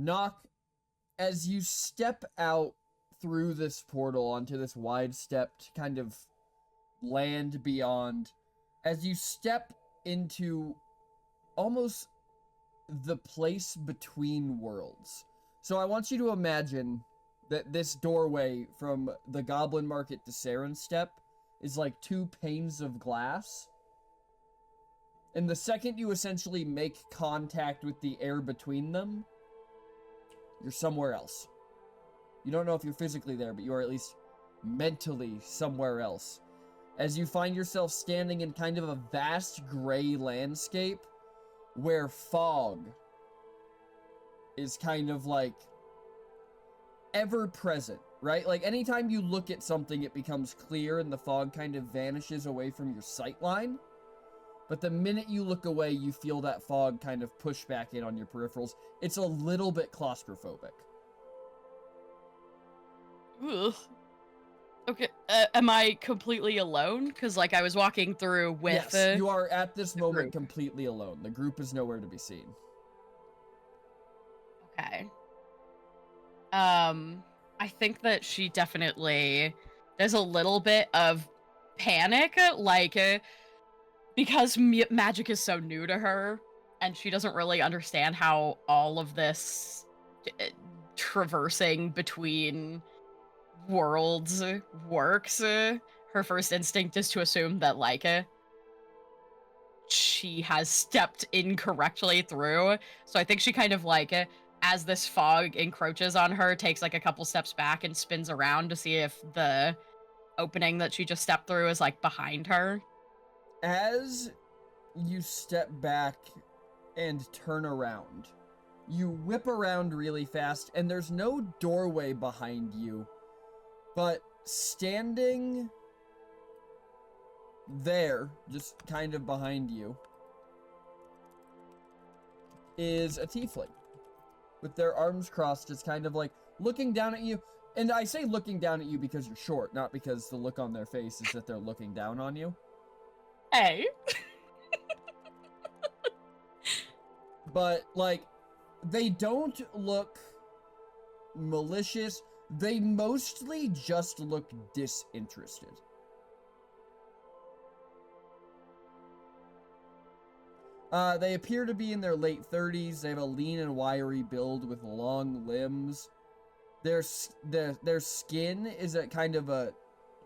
Knock, as you step out through this portal onto this wide-stepped kind of land beyond, as you step into almost the place between worlds. So I want you to imagine that this doorway from the Goblin Market to Sarensteppe is like two panes of glass. And the second you essentially make contact with the air between them, you're somewhere else. You don't know if you're physically there, but you are at least mentally somewhere else. As you find yourself standing in kind of a vast gray landscape where fog is kind of like ever present, right? Like anytime you look at something, it becomes clear and the fog kind of vanishes away from your sight line. But the minute you look away, you feel that fog kind of push back in on your peripherals. It's a little bit claustrophobic. Ugh. Okay, am I completely alone? Because, like, I was walking through with... Yes, you are at this moment group. completely alone. The group is nowhere to be seen. Okay. I think that she definitely... There's a little bit of panic, like, because magic is so new to her, and she doesn't really understand how all of this traversing between worlds works. Her first instinct is to assume that, like, she has stepped incorrectly through. So I think she kind of, like, as this fog encroaches on her, takes, like, a couple steps back and spins around to see if the opening that she just stepped through is, like, behind her. As you step back and turn around, you whip around really fast, and there's no doorway behind you. But standing there, just kind of behind you, is a tiefling. With their arms crossed, just kind of like looking down at you. And I say looking down at you because you're short, not because the look on their face is that they're looking down on you. Hey. But, like, they don't look malicious. They mostly just look disinterested. They appear to be in their late 30s. They have a lean and wiry build with long limbs. Their skin is a kind of a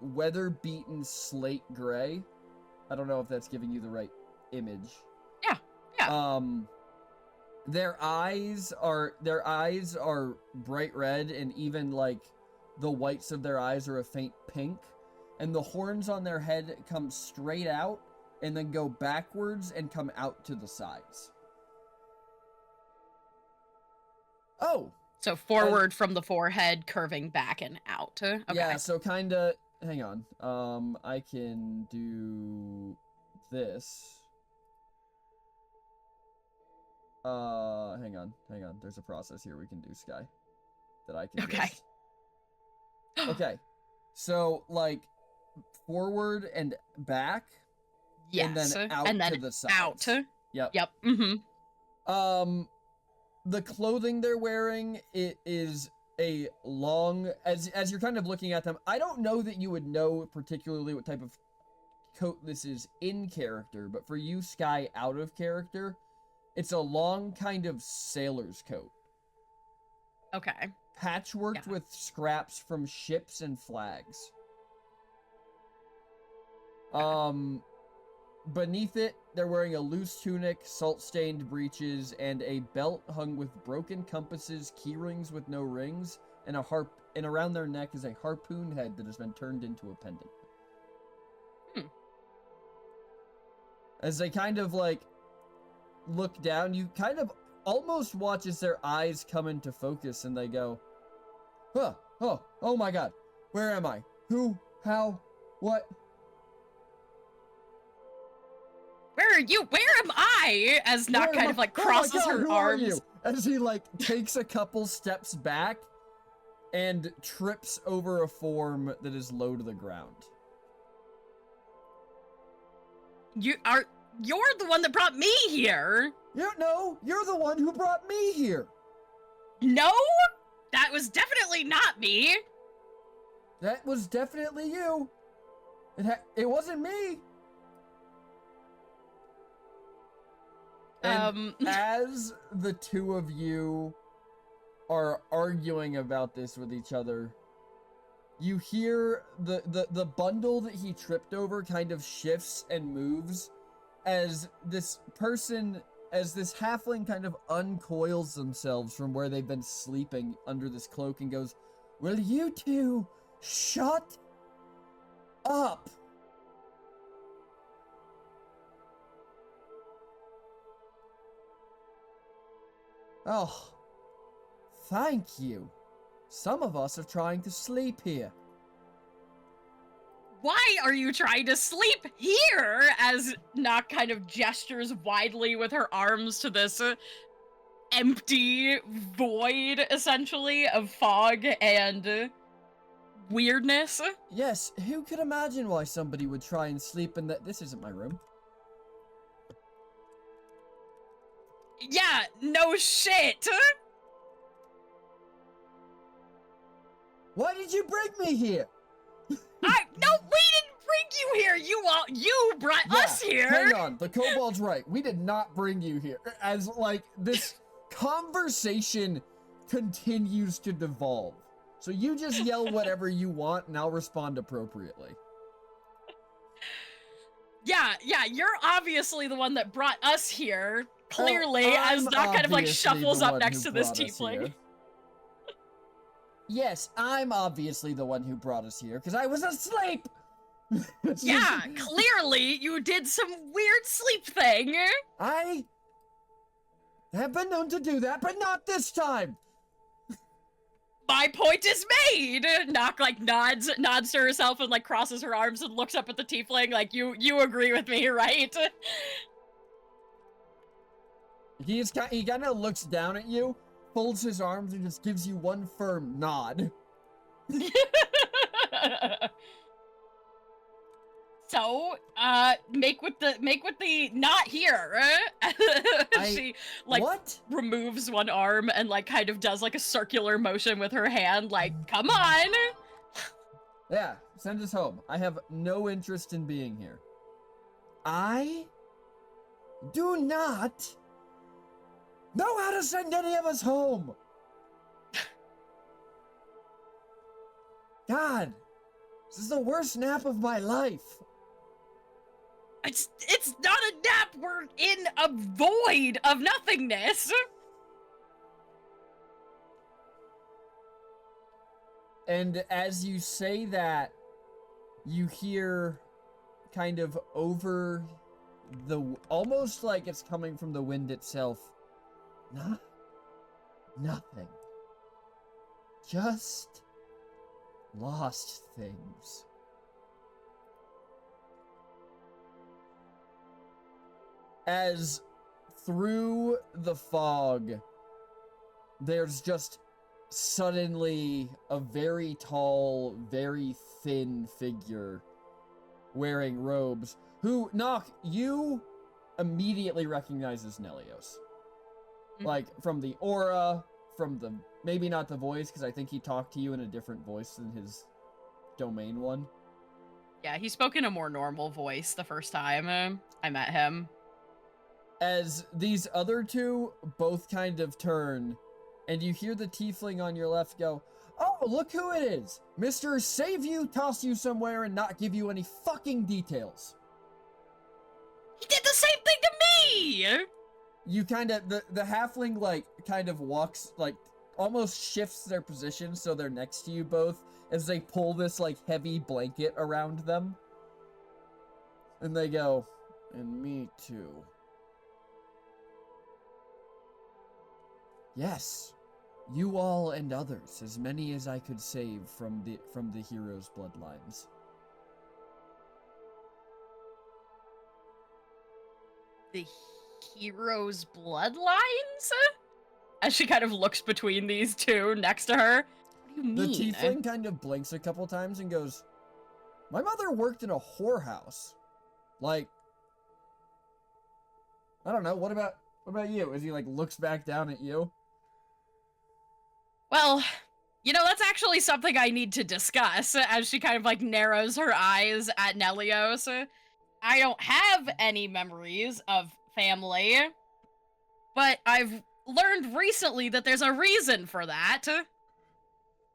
weather-beaten slate gray. I don't know if that's giving you the right image. Yeah. Their eyes are bright red, and even like the whites of their eyes are a faint pink, and the horns on their head come straight out and then go backwards and come out to the sides. Oh. So forward from the forehead, curving back and out. Okay. Yeah, so kinda, hang on. I can do this. Hang on. There's a process here we can do, Sky. That I can just... Okay. So, like, forward and back. Yes. And then out and then to the sides. Out. Yep. Yep. Mm-hmm. The clothing they're wearing, it is a long... As you're kind of looking at them, I don't know that you would know particularly what type of coat this is in character, but for you, Sky, out of character... It's a long kind of sailor's coat. Okay. Patchworked with scraps from ships and flags. Beneath it, they're wearing a loose tunic, salt-stained breeches, and a belt hung with broken compasses, key rings with no rings, and and around their neck is a harpoon head that has been turned into a pendant. As they kind of like look down, you kind of almost watch as their eyes come into focus, and they go, oh my god, where am I? Who? How? What? Where are you? Where am I? As Knock kind of like crosses her arms. Who are you? As he like takes a couple steps back and trips over a form that is low to the ground. You're the one that brought me here! You're the one who brought me here! No, that was definitely not me. That was definitely you. It wasn't me. And as the two of you are arguing about this with each other, you hear the bundle that he tripped over kind of shifts and moves as this halfling kind of uncoils themselves from where they've been sleeping under this cloak and goes, "Will you two shut up?" Oh, thank you. Some of us are trying to sleep here. Why are you trying to sleep here? As Nock kind of gestures widely with her arms to this empty void, essentially, of fog and weirdness. Yes, who could imagine why somebody would try and sleep in that? This isn't my room. Yeah, no shit. Why did you bring me here? No, we didn't bring you here. You brought us here. Hang on, the kobold's right. We did not bring you here. As like this conversation continues to devolve. So you just yell whatever you want and I'll respond appropriately. Yeah, you're obviously the one that brought us here. Clearly, as Doc kind of like shuffles up next to this tiefling. Yes, I'm obviously the one who brought us here, because I was asleep! Yeah, clearly you did some weird sleep thing. I have been known to do that, but not this time! My point is made! Nock like nods to herself and like crosses her arms and looks up at the tiefling like, you agree with me, right? He kind of looks down at you, folds his arms, and just gives you one firm nod. So, make with the not here. She like removes one arm and like kind of does like a circular motion with her hand, like, come on. Yeah, send us home. I have no interest in being here. I do not know how to send any of us home. God, this is the worst nap of my life. It's not a nap. We're in a void of nothingness. And as you say that, you hear kind of over almost like it's coming from the wind itself. Nothing. Just lost things. As through the fog, there's just suddenly a very tall, very thin figure wearing robes who, Nock, you immediately recognize as Nelios. Like, from the aura, from the, maybe not the voice, because I think he talked to you in a different voice than his domain one. Yeah, he spoke in a more normal voice the first time I met him. As these other two both kind of turn, and you hear the tiefling on your left go, "Oh, look who it is! Mr. Save You, Toss You Somewhere, and Not Give You Any Fucking Details." He did the same thing to me! You kind of, the halfling, like, kind of walks, like, almost shifts their position so they're next to you both as they pull this, like, heavy blanket around them. And they go, "And me too." Yes, you all and others, as many as I could save from the heroes' bloodlines. The heroes' bloodlines? As she kind of looks between these two next to her. What do you mean? The tiefling kind of blinks a couple times and goes, "My mother worked in a whorehouse. Like, I don't know, what about you?" As he, like, looks back down at you. Well, that's actually something I need to discuss, as she kind of, like, narrows her eyes at Nelios. I don't have any memories of family, but I've learned recently that there's a reason for that.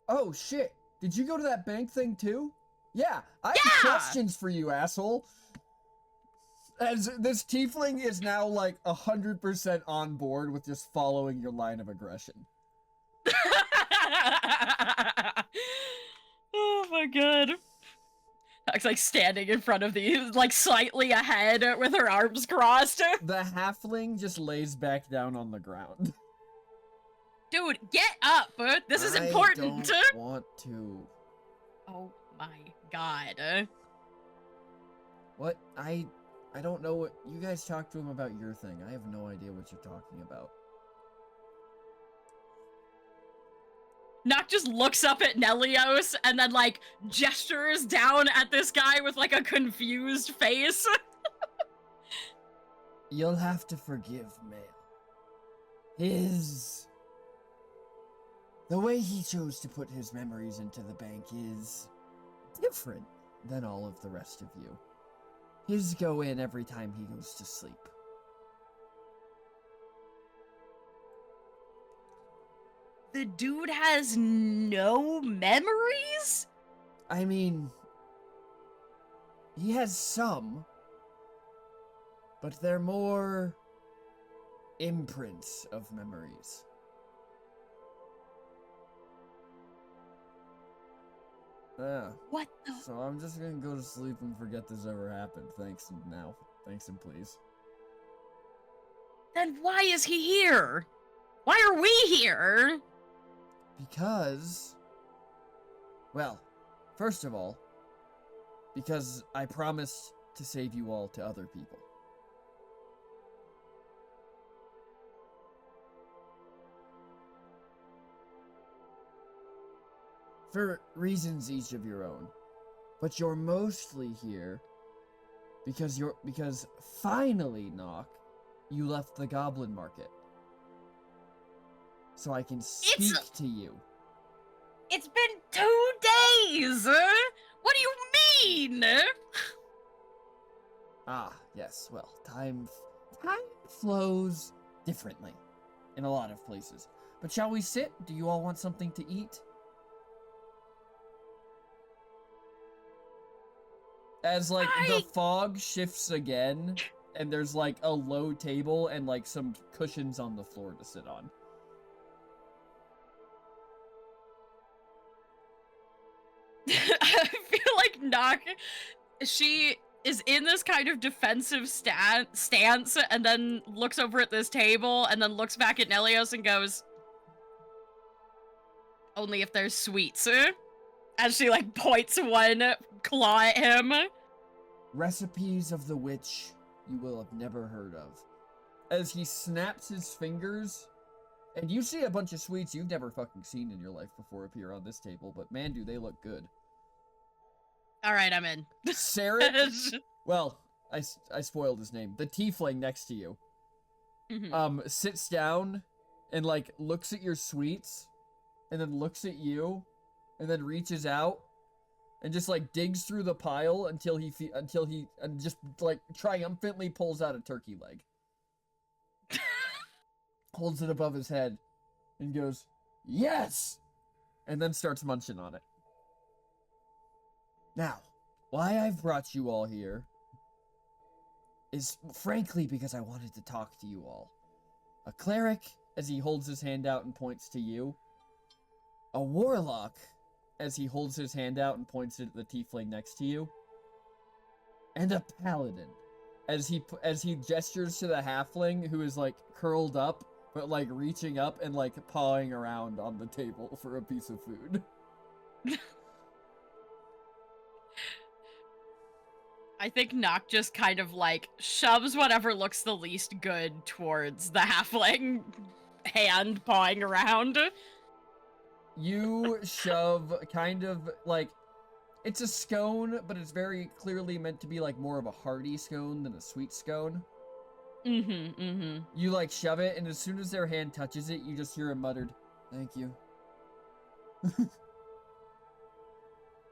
Oh, shit. Did you go to that bank thing, too? Yeah, I have Yeah! questions for you, asshole. As this tiefling is now, like, 100% on board with just following your line of aggression. Oh my god. It's like standing in front of these, like slightly ahead with her arms crossed. The halfling just lays back down on the ground. Dude, get up! This is important! I don't want to. Oh my god. What? I don't know what... You guys talk to him about your thing. I have no idea what you're talking about. Nock just looks up at Nelios and then, like, gestures down at this guy with, like, a confused face. You'll have to forgive Mael. The way he chose to put his memories into the bank is different than all of the rest of you. His go in every time he goes to sleep. The dude has no memories? I mean, he has some, but they're more imprints of memories. Yeah. What the? So I'm just gonna go to sleep and forget this ever happened. Thanks and please. Then why is he here? Why are we here? Because, well, first of all, because I promised to save you all to other people. For reasons each of your own. But you're mostly here because finally, Nock, you left the goblin market. So I can speak to you. It's been 2 days! What do you mean? Ah, yes, well, time flows differently in a lot of places. But shall we sit? Do you all want something to eat? As, like, the fog shifts again, and there's, like, a low table and, like, some cushions on the floor to sit on. I feel like Nock, she is in this kind of defensive stance, and then looks over at this table, and then looks back at Nelios and goes, only if there's sweets. As she, like, points one claw at him. Recipes of the witch you will have never heard of. As he snaps his fingers, and you see a bunch of sweets you've never fucking seen in your life before appear on this table, but man, do they look good. Alright, I'm in. Saren... Well, I spoiled his name. The tiefling next to you. Sits down and, like, looks at your sweets, and then looks at you, and then reaches out, and just, like, digs through the pile until he just, like, triumphantly pulls out a turkey leg. Holds it above his head, and goes, yes! And then starts munching on it. Now, why I've brought you all here is, frankly, because I wanted to talk to you all. A cleric, as he holds his hand out and points to you. A warlock, as he holds his hand out and points at the tiefling next to you. And a paladin, as he gestures to the halfling who is, like, curled up, but, like, reaching up and, like, pawing around on the table for a piece of food. I think Nock just kind of, like, shoves whatever looks the least good towards the halfling hand pawing around. You shove kind of, like, it's a scone, but it's very clearly meant to be, like, more of a hearty scone than a sweet scone. You, like, shove it, and as soon as their hand touches it, you just hear a muttered, thank you.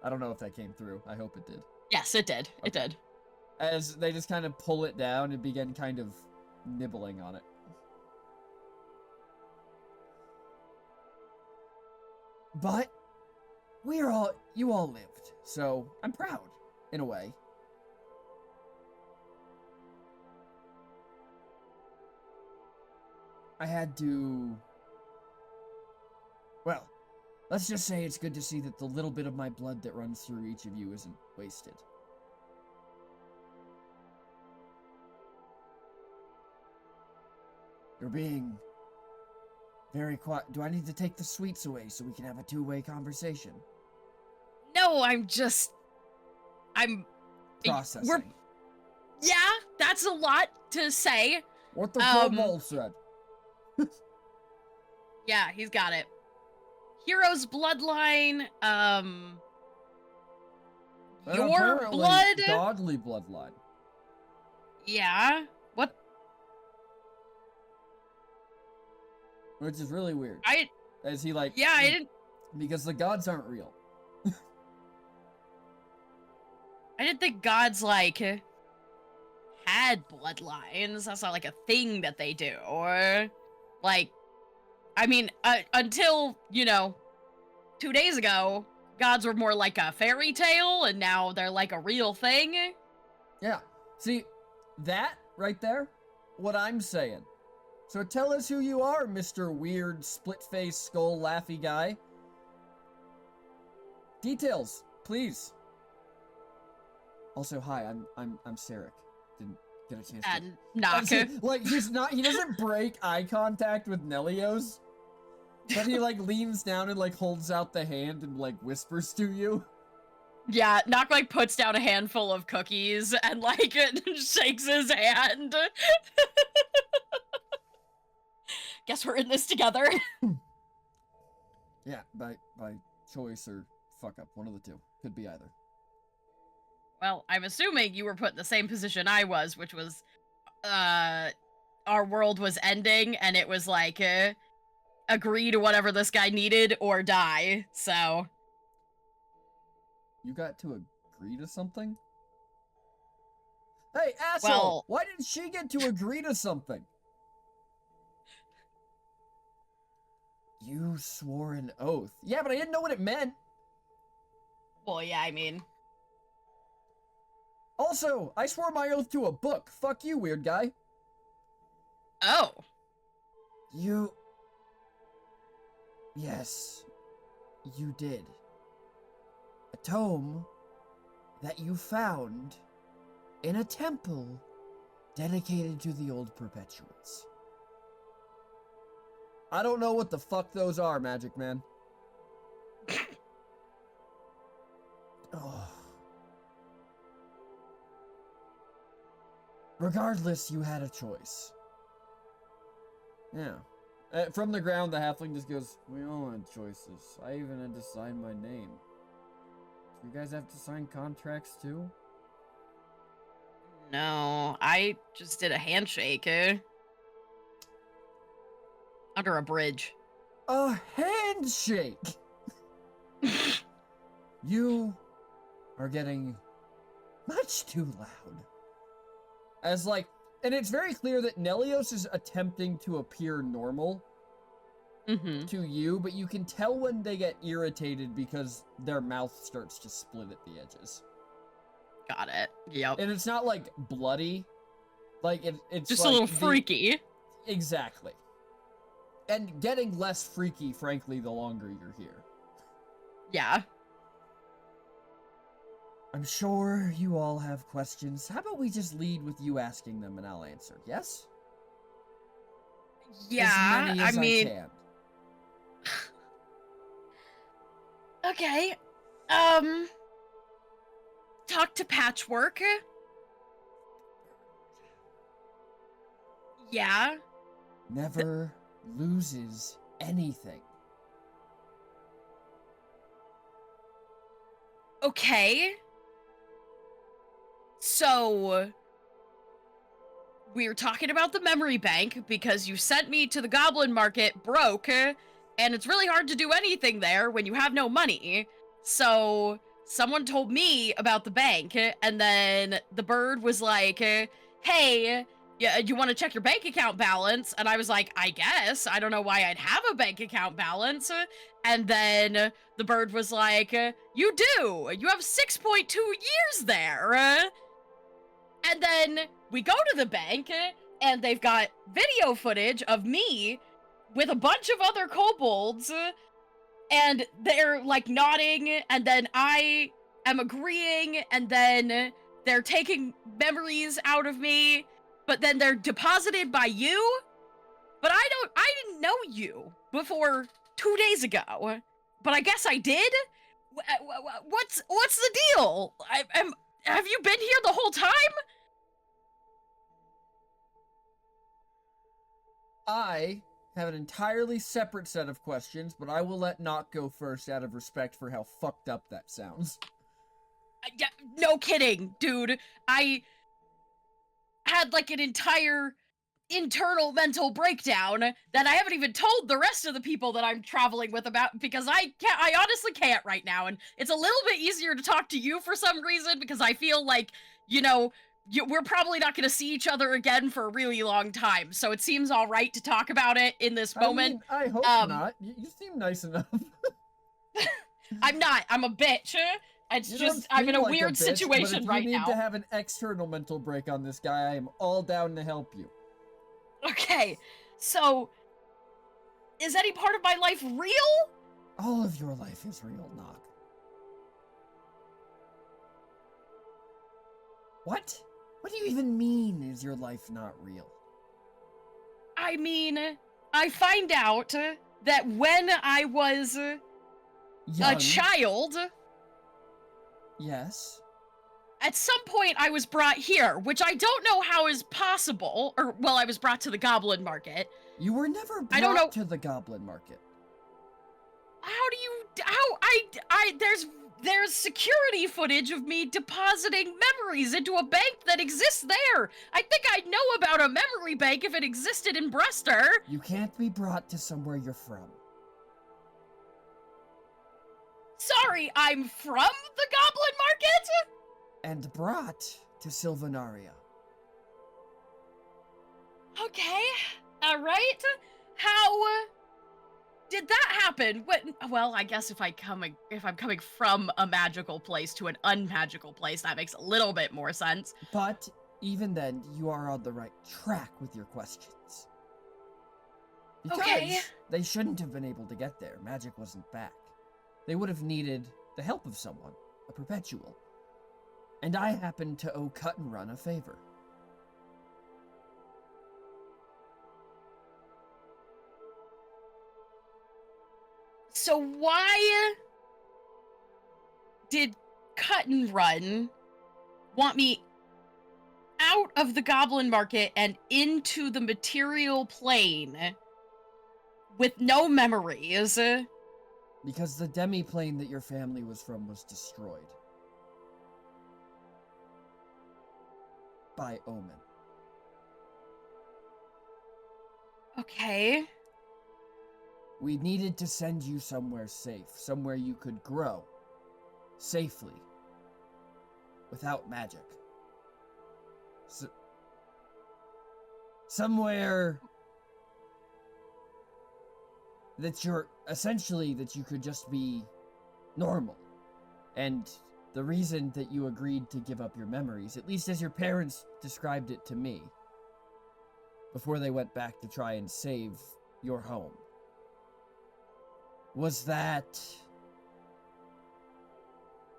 I don't know if that came through. I hope it did. Yes, it did. It did. As they just kind of pull it down and begin kind of nibbling on it. But you all lived, so I'm proud, in a way. I had to... Well, let's just say it's good to see that the little bit of my blood that runs through each of you isn't wasted. You're being very quiet. Do I need to take the sweets away so we can have a two-way conversation? No, I'm Processing. Yeah, that's a lot to say. What the kobold said. Yeah, he's got it. Hero's bloodline, your blood? Godly bloodline. Yeah. What? Which is really weird. As he like... Yeah, I didn't... Because the gods aren't real. I didn't think gods, like, had bloodlines. That's not, like, a thing that they do. Or, like... I mean, until, 2 days ago, gods were more like a fairy tale, and now they're like a real thing. Yeah. See, that right there, what I'm saying. So tell us who you are, Mr. Weird, split-face, skull, laughy guy. Details, please. Also, hi, I'm Sarek. Didn't get a chance to... Knock. He doesn't break eye contact with Nelios. But he, leans down and, holds out the hand and, whispers to you. Yeah, Knock, puts down a handful of cookies and, shakes his hand. Guess we're in this together. Yeah, by choice or fuck up. One of the two. Could be either. Well, I'm assuming you were put in the same position I was, which was, our world was ending, and it was agree to whatever this guy needed or die, so. You got to agree to something? Hey, asshole! Well, why did she get to agree to something? You swore an oath. Yeah, but I didn't know what it meant. Well, yeah, I mean. Also, I swore my oath to a book. Fuck you, weird guy. Oh. Yes, you did. A tome that you found in a temple dedicated to the old perpetuals. I don't know what the fuck those are, Magic Man. Oh. Regardless, you had a choice. Yeah. From the ground, the halfling just goes, we all had choices. I even had to sign my name. Do you guys have to sign contracts too? No, I just did a handshake, under a bridge. A handshake! You are getting much too loud. And it's very clear that Nelios is attempting to appear normal to you, but you can tell when they get irritated because their mouth starts to split at the edges. Got it. Yep. And it's not bloody. It's just a little freaky. Exactly. And getting less freaky, frankly, the longer you're here. Yeah. I'm sure you all have questions. How about we just lead with you asking them and I'll answer, yes? Yeah, as many as I can. Okay. Talk to Patchwork. Yeah. Never loses anything. Okay. So, we're talking about the memory bank because you sent me to the goblin market broke, and it's really hard to do anything there when you have no money. So someone told me about the bank, and then the bird was like, hey, yeah, you want to check your bank account balance? And I was like, I guess. I don't know why I'd have a bank account balance. And then the bird was like, you do. You have 6.2 years there. And then we go to the bank, and they've got video footage of me with a bunch of other kobolds, and they're like nodding, and then I am agreeing, and then they're taking memories out of me, but then they're deposited by you. But I didn't know you before 2 days ago, but I guess I did. What's the deal? Have you been here the whole time? I have an entirely separate set of questions, but I will let Nock go first out of respect for how fucked up that sounds. Yeah, no kidding, dude. I had like an entire internal mental breakdown that I haven't even told the rest of the people that I'm traveling with about, because I honestly can't right now, and it's a little bit easier to talk to you for some reason, because I feel like, you know, we're probably not going to see each other again for a really long time, so it seems all right to talk about it in this moment. I hope not. You seem nice enough. I'm not. I'm a bitch. It's just, I'm in a like weird bitch, situation right now. If you need to have an external mental break on this guy, I am all down to help you. Okay, so, is any part of my life real? All of your life is real, Nock. What? What do you even mean, is your life not real? I mean, I find out that when I was Young. a child... Yes? At some point, I was brought here, which I don't know how is possible. Or, well, I was brought to the Goblin Market. You were never I don't know. brought to the Goblin Market. How do you... There's security footage of me depositing memories into a bank that exists there. I think I'd know about a memory bank if it existed in Brester. You can't be brought to somewhere you're from. Sorry, I'm from the Goblin Market? And brought to Sylvanaria. Okay, alright. How did that happen? Well, I guess if I'm coming from a magical place to an unmagical place, that makes a little bit more sense. But even then, you are on the right track with your questions. Because they shouldn't have been able to get there. Magic wasn't back. They would have needed the help of someone, a perpetual. And I happen to owe Cut and Run a favor. So why did Cut and Run want me out of the Goblin Market and into the material plane with no memories? Because the demi-plane that your family was from was destroyed. By Omen. Okay. We needed to send you somewhere safe, somewhere you could grow safely without magic. Somewhere that you could just be normal. And the reason that you agreed to give up your memories, at least as your parents described it to me, before they went back to try and save your home, was that...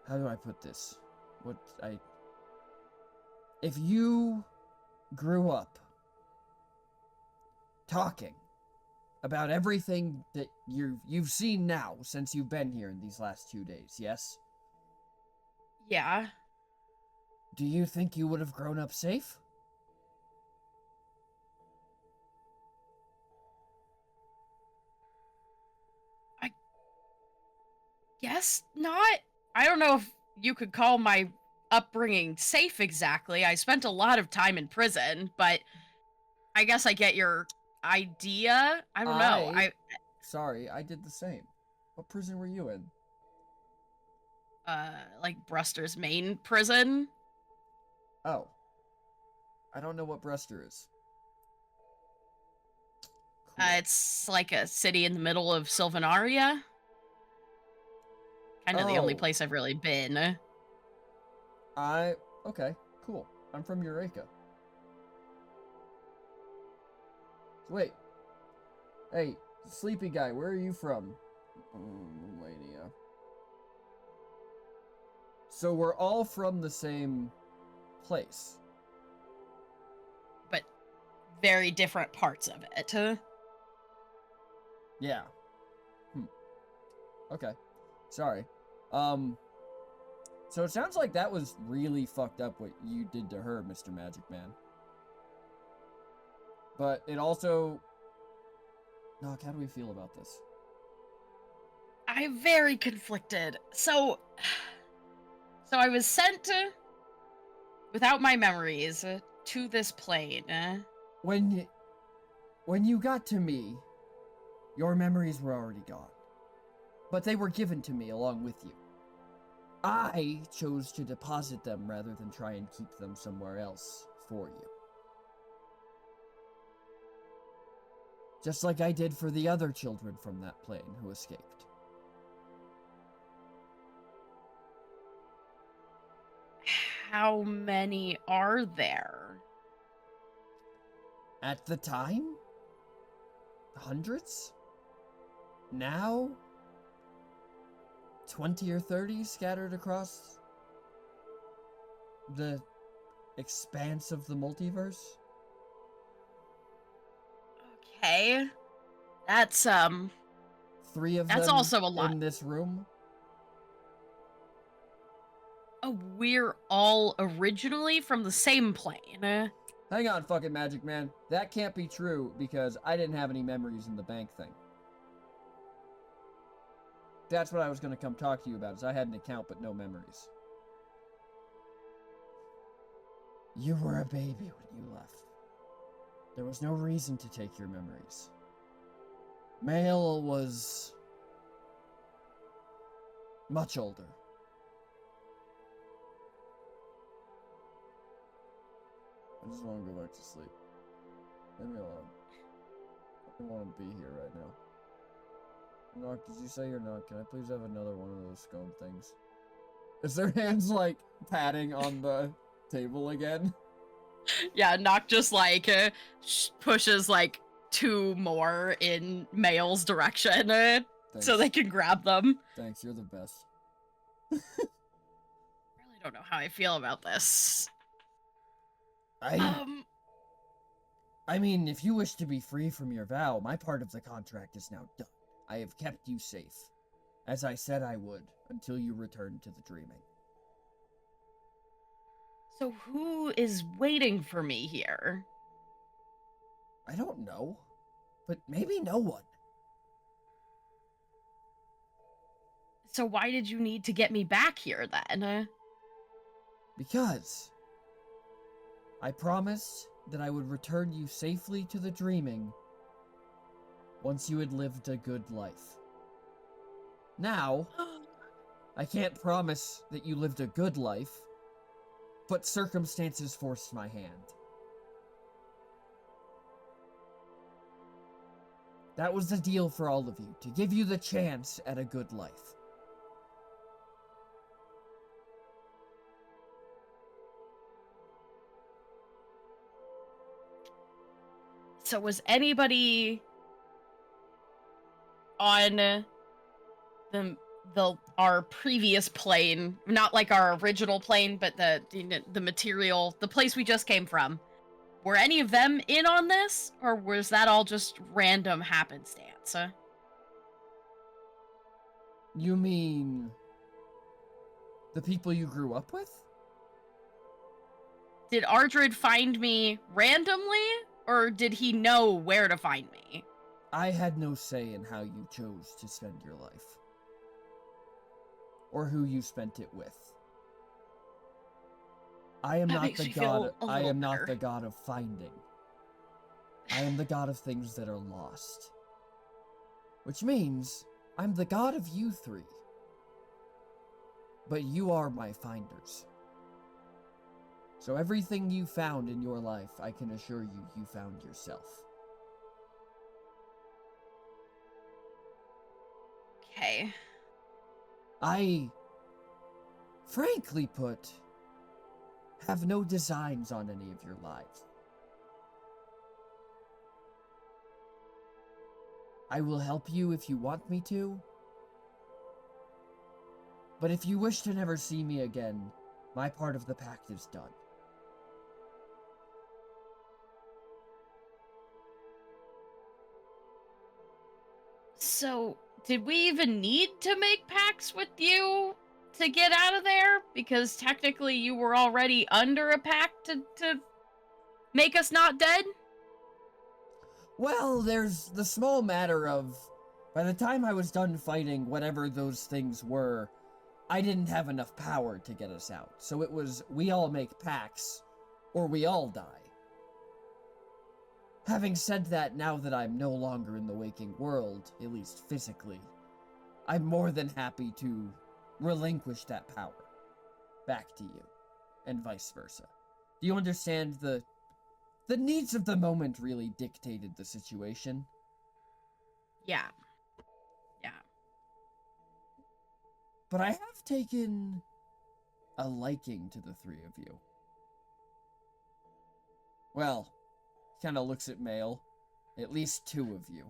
How do I put this? If you grew up talking about everything that you've seen now since you've been here in these last 2 days, yes? Yeah. Do you think you would have grown up safe? I guess not. I don't know if you could call my upbringing safe exactly. I spent a lot of time in prison, but I guess I get your idea. I don't know. sorry, I did the same. What prison were you in? Like Bruster's main prison. Oh. I don't know what Brester is. Cool. It's like a city in the middle of Sylvanaria. Kind of the only place I've really been. Okay, cool. I'm from Eureka. Wait. Hey, sleepy guy, where are you from? Romania. So we're all from the same place. But very different parts of it. Yeah. Okay. Sorry. So it sounds like that was really fucked up what you did to her, Mr. Magic Man. But it also... Nock, how do we feel about this? I'm very conflicted. So I was sent without my memories to this plane. When you got to me, your memories were already gone. But they were given to me along with you. I chose to deposit them rather than try and keep them somewhere else for you. Just like I did for the other children from that plane who escaped. How many are there? At the time? Hundreds? Now? 20 or 30 scattered across the expanse of the multiverse? Okay. That's 3 of that's them also a lot. in this room? Oh, we're all originally from the same plane. Hang on, fucking Magic Man. That can't be true because I didn't have any memories in the bank thing. That's what I was going to come talk to you about, is I had an account but no memories. You were a baby when you left. There was no reason to take your memories. Mail was much older. I just want to go back to sleep. Leave me alone. I don't want to be here right now. Nock, did you say you're not? Can I please have another one of those scone things? Is their hands, like, patting on the table again? Yeah, Nock just, like, pushes, like, 2 more in Mail's direction so they can grab them. Thanks, you're the best. I really don't know how I feel about this. I mean, if you wish to be free from your vow, my part of the contract is now done. I have kept you safe, as I said I would, until you return to the dreaming. So who is waiting for me here? I don't know, but maybe no one. So why did you need to get me back here, then? Because I promised that I would return you safely to the dreaming once you had lived a good life. Now, I can't promise that you lived a good life, but circumstances forced my hand. That was the deal for all of you, to give you the chance at a good life. So was anybody on our previous plane, not like our original plane, but the material, the place we just came from, were any of them in on this, or was that all just random happenstance? You mean the people you grew up with? Did Ardred find me randomly, or did he know where to find me? I had no say in how you chose to spend your life. Or who you spent it with. I am not the god. I am not the god of finding. I am the god of things that are lost. Which means I'm the god of you three. But you are my finders. So everything you found in your life, I can assure you, you found yourself. Okay. I, frankly put, have no designs on any of your lives. I will help you if you want me to. But if you wish to never see me again, my part of the pact is done. So, did we even need to make pacts with you to get out of there? Because technically you were already under a pact to make us not dead? Well, there's the small matter of, by the time I was done fighting whatever those things were, I didn't have enough power to get us out. So it was, we all make pacts, or we all die. Having said that, now that I'm no longer in the waking world, at least physically, I'm more than happy to relinquish that power back to you, and vice versa. Do you understand the needs of the moment really dictated the situation? Yeah. Yeah. But I have taken a liking to the three of you. Well, kind of looks at Mail. At least two of you.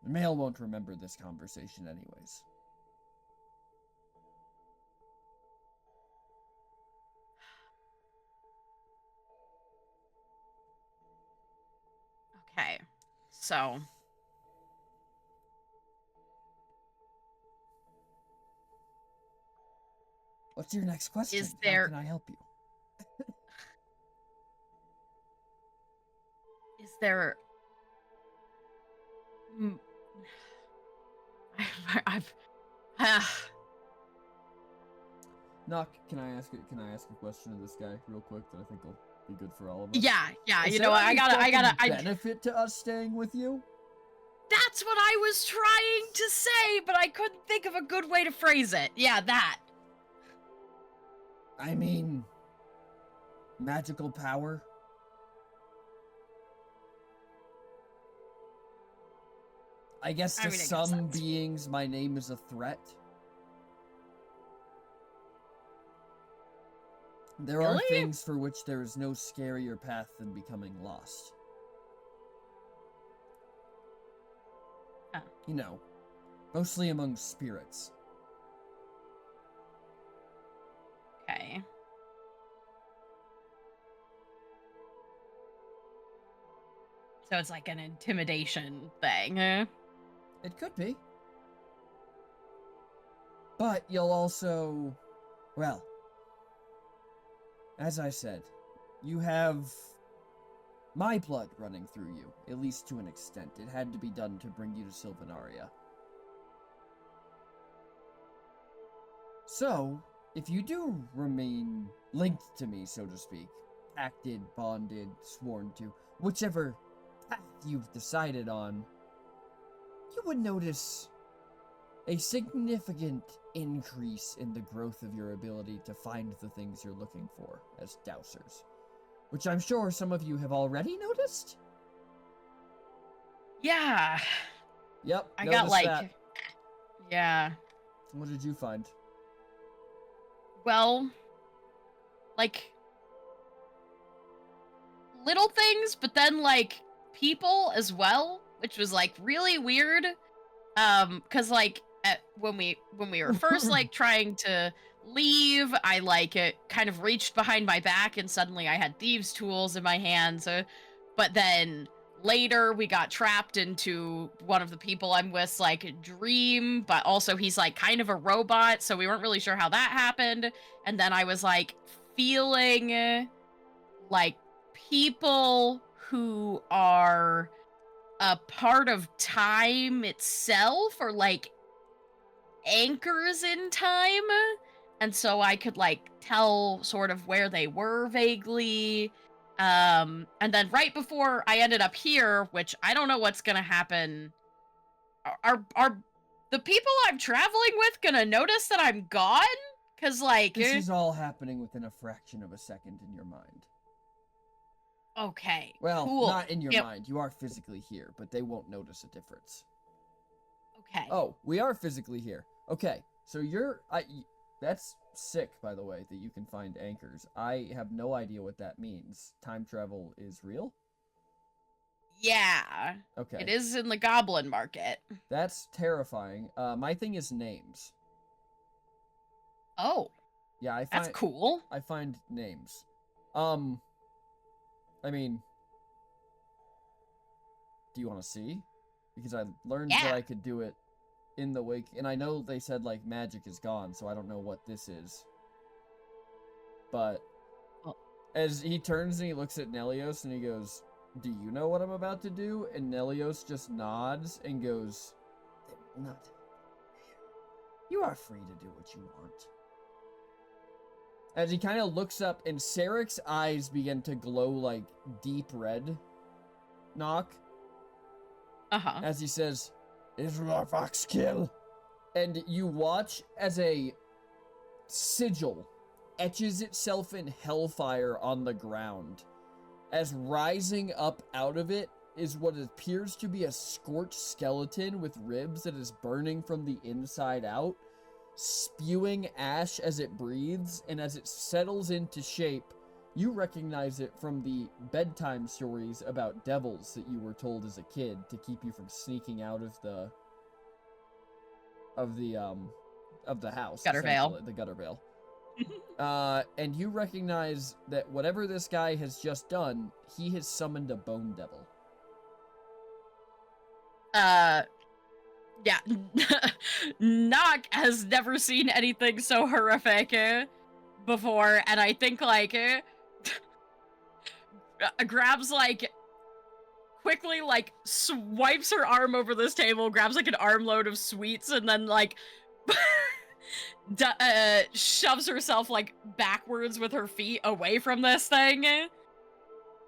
Mail won't remember this conversation anyways. Okay. So, What's your next question? is there How can I help you? is there Mm, I've Knock, can I ask a question of this guy real quick that I think will be good for all of us? yeah, Is you there know what, any I gotta fucking benefit to us staying with you? That's what I was trying to say, but I couldn't think of a good way to phrase it. Yeah, that. I mean, magical power? I guess to I mean, I guess some that's- beings, my name is a threat. There are Really? things for which there is no scarier path than becoming lost. Huh. You know, mostly among spirits. Okay. So it's like an intimidation thing, huh? It could be. But you'll also, well, as I said, you have my blood running through you, at least to an extent. It had to be done to bring you to Sylvanaria. So, if you do remain linked to me, so to speak, pacted, bonded, sworn to, whichever path you've decided on, you would notice a significant increase in the growth of your ability to find the things you're looking for as dowsers. Which I'm sure some of you have already noticed? Yeah. Yep, I got noticed like that. yeah. What did you find? Well, like little things, but then like people as well, which was like really weird. Cause like when we were first like trying to leave, I like kind of reached behind my back and suddenly I had thieves' tools in my hands. But then later we got trapped into one of the people I'm with's like dream, but also he's like kind of a robot, so we weren't really sure how that happened. And then I was like feeling like people who are a part of time itself or like anchors in time, and so I could like tell sort of where they were vaguely. And then right before I ended up here, which I don't know what's gonna happen, are the people I'm traveling with gonna notice that I'm gone? Cause like, This is all happening within a fraction of a second in your mind. Okay, well, cool. Not in your mind. You are physically here, but they won't notice a difference. Okay. Oh, we are physically here. Okay, so that's sick, by the way, that you can find anchors. I have no idea what that means. Time travel is real? Yeah. Okay. It is in the goblin market. That's terrifying. My thing is names. Oh. Yeah, that's cool. I find names. I mean, do you want to see? Because I learned that I could do it in the wake, and I know they said like magic is gone, so I don't know what this is. But as he turns and he looks at Nelios and he goes, "Do you know what I'm about to do?" And Nelios just nods and goes, "Not. You are free to do what you want." As he kind of looks up, and Sarek's eyes begin to glow like deep red. Knock. As he says, "Is kill." And you watch as a sigil etches itself in hellfire on the ground. As rising up out of it is what appears to be a scorched skeleton with ribs that is burning from the inside out, spewing ash as it breathes, and as it settles into shape, you recognize it from the bedtime stories about devils that you were told as a kid to keep you from sneaking out of the house. Gutter Vale. The Gutter Vale. And you recognize that whatever this guy has just done, he has summoned a bone devil. Yeah. Nock has never seen anything so horrific before, and I think, like, grabs, like, quickly, like, swipes her arm over this table, grabs, like, an armload of sweets, and then, like, shoves herself, like, backwards with her feet away from this thing.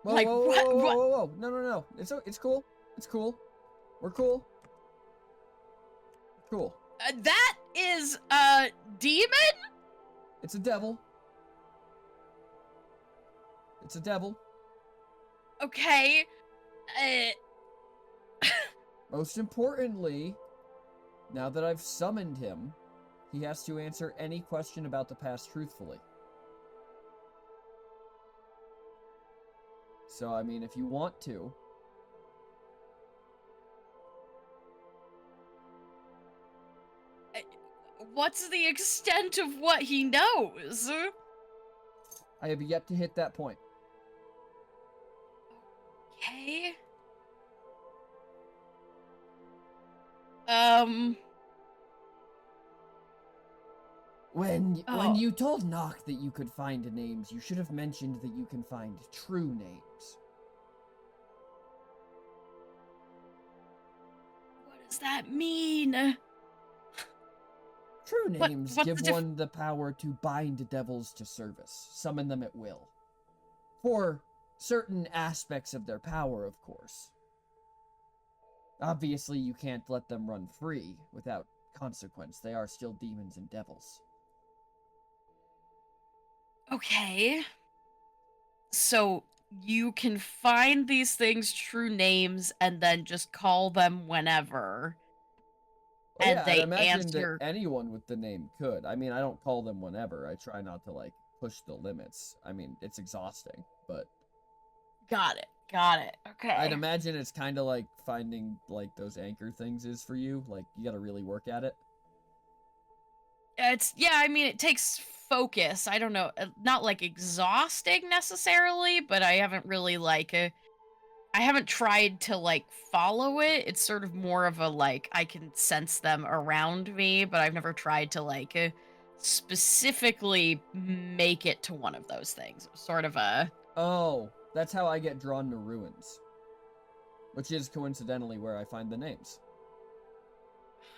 Whoa, like, whoa, what? whoa, whoa, whoa. No. It's cool. It's cool. We're cool. Cool. That is a demon? It's a devil. It's a devil. Okay. Most importantly, now that I've summoned him, he has to answer any question about the past truthfully. So, I mean, if you want to. What's the extent of what he knows? I have yet to hit that point. Okay. When you told Nock that you could find names, you should have mentioned that you can find true names. What does that mean? True names give one the power to bind devils to service, summon them at will. For certain aspects of their power, of course. Obviously, you can't let them run free without consequence. They are still demons and devils. Okay. So, you can find these things true names and then just call them whenever. Well, and yeah, they imagine that anyone with the name could. I mean, I don't call them whenever. I try not to, like, push the limits. I mean, it's exhausting, but... Got it. Okay. I'd imagine it's kind of like finding, like, those anchor things is for you. Like, you gotta really work at it. I mean, it takes focus. I don't know. Not, like, exhausting necessarily, but I haven't really, like... I haven't tried to, like, follow it. It's sort of more of a, like, I can sense them around me, but I've never tried to, like, specifically make it to one of those things. Sort of a... Oh, that's how I get drawn to ruins. Which is coincidentally where I find the names.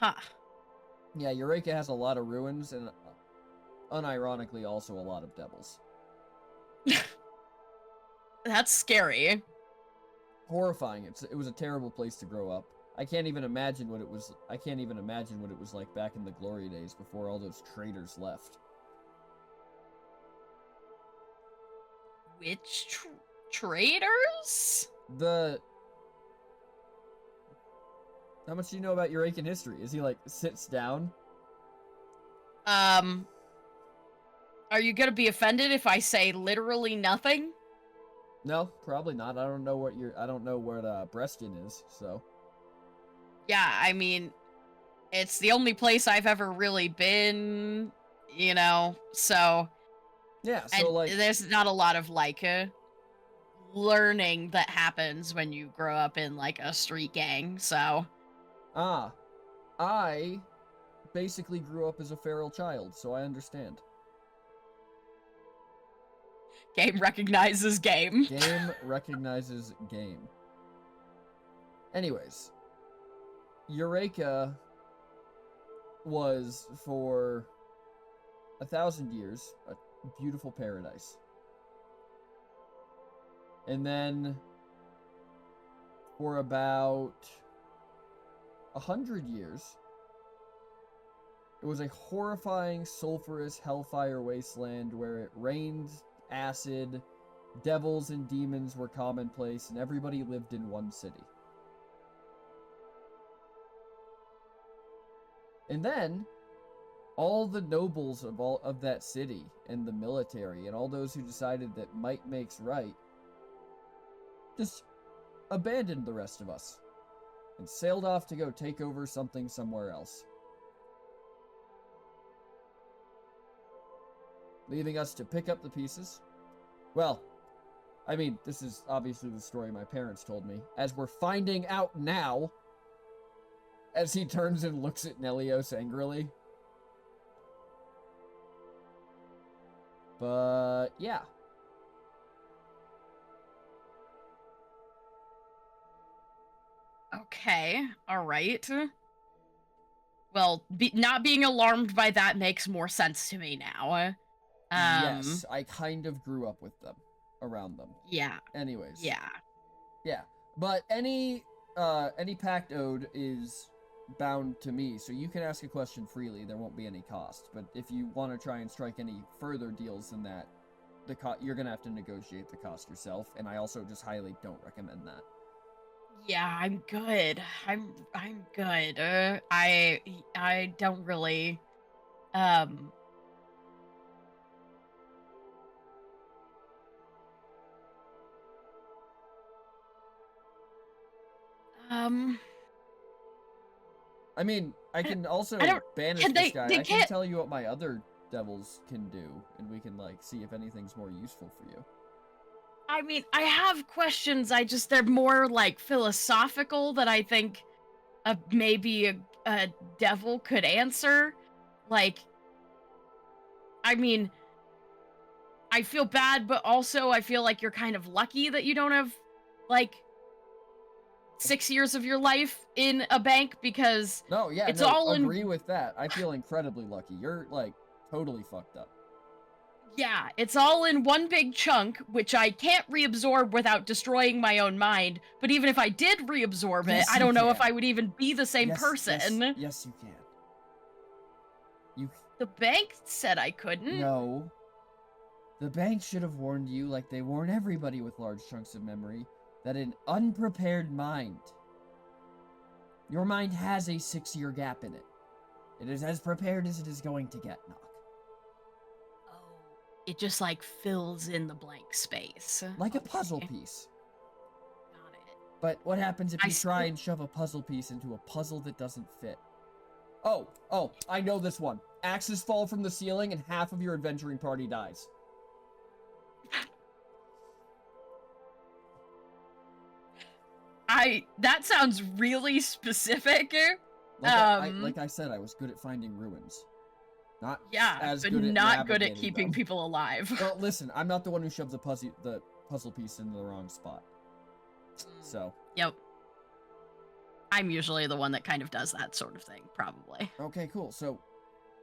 Huh. Yeah, Eureka has a lot of ruins, and unironically also a lot of devils. That's scary. Horrifying. It was a terrible place to grow up. I can't even imagine what it was. I can't even imagine what it was like back in the glory days before all those traitors left. Which traitors? How much do you know about Urakan history? Is he like sits down? Are you gonna be offended if I say literally nothing? No, probably not. I don't know what Breskin is, so. Yeah, I mean, it's the only place I've ever really been, you know, so. Yeah, so And like. there's not a lot of, like, learning that happens when you grow up in, like, a street gang, so. I basically grew up as a feral child, so I understand. Game recognizes game. Game recognizes game. Anyways, Eureka was for 1,000 years a beautiful paradise. And then for about 100 years, it was a horrifying, sulfurous hellfire wasteland where it rained acid, devils and demons were commonplace, and everybody lived in one city. And then, all the nobles of that city, and the military, and all those who decided that might makes right, just abandoned the rest of us, and sailed off to go take over something somewhere else. Leaving us to pick up the pieces. Well, I mean, this is obviously the story my parents told me, as we're finding out now, as he turns and looks at Nelios angrily. But, yeah. Okay, alright. Well, not being alarmed by that makes more sense to me now. Yes, I kind of grew up with them, around them. Yeah. Anyways. Yeah. Yeah, but any pact ode is bound to me, so you can ask a question freely. There won't be any cost. But if you want to try and strike any further deals than that, you're gonna have to negotiate the cost yourself. And I also just highly don't recommend that. Yeah, I'm good. I'm good. I don't really um um I mean, I can also I don't banish can this guy. they I can can't tell you what my other devils can do, and we can like see if anything's more useful for you. I mean, I have questions. They're more like philosophical that I think maybe a devil could answer. Like, I mean, I feel bad, but also I feel like you're kind of lucky that you don't have like 6 years of your life in a bank because No, yeah, it's no, all agree in. with that. I feel incredibly lucky. You're like totally fucked up. Yeah, it's all in one big chunk, which I can't reabsorb without destroying my own mind. But even if I did reabsorb it, Yes, I you don't know if can. I would even be the same person. Yes, you can. You. The bank said I couldn't. No. The bank should have warned you, like they warn everybody with large chunks of memory, that an unprepared mind. Your mind has a 6-year gap in it. It is as prepared as it is going to get, Nock. Oh, it just like fills in the blank space. Like a puzzle piece. Got it. But what happens if I you try and shove a puzzle piece into a puzzle that doesn't fit? Oh, I know this one. Axes fall from the ceiling and half of your adventuring party dies. That sounds really specific. Like I said, I was good at finding ruins. Not as but good at not good at navigating keeping them. people alive. Well, listen, I'm not the one who shoves the puzzle piece into the wrong spot. So. Yep. I'm usually the one that kind of does that sort of thing, probably. Okay, cool. So,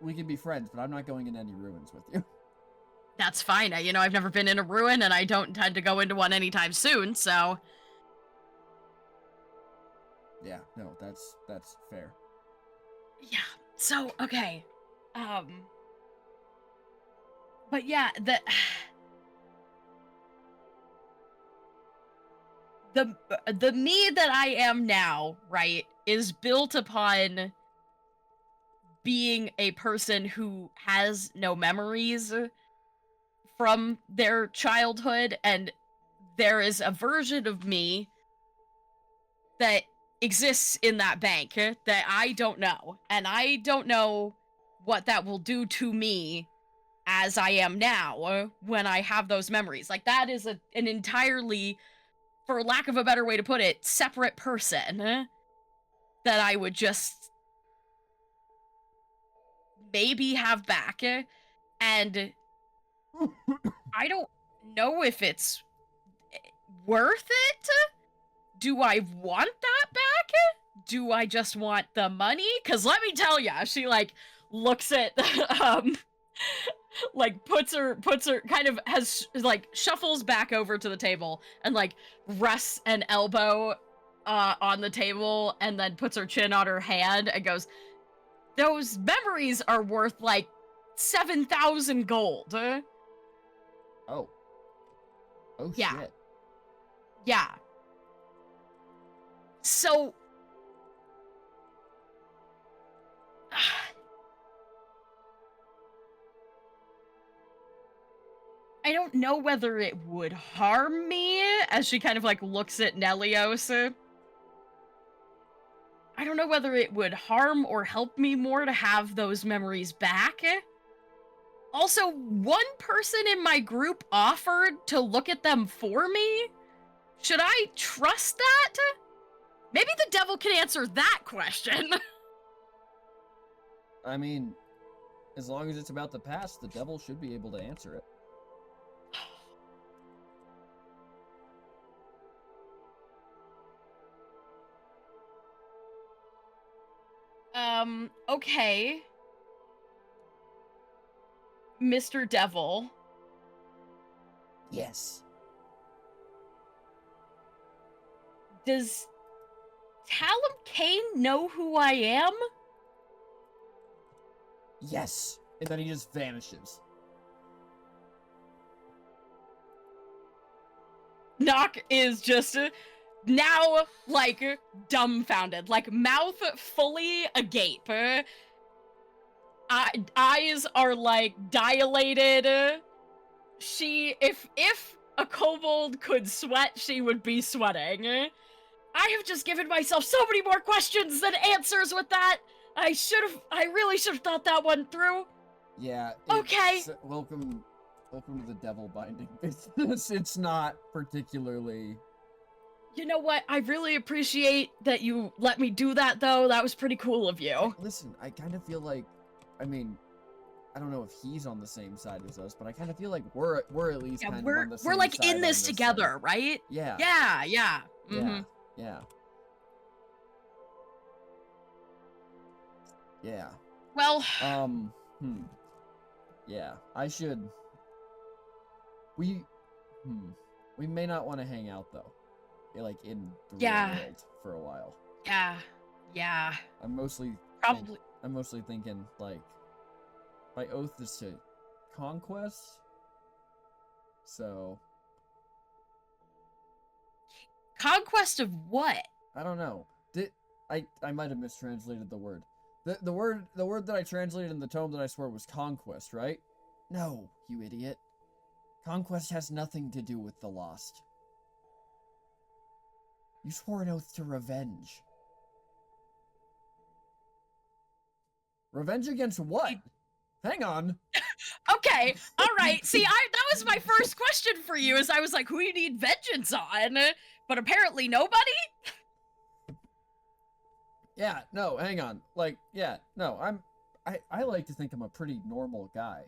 we can be friends, but I'm not going in any ruins with you. that's fine. You know, I've never been in a ruin, and I don't intend to go into one anytime soon, so... Yeah, no, that's fair. Yeah, so, okay. But yeah, the me that I am now, right, is built upon being a person who has no memories from their childhood, and there is a version of me that exists in that bank that I don't know, and I don't know what that will do to me as I am now when I have those memories. Like, that is an entirely, for lack of a better way to put it, separate person that I would just maybe have back, and I don't know if it's worth it. Do I want that back? Do I just want the money? Because let me tell ya, she, like, looks at, like, puts her, kind of has, like, shuffles back over to the table and, like, rests an elbow on the table and then puts her chin on her hand and goes, those memories are worth, like, 7,000 gold. Oh. Oh, Yeah. shit. Yeah. So... I don't know whether it would harm me, as she kind of, like, looks at Nelios. I don't know whether it would harm or help me more to have those memories back. Also, one person in my group offered to look at them for me. Should I trust that? Maybe the devil can answer that question. I mean, as long as it's about the past, the devil should be able to answer it. Okay. Mr. Devil. Yes. Does Talum Kane know who I am? Yes. And then he just vanishes. Nock is just now, like, dumbfounded, like, mouth fully agape. Eyes are, like, dilated. If a kobold could sweat, she would be sweating. I have just given myself so many more questions than answers with that. I really should have thought that one through. Yeah. Okay. Welcome to the devil binding business. It's not particularly... You know what? I really appreciate that you let me do that, though. That was pretty cool of you. Listen, I kind of feel like... I mean, I don't know if he's on the same side as us, but I kind of feel like we're at least kind of on the same we're like side in this together, side. right? Yeah. Yeah. Mm-hmm. Yeah. Well... Yeah, I should... We may not want to hang out, though. Like, in the real world for a while. Yeah. I'm mostly thinking, like, my oath is to conquest, so... Conquest of what? I don't know. I might have mistranslated the word. The word that I translated in the tome that I swore was conquest, right? No, you idiot. Conquest has nothing to do with the lost. You swore an oath to revenge. Revenge against what? Hang on. Okay, all right. See, that was my first question for you, is I was like, who do you need vengeance on? But apparently nobody? Yeah, no, hang on. Like, yeah, no, I like to think I'm a pretty normal guy.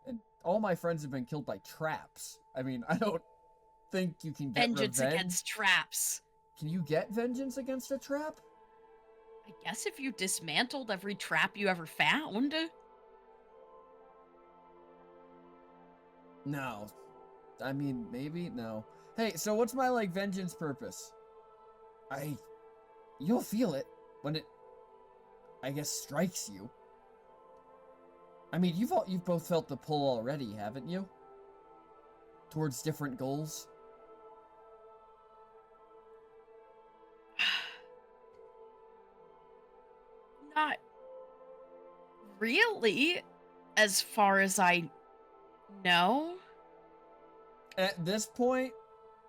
And all my friends have been killed by traps. I mean, I don't think you can get vengeance revenge against traps. Can you get vengeance against a trap? I guess if you dismantled every trap you ever found. No. I mean, maybe? No. Hey, so what's my, like, vengeance purpose? You'll feel it when it, I guess, strikes you. I mean, you've both felt the pull already, haven't you? Towards different goals? Not really, as far as I know. At this point,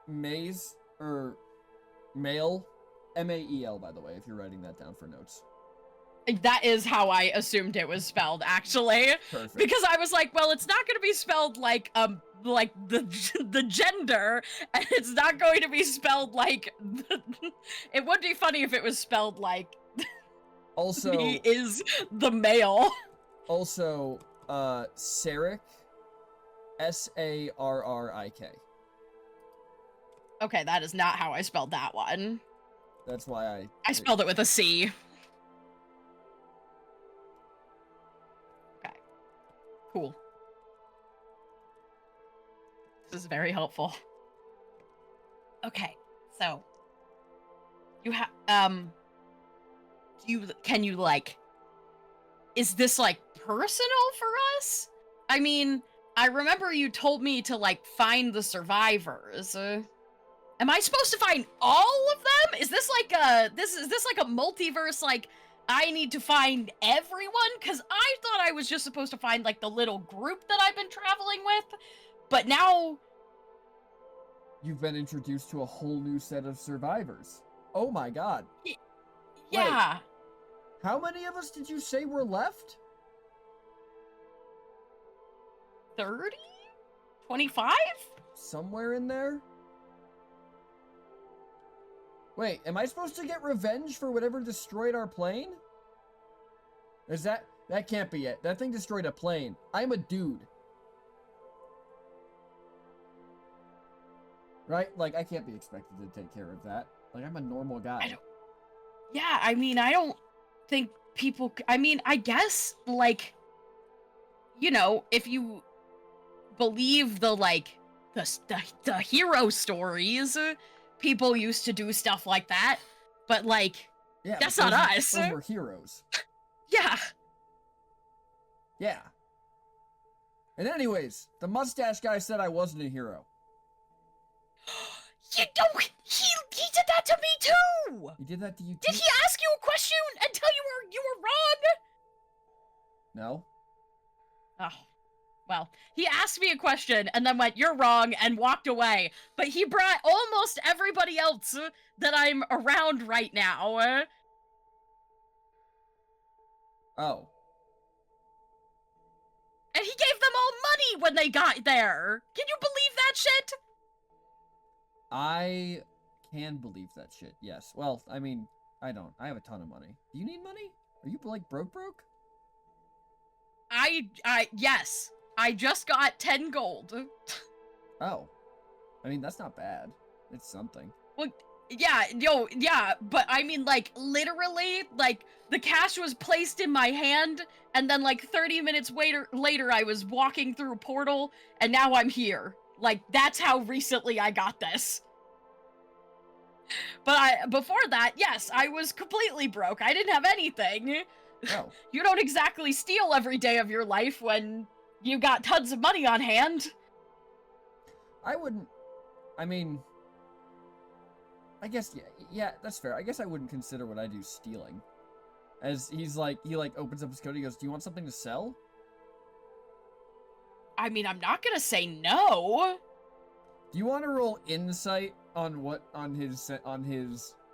Maze, or Mael, M-A-E-L, by the way, if you're writing that down for notes. That is how I assumed it was spelled, actually. Perfect. Because I was like, well, it's not going to be spelled like the gender, and it's not going to be spelled like it would be funny if it was spelled like Also, he is the male. Also, Sarek, S-A-R-R-I-K. Okay, that is not how I spelled that one. That's why I spelled it with a C. Okay. Cool. This is very helpful. Okay, so you have can you like, is this like personal for us? I mean, I remember you told me to like find the survivors. Am I supposed to find all of them? Is this like a multiverse, like I need to find everyone? Cause I thought I was just supposed to find like the little group that I've been traveling with, but now you've been introduced to a whole new set of survivors. Oh my god. Yeah. Wait, how many of us did you say were left? 30? 25? Somewhere in there? Wait, am I supposed to get revenge for whatever destroyed our plane? Is that can't be it. That thing destroyed a plane. I'm a dude. Right? Like, I can't be expected to take care of that. Like, I'm a normal guy. Yeah, I mean, I don't think people... I mean, I guess, like, you know, if you believe the, like, the hero stories, people used to do stuff like that, but, like, yeah, that's not us. Those were heroes. Yeah. Yeah. And anyways, the mustache guy said I wasn't a hero. You don't... He did that to me, too! He did that to you, too? Did he ask you a question and tell you were wrong? No. Oh. Well, he asked me a question and then went, "You're wrong," and walked away. But he brought almost everybody else that I'm around right now. Oh. And he gave them all money when they got there. Can you believe that shit? I can believe that shit, yes. Well, I mean, I don't. I have a ton of money. Do you need money? Are you, like, broke? Yes. I just got 10 gold. Oh. I mean, that's not bad. It's something. Well, yeah, but I mean, like, literally, like, the cash was placed in my hand, and then, like, 30 minutes later, I was walking through a portal, and now I'm here. Like, that's how recently I got this. But before that, yes, I was completely broke. I didn't have anything. Oh. You don't exactly steal every day of your life when you got tons of money on hand. I wouldn't... I mean... I guess, yeah, that's fair. I guess I wouldn't consider what I do stealing. As he opens up his coat, he goes, "Do you want something to sell?" I mean, I'm not gonna say no. Do you want to roll insight on his,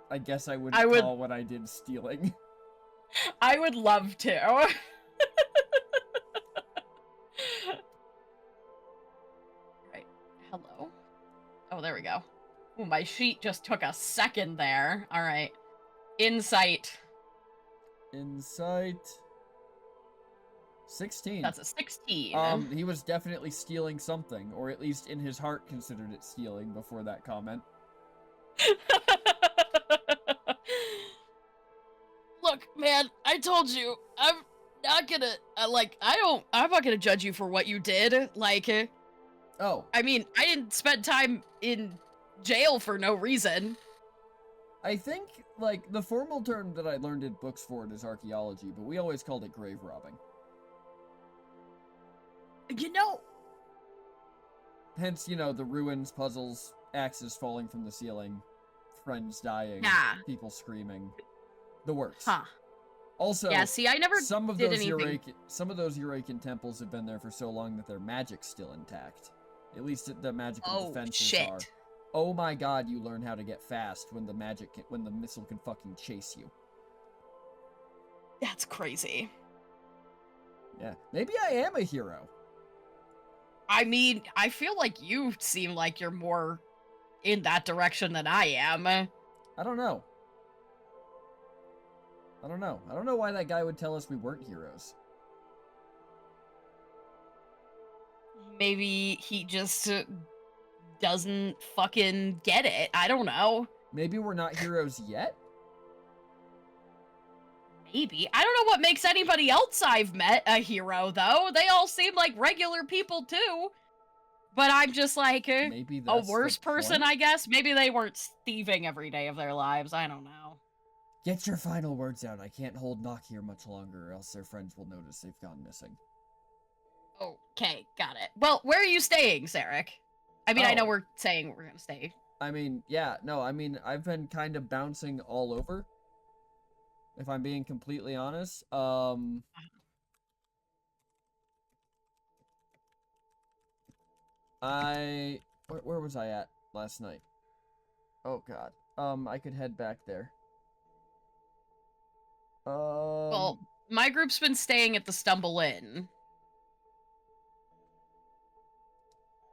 I guess I would call what I did stealing? I would love to. Right. Hello? Oh, there we go. Ooh, my sheet just took a second there. All right. Insight. Insight. 16. That's a 16. He was definitely stealing something, or at least in his heart considered it stealing before that comment. Look, man, I told you, I'm not gonna, I'm not gonna judge you for what you did. Like, Oh. I mean, I didn't spend time in jail for no reason. I think, like, the formal term that I learned in books for it is archaeology, but we always called it grave robbing. You know... Hence, the ruins, puzzles, axes falling from the ceiling, friends dying, people screaming. The works. Huh. Also, yeah, see, I never some of did those anything. some of those Urakan temples have been there for so long that their magic's still intact. At least the magical defenses are. Oh my god, you learn how to get fast when the missile can fucking chase you. That's crazy. Yeah, maybe I am a hero. I mean, I feel like you seem like you're more in that direction than I am. I don't know. I don't know why that guy would tell us we weren't heroes. Maybe he just doesn't fucking get it. I don't know. Maybe we're not heroes yet? Maybe. I don't know what makes anybody else I've met a hero, though. They all seem like regular people, too. But I'm just like Maybe a that's worse the person, point? I guess. Maybe they weren't thieving every day of their lives. I don't know. Get your final words out. I can't hold Nock here much longer, or else their friends will notice they've gone missing. Okay, got it. Well, where are you staying, Sarek? I mean, I know Oh. we're saying we're gonna stay. I mean, yeah, no, I mean, I've been kind of bouncing all over. If I'm being completely honest. Where was I at last night? Oh god. I could head back there. Well, my group's been staying at the Stumble Inn.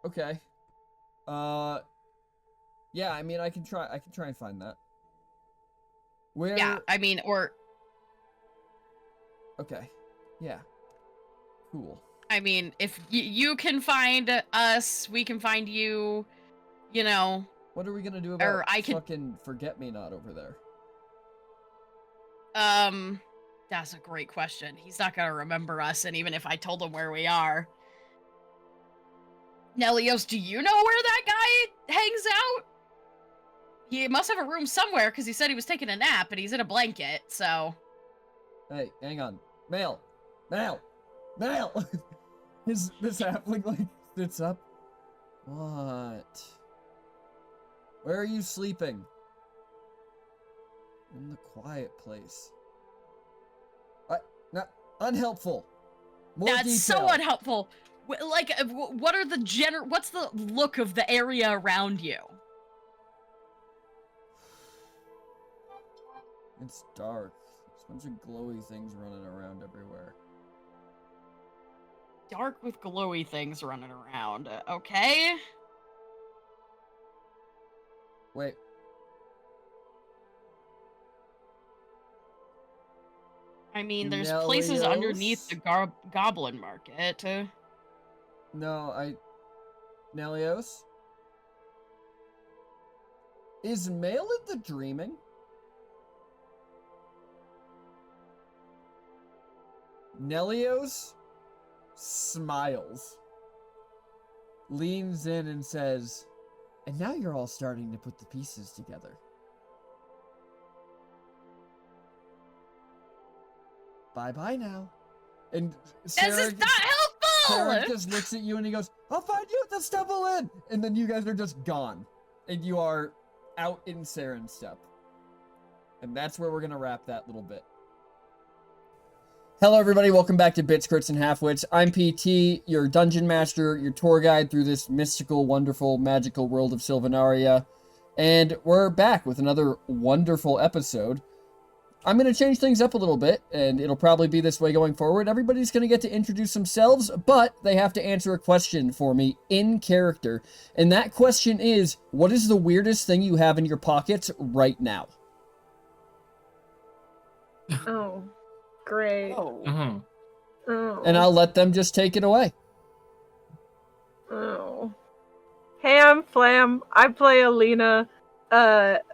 Okay. Yeah, I mean, I can try and find that. Where? Yeah, I mean, or... Okay. Yeah. Cool. I mean, if you can find us, we can find you, you know... What are we gonna do about fucking Forget-Me-Not over there? That's a great question. He's not gonna remember us, and even if I told him where we are... Nelios, do you know where that guy hangs out? He must have a room somewhere, because he said he was taking a nap, and he's in a blanket, so... Hey, hang on. Mail! Mail! Mail! This halfling, like, sits up. What? Where are you sleeping? In the quiet place. What? No, unhelpful. More That's detail. so unhelpful. Like, what are the what's the look of the area around you? It's dark. There's a bunch of glowy things running around everywhere. Dark with glowy things running around. Okay. Wait. I mean, there's places underneath the goblin market. No, Nelios? Is Mail in the dreaming? Nelios smiles, leans in and says, and now you're all starting to put the pieces together. Bye-bye now. And This is not helpful! Sarek just looks at you and he goes, I'll find you at the Stumble Inn! And then you guys are just gone. And you are out in Sarensteppe. And that's where we're going to wrap that little bit. Hello everybody, welcome back to Bits, Crits, and Halfwits. I'm PT, your dungeon master, your tour guide through this mystical, wonderful, magical world of Sylvanaria. And we're back with another wonderful episode. I'm going to change things up a little bit, and it'll probably be this way going forward. Everybody's going to get to introduce themselves, but they have to answer a question for me in character. And that question is, what is the weirdest thing you have in your pockets right now? Oh. Great. Oh. Mm-hmm. Oh. And I'll let them just take it away. Oh. Hey, I'm Flam. I play Alina, the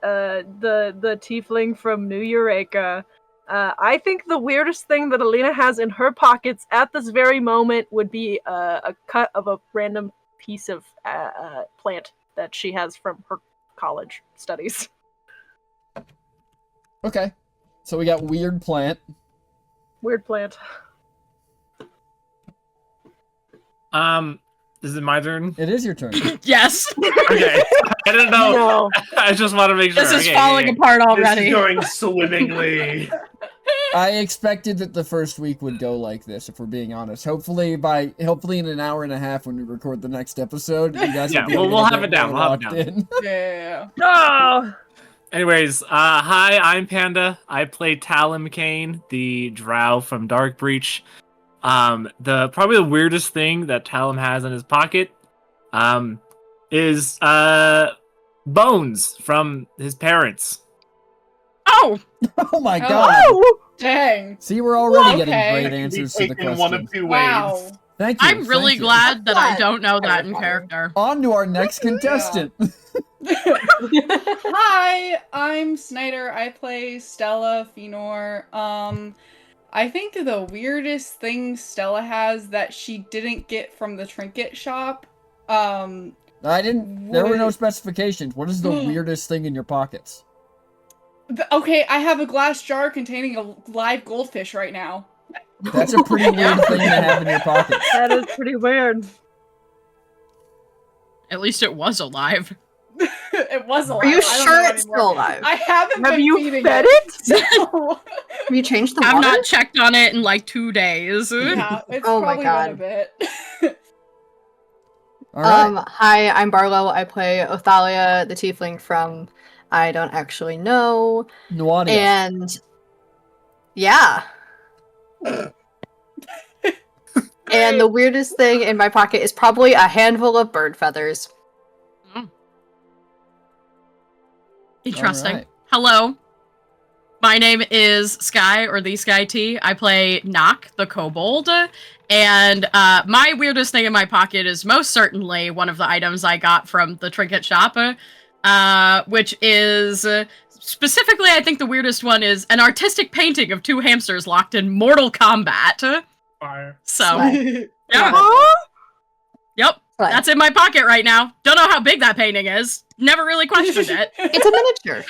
tiefling from New Eureka. I think the weirdest thing that Alina has in her pockets at this very moment would be a cut of a random piece of plant that she has from her college studies. Okay. So we got weird plant. Weird plant. Is it my turn? It is your turn. Yes. Okay. I don't know. No. I just want to make sure. This is Okay, falling yeah. apart This already. is going swimmingly. I expected that the first week would go like this, if we're being honest. Hopefully in an hour and a half when we record the next episode, you guys Yeah, will be we'll a little have bit it down, more we'll have it locked down. in. Yeah. Oh! Anyways, hi, I'm Panda. I play Talon Kane, the drow from Darkbreach. Probably the weirdest thing that Talon has in his pocket, is bones from his parents. Oh, Oh my Oh. god. Oh! Dang. See, we're already Okay. getting That great Can be answers to the taken one of question. two Wow. ways. Thank you. I'm really thank you. glad that I That's don't know that in terrifying. character. On to our next contestant. Hi, I'm Snyder. I play Stella Fenor. I think the weirdest thing Stella has that she didn't get from the trinket shop. I didn't. There were no What? specifications. What is the weirdest thing in your pockets? Okay, I have a glass jar containing a live goldfish right now. That's a pretty weird thing to have in your pockets. That is pretty weird. At least it was alive. It was alive. Are you I don't sure know it's anymore. still alive? I haven't Have been you feeding fed it. it? So, Have you changed the I've water? not checked on it in like 2 days. yeah, it's Oh my probably God. been a bit. All right. Hi, I'm Barlow. I play Othalia, the tiefling from I don't actually know. Nuadia. And yeah. And the weirdest thing in my pocket is probably a handful of bird feathers. Interesting. Alright. Hello. My name is Sky, or the Sky T. I play Nock, the kobold. And my weirdest thing in my pocket is most certainly one of the items I got from the trinket shop, which is specifically, I think the weirdest one is an artistic painting of 2 hamsters locked in mortal combat. Fire. So, Slay. yeah. Huh? Yep. Slay. That's in my pocket right now. Don't know how big that painting is. Never really questioned it. It's a miniature.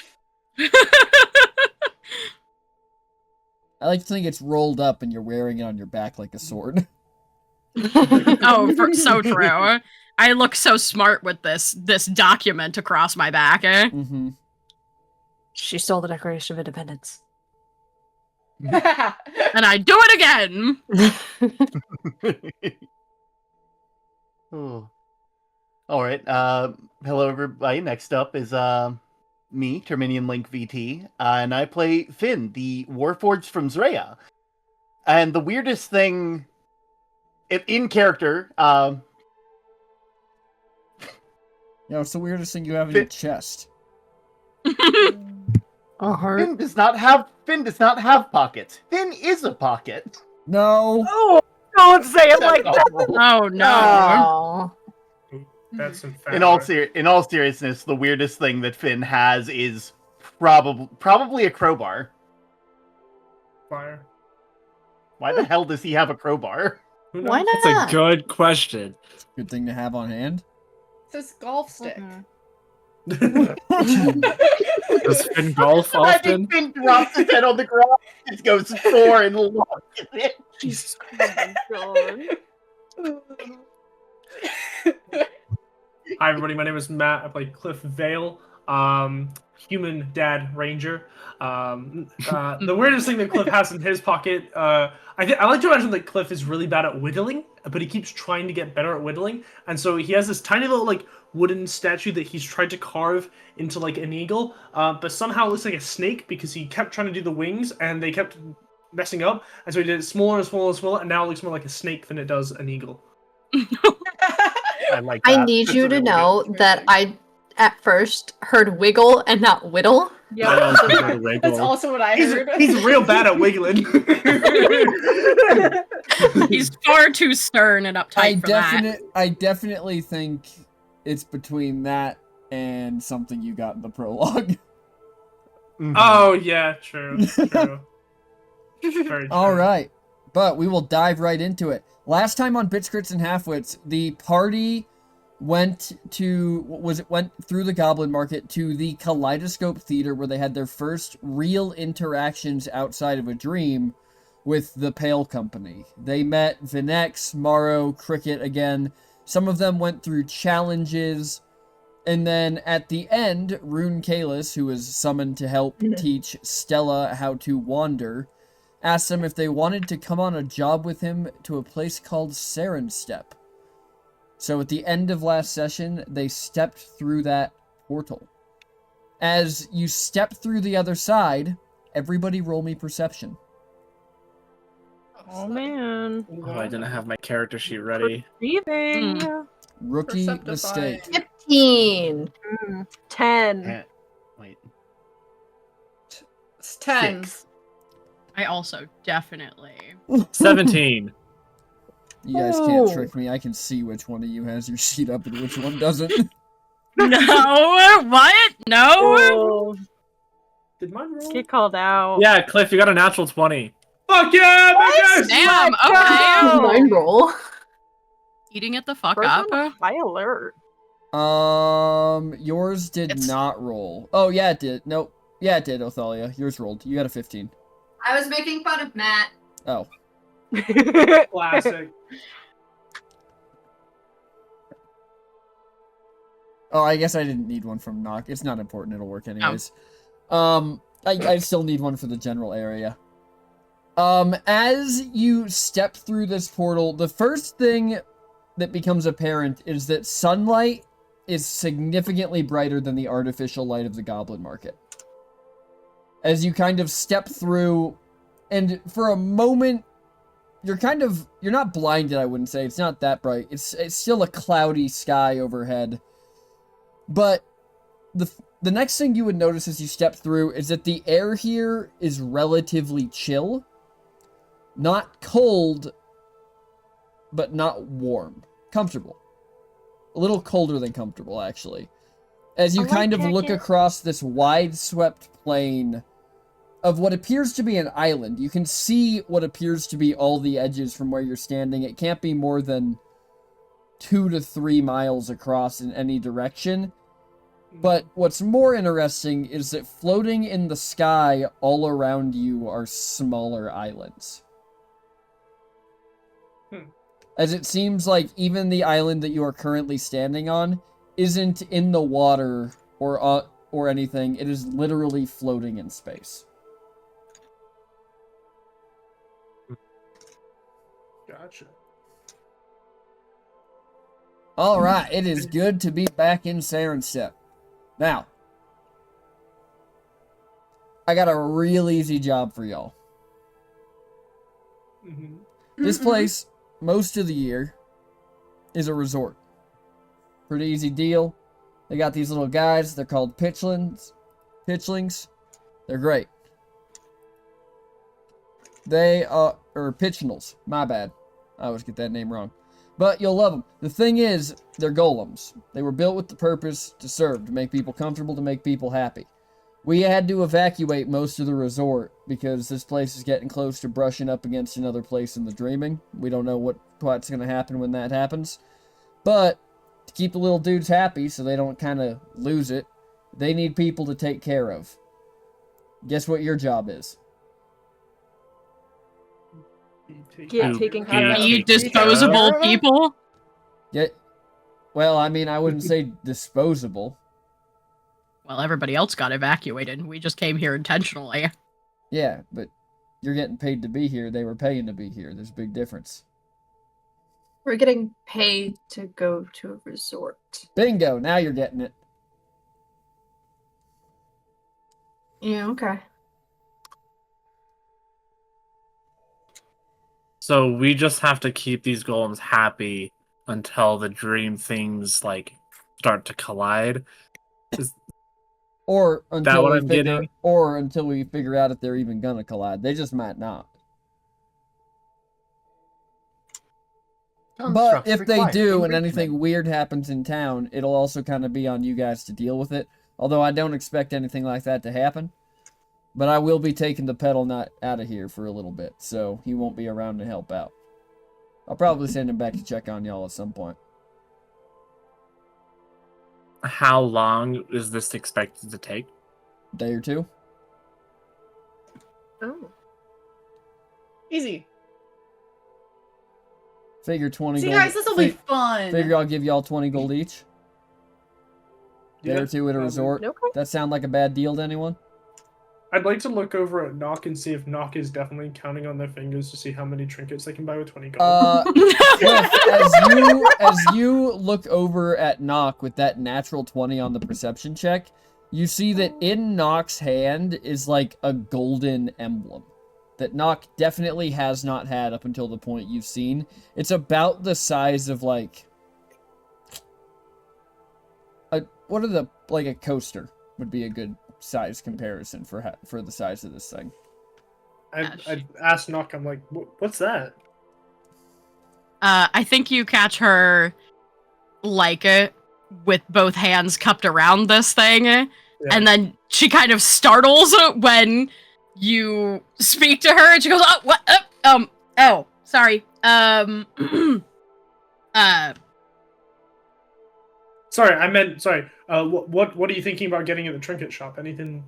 I like to think it's rolled up and you're wearing it on your back like a sword. So true. I look so smart with this document across my back. Mm-hmm. She stole the Declaration of Independence. And I do it again. Oh. All right. Hello, everybody. Next up is me, Terminian Link VT, and I play Finn, the Warforged from Zrea. And the weirdest thing in character, Yeah, what's the weirdest thing you have in your chest? A heart. Finn does not have pockets. Finn is a pocket. No. Oh, don't say it like that. Oh no. Oh. That's in fact. In all seriousness, the weirdest thing that Finn has is probably a crowbar. Fire. Why the hell does he have a crowbar? Who Why knows? not? That's a good question. Good thing to have on hand. This golf stick. Mhm. Does Finn golf I often? think Finn drops his head on the ground. It goes for and looks at it. Jesus. Hi everybody, my name is Matt. I play Cliff Vale, human dad ranger. The weirdest thing that Cliff has in his pocket, I like to imagine that Cliff is really bad at whittling, but he keeps trying to get better at whittling, and so he has this tiny little like wooden statue that he's tried to carve into like an eagle, but somehow it looks like a snake because he kept trying to do the wings and they kept messing up, and so he did it smaller and smaller and smaller, and now it looks more like a snake than it does an eagle. I like that. I need That's you a to really know good- that I at first heard wiggle and not whittle. I Yeah, also heard a that's wiggle. also what I He's, heard. he's real bad at wiggling. He's far too stern and uptight for that. I definitely think it's between that and something you got in the prologue. Mhm. Oh yeah, true. True. Very true. All right, but we will dive right into it. Last time on Bits, Crits, and Halfwits, the party went through the Goblin Market to the Kaleidoscope Theater, where they had their first real interactions outside of a dream with the Pale Company. They met Vinex, Morrow, Cricket again. Some of them went through challenges, and then at the end, Ruhn Khaelis, who was summoned to help teach Stella how to wander, asked them if they wanted to come on a job with him to a place called Sarensteppe. So at the end of last session, they stepped through that portal. As you step through the other side, everybody roll me perception. Oh man. Oh, I didn't have my character sheet ready. Perceiving. Rookie Perceptify. mistake. 15. 10. Wait. It's 10. 6. I also definitely. 17. You guys can't trick me. I can see which one of you has your sheet up and which one doesn't. No, what? No. Oh, Did mine roll? get called out. Yeah, Cliff, you got a natural 20. Fuck yeah, my guys! Damn. Let's Okay. go! Mine roll. Eating it the fuck Bro's up. on high alert. Yours did It's- not roll. Oh, yeah, it did. Nope. Yeah, it did, Othalia. Yours rolled. You got a 15. I was making fun of Matt. Oh. Classic. Oh, I guess I didn't need one from Nock. It's not important. It'll work anyways. I still need one for the general area. As you step through this portal, the first thing that becomes apparent is that sunlight is significantly brighter than the artificial light of the Goblin Market. As you kind of step through, and for a moment, you're not blinded, I wouldn't say. It's not that bright. It's still a cloudy sky overhead. But the next thing you would notice as you step through is that the air here is relatively chill. Not cold, but not warm. Comfortable. A little colder than comfortable, actually. As you I like kind of look jacket. across this wide-swept plain of what appears to be an island. You can see what appears to be all the edges from where you're standing. It can't be more than 2 to 3 miles across in any direction. But what's more interesting is that floating in the sky all around you are smaller islands. As it seems like even the island that you are currently standing on isn't in the water or anything. It is literally floating in space. Gotcha. Alright, it is good to be back in Sarensteppe. Now, I got a real easy job for y'all. Mm-hmm. This place, most of the year, is a resort. Pretty easy deal. They got these little guys. They're called pitchlings. They're great. They are, or pitchnals. My bad. I always get that name wrong. But you'll love them. The thing is, they're golems. They were built with the purpose to serve, to make people comfortable, to make people happy. We had to evacuate most of the resort because this place is getting close to brushing up against another place in the Dreaming. We don't know what's going to happen when that happens. But to keep the little dudes happy so they don't kind of lose it, they need people to take care of. Guess what your job is? Yeah, Ooh, taking yeah. care Are of you Take care disposable of it? people? Yeah. Well, I mean, I wouldn't say disposable. Well, everybody else got evacuated. We just came here intentionally. Yeah, but you're getting paid to be here. They were paying to be here. There's a big difference. We're getting paid to go to a resort. Bingo! Now you're getting it. Yeah, okay. So we just have to keep these golems happy until the dream things like start to collide. Or until what we I'm figure, getting? or until we figure out if they're even gonna collide. They just might not. But if they do and anything weird happens in town, it'll also kind of be on you guys to deal with it. Although I don't expect anything like that to happen. But I will be taking the pedal nut out of here for a little bit, so he won't be around to help out. I'll probably send him back to check on y'all at some point. how long is this expected to take? Day or two. Oh. Easy. Figure 20 See, gold. guys, this will be fun. Figure I'll give y'all 20 gold each. Day Yeah, or two at a probably. resort. Okay. That sound like a bad deal to anyone? I'd like to look over at Nock and see if Nock is definitely counting on their fingers to see how many trinkets they can buy with 20 gold. Cliff, as you look over at Nock with that natural 20 on the perception check, you see that in Nock's hand is like a golden emblem that Nock definitely has not had up until the point you've seen. It's about the size of like a a coaster would be a good size comparison for the size of this thing. I asked Nock, I'm like, what's that? I think you catch her like with both hands cupped around this thing, and then she kind of startles when you speak to her, and she goes, "Oh, what? Oh, sorry. Sorry, I meant sorry. What are you thinking about getting at the trinket shop? Anything?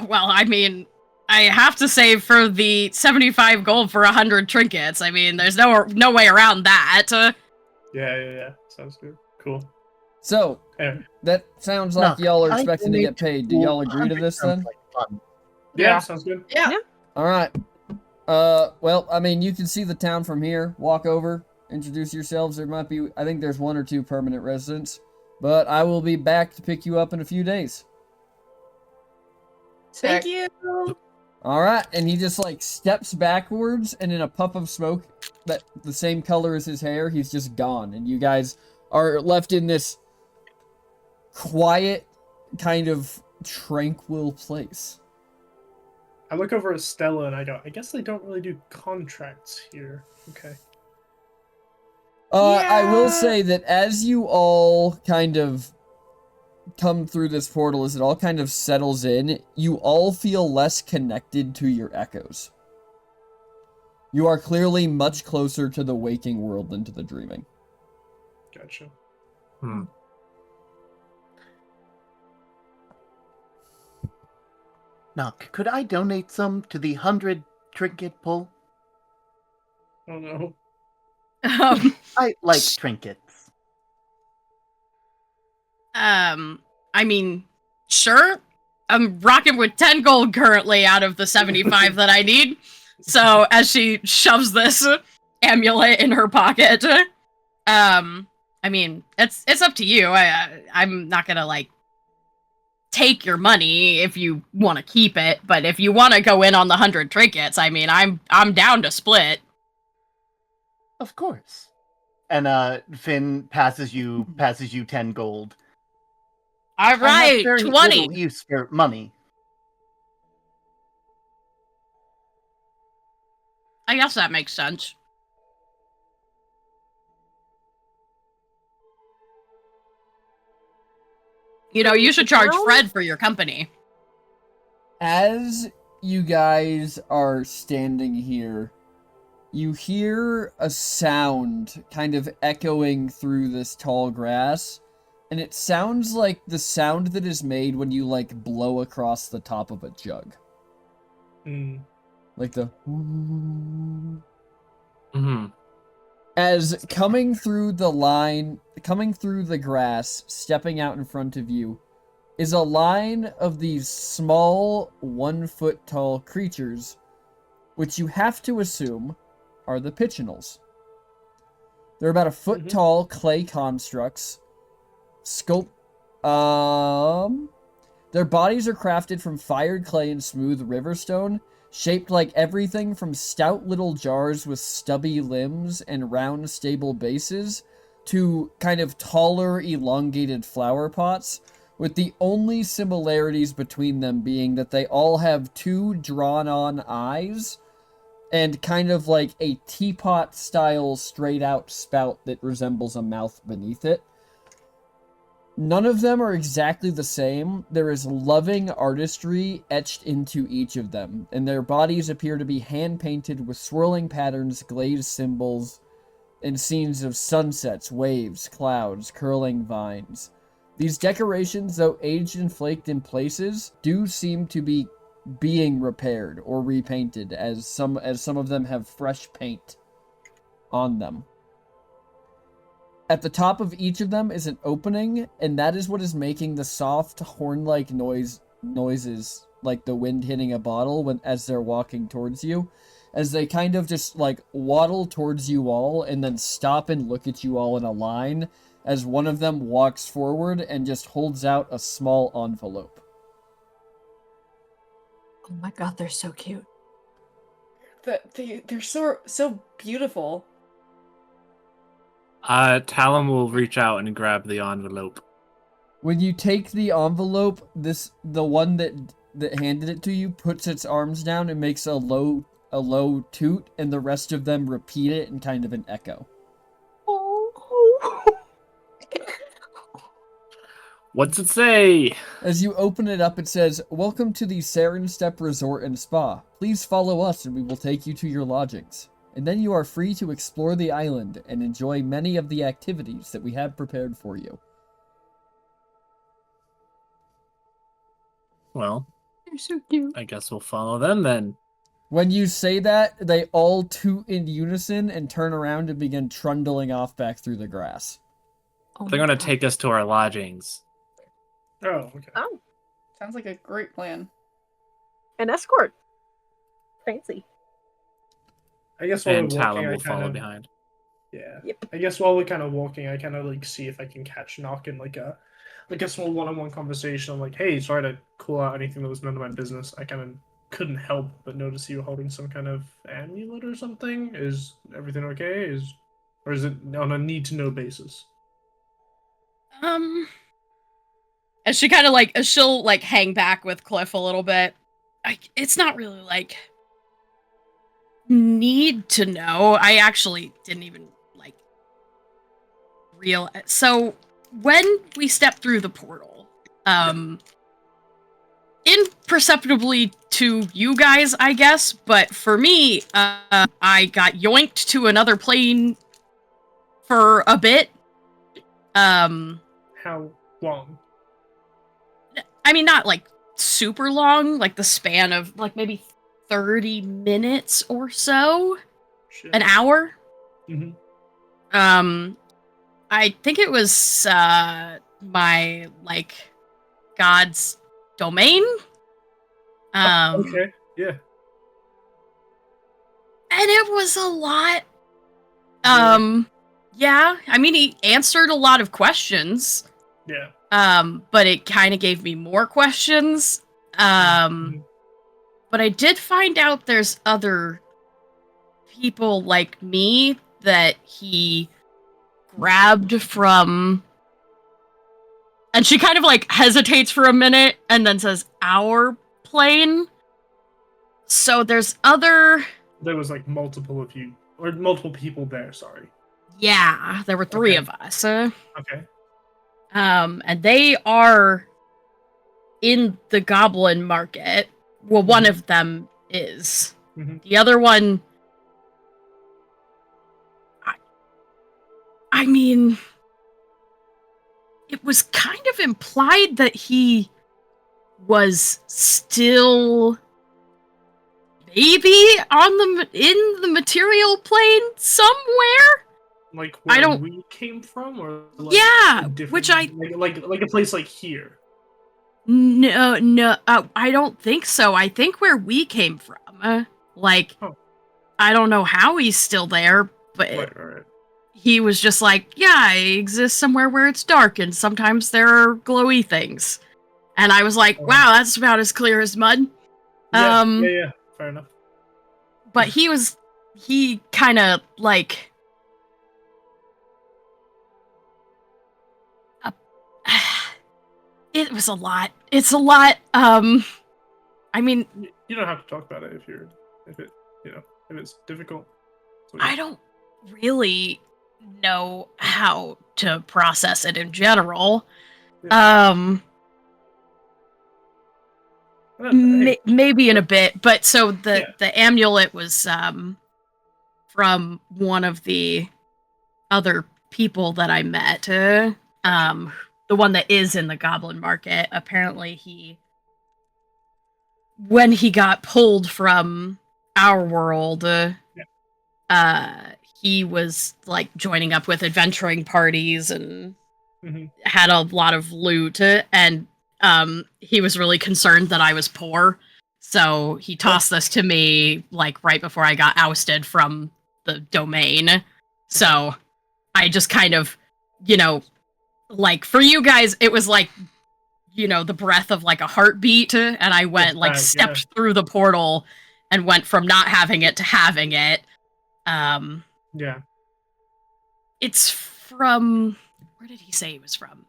Well, I mean, I have to save for the 75 gold for 100 trinkets. I mean, there's no way around that. Yeah. Sounds good. Cool. So, Anyway. that sounds like No, y'all are I expecting to donate get paid. Do y'all agree to 100 this sounds then? like fun. Yeah, sounds good. Yeah. All right. Well, I mean, you can see the town from here. Walk over, introduce yourselves. There might be, I think there's 1 or 2 permanent residents, but I will be back to pick you up in a few days. Thank you. All right, and he just like steps backwards, and in a puff of smoke that the same color as his hair, he's just gone, and you guys are left in this quiet, kind of tranquil place. I look over at Stella and I go, I guess they don't really do contracts here. Okay. I will Yeah. say that as you all kind of come through this portal, as it all kind of settles in, you all feel less connected to your echoes. You are clearly much closer to the waking world than to the dreaming. Gotcha. Knock, could I donate some to the 100 trinket pull? Oh no. I like trinkets. I mean, sure. I'm rocking with 10 gold currently out of the 75 that I need. So as she shoves this amulet in her pocket, I mean, it's up to you. I'm not gonna like take your money if you want to keep it, but if you want to go in on the 100 trinkets, I mean, I'm down to split. Of course. And Finn passes you 10 gold. All I have right, very 20. little use for money. I guess that makes sense. You know, you should charge Fred for your company. As you guys are standing here, you hear a sound kind of echoing through this tall grass, and it sounds like the sound that is made when you like blow across the top of a jug. Like the As coming through the grass, stepping out in front of you, is a line of these small, 1 foot tall creatures, which you have to assume are the Pichinals. They're about 1 foot tall clay constructs. Their bodies are crafted from fired clay and smooth riverstone, shaped like everything from stout little jars with stubby limbs and round stable bases to kind of taller elongated flower pots, with the only similarities between them being that they all have 2 drawn-on eyes and kind of like a teapot-style straight-out spout that resembles a mouth beneath it. None of them are exactly the same. There is loving artistry etched into each of them, and their bodies appear to be hand-painted with swirling patterns, glazed symbols, and scenes of sunsets, waves, clouds, curling vines. These decorations, though aged and flaked in places, do seem to be being repaired or repainted, as some of them have fresh paint on them. At the top of each of them is an opening, and that is what is making the soft horn-like noises, like the wind hitting a bottle as they're walking towards you, as they kind of just like waddle towards you all and then stop and look at you all in a line as one of them walks forward and just holds out a small envelope. Oh my god, they're so cute. They're so beautiful. Talon will reach out and grab the envelope. When you take the envelope, the one that handed it to you puts its arms down and makes a low toot, and the rest of them repeat it in kind of an echo. What's it say? As you open it up, it says, "Welcome to the Sarensteppe Resort and Spa. Please follow us and we will take you to your lodgings. And then you are free to explore the island and enjoy many of the activities that we have prepared for you." Well, They're so cute. I guess we'll follow them then. When you say that, they all toot in unison and turn around and begin trundling off back through the grass. Oh They're my gonna God. take us to our lodgings. Oh, okay. Oh, Sounds like a great plan. an escort. Fancy. I guess while And we're Talon walking, will follow behind. Yeah. Yep. I guess while we're kind of walking, I kind of like see if I can catch Nock in like a small one-on-one conversation. I'm like, hey, sorry to call out anything that was none of my business. I kind of couldn't help but notice you were holding some kind of amulet or something. Is everything okay? Or is it on a need-to-know basis? As she kind of like, she'll like hang back with Cliff a little bit. It's not really like need to know. I actually didn't even like so when we stepped through the portal, imperceptibly to you guys, I guess, but for me, I got yoinked to another plane for a bit. How long? I mean, not like super long, like the span of like maybe 30 minutes or so, Shit. an hour. Mm-hmm. I think it was my like God's domain. Okay. Yeah. And it was a lot. Yeah, I mean, he answered a lot of questions. Yeah. But it kind of gave me more questions. Mhm. But I did find out there's other people like me that he grabbed from. And she kind of like hesitates for a minute and then says, "Our plane." So there's other. There was like multiple of you, or multiple people there. Sorry. Yeah, there were 3 Okay. of us. Okay. And they are in the goblin market. Well, one of them is. Mhm. The other one, I mean, it was kind of implied that he was still maybe in the material plane somewhere. Like where I don't- we came from, or like Yeah, a different- which I- like a place like here. No, I don't think so. I think where we came from, Oh. I don't know how he's still there, but Right. he was just like, yeah, I exist somewhere where it's dark and sometimes there are glowy things. And I was like, Oh. wow, that's about as clear as mud. Yeah. Fair enough. But he kind of like, it was a lot. It's a lot. I mean, You don't have to talk about it if it's difficult. So, I don't really know how to process it in general. Yeah. Hey, Maybe in a bit, but so the Yeah. the amulet was from one of the other people that I met, the one that is in the Goblin Market, apparently when he got pulled from our world, he was like joining up with adventuring parties and had a lot of loot, and he was really concerned that I was poor, so he tossed this to me like right before I got ousted from the domain. So I just kind of, like for you guys, it was like, the breath of like a heartbeat, and I went stepped through the portal and went from not having it to having it. Yeah. It's from, where did he say he was from?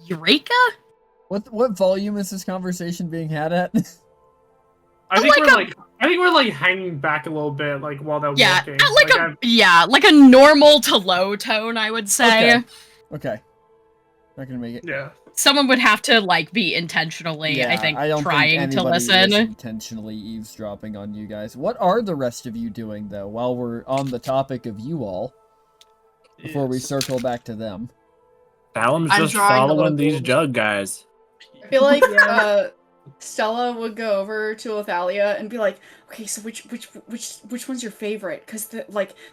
Eureka? What volume is this conversation being had at? I think we're like hanging back a little bit, like while they're walking. Like a normal to low tone, I would say. Okay. Not gonna make it. Yeah. Someone would have to like be intentionally, I think, trying to listen. Intentionally eavesdropping on you guys. What are the rest of you doing though? While we're on the topic of you all, before we circle back to them. Talum's just following these jug guys. I feel like Stella would go over to Athalia and be like, "Okay, so which one's your favorite? Because the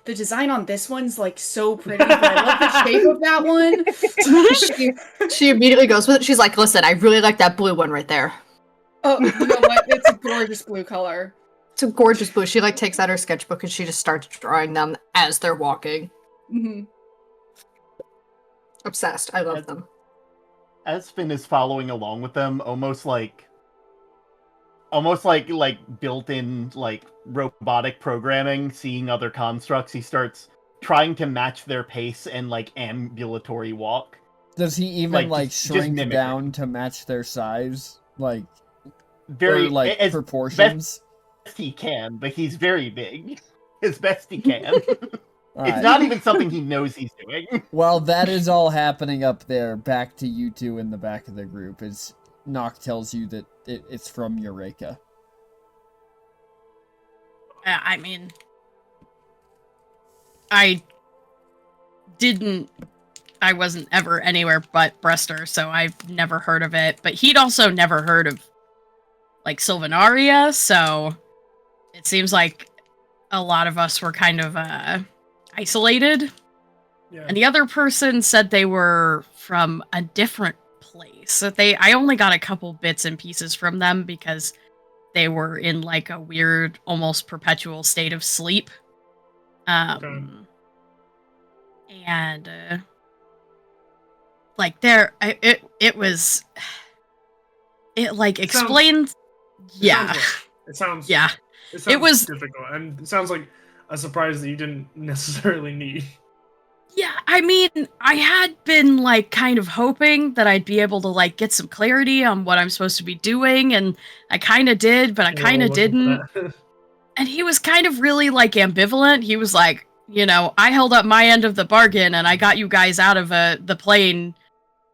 design on this one's like so pretty, but I love the shape of that one." she immediately goes with it. She's like, "Listen, I really like that blue one right there." Oh, you know what? It's a gorgeous blue color. It's a gorgeous blue. She like takes out her sketchbook and she just starts drawing them as they're walking. Mm-hmm. Obsessed. I love them. As Finn is following along with them, almost like built-in like robotic programming, seeing other constructs, he starts trying to match their pace and like ambulatory walk. Does he even like shrink down to match their size? Like very like proportions? Best he can, but he's very big. As best he can. It's not even something he knows he's doing. While that is all happening up there, back to you two in the back of the group, as Nock tells you that it's from Eureka. I mean, I wasn't ever anywhere but Brester, so I've never heard of it. But he'd also never heard of, like, Sylvanaria, so it seems like a lot of us were kind of, isolated. Yeah. And the other person said they were from a different place. I only got a couple bits and pieces from them because they were in like a weird, almost perpetual state of sleep. And like it was like explained. It sounds difficult, and it sounds like a surprise that you didn't necessarily need. Yeah, I mean, I had been, like, kind of hoping that I'd be able to, like, get some clarity on what I'm supposed to be doing, and I kind of did, but I kind of didn't. And he was kind of really, like, ambivalent. He was like, I held up my end of the bargain, and I got you guys out of the plane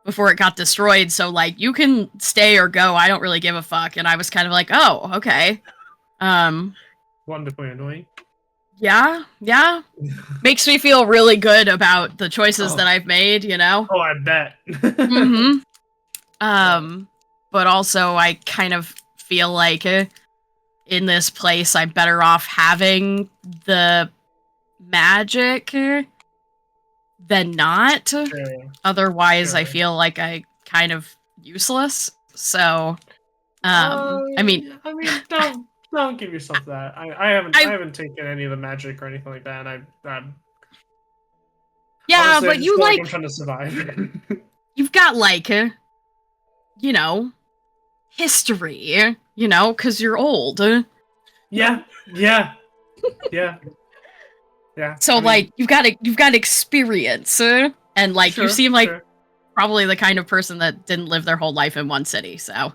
before it got destroyed, so, like, you can stay or go, I don't really give a fuck. And I was kind of like, oh, okay. Wonderfully annoying. Yeah. Makes me feel really good about the choices that I've made, Oh, I bet. Mm-hmm. But also I kind of feel like in this place I'm better off having the magic than not. Sure. Otherwise, I feel like I kind of useless. So, I mean, don't give yourself that. I haven't taken any of the magic or anything like that, and yeah, but you like I'm trying to survive. You've got like, history, because you're old. Yeah. So like you've got experience, and like you seem like probably the kind of person that didn't live their whole life in one city. So,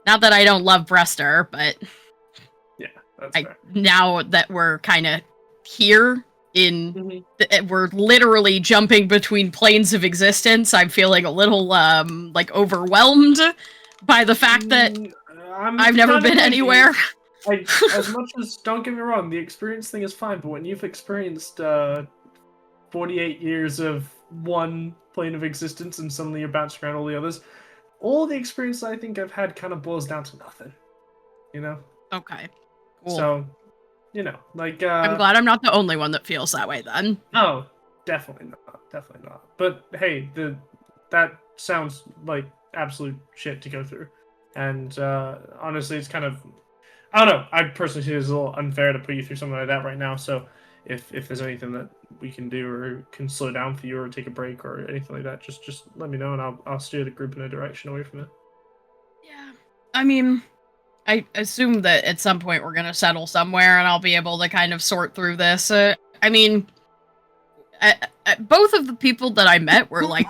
not that I don't love Brester, but. Now that we're kind of here we're literally jumping between planes of existence, I'm feeling a little like overwhelmed by the fact that I've never been anywhere. As much as, don't get me wrong, the experience thing is fine, but when you've experienced 48 years of one plane of existence and suddenly you're bouncing around all the others. All the experience I think I've had kind of boils down to nothing, you know? Okay. Cool. So, you know, like... I'm glad I'm not the only one that feels that way then. Oh, definitely not. Definitely not. But hey, that sounds like absolute shit to go through. And honestly, it's kind of... I don't know. I personally see it as a little unfair to put you through something like that right now. So if there's anything that we can do or can slow down for you or take a break or anything like that, just let me know and I'll steer the group in a direction away from it. Yeah. I mean, I assume that at some point we're going to settle somewhere and I'll be able to kind of sort through this. I mean, both of the people that I met were like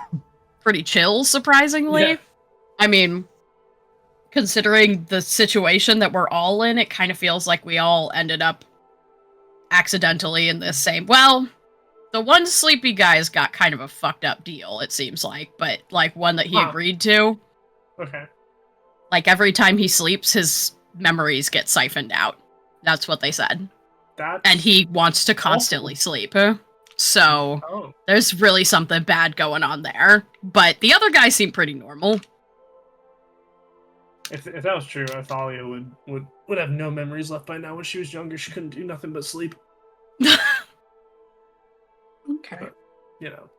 pretty chill, surprisingly. Yeah. I mean, considering the situation that we're all in, it kind of feels like we all ended up accidentally in this same... Well, the one sleepy guy's got kind of a fucked up deal, it seems like, but like one that he agreed to. Okay. Like every time he sleeps, his memories get siphoned out. That's what they said. And he wants to constantly sleep. So there's really something bad going on there. But the other guy seemed pretty normal. If that was true, Athalia would have no memories left by now. When she was younger, she couldn't do nothing but sleep. Okay. But, you know.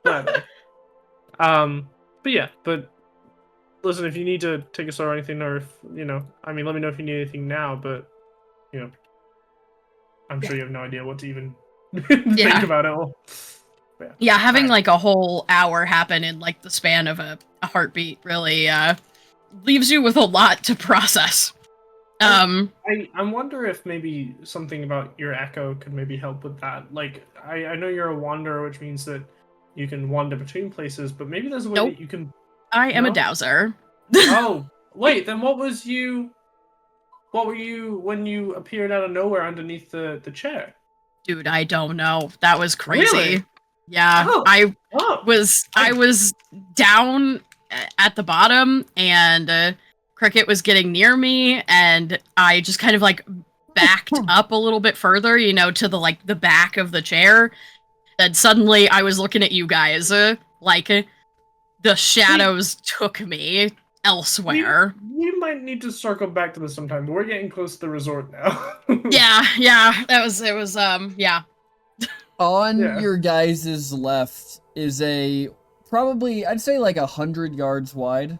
But yeah, but listen, if you need to take a or anything, or if, you know, I mean, let me know if you need anything now, but, you know, I'm sure you have no idea what to even think about it all. Yeah, having like a whole hour happen in like the span of a heartbeat really leaves you with a lot to process. I wonder if maybe something about your echo could maybe help with that. Like, I know you're a wanderer, which means that you can wander between places, but maybe there's a way that you can... I am a dowser. Oh, wait, then what were you when you appeared out of nowhere underneath the chair? Dude, I don't know. That was crazy. Really? Yeah, I was down at the bottom, and Cricket was getting near me, and I just kind of like backed up a little bit further, you know, to the back of the chair. Then suddenly I was looking at you guys, the shadows took me elsewhere. We might need to circle back to this sometime, but we're getting close to the resort now. yeah, it was, yeah. On your guys' left is a, probably, I'd say like 100 yards wide,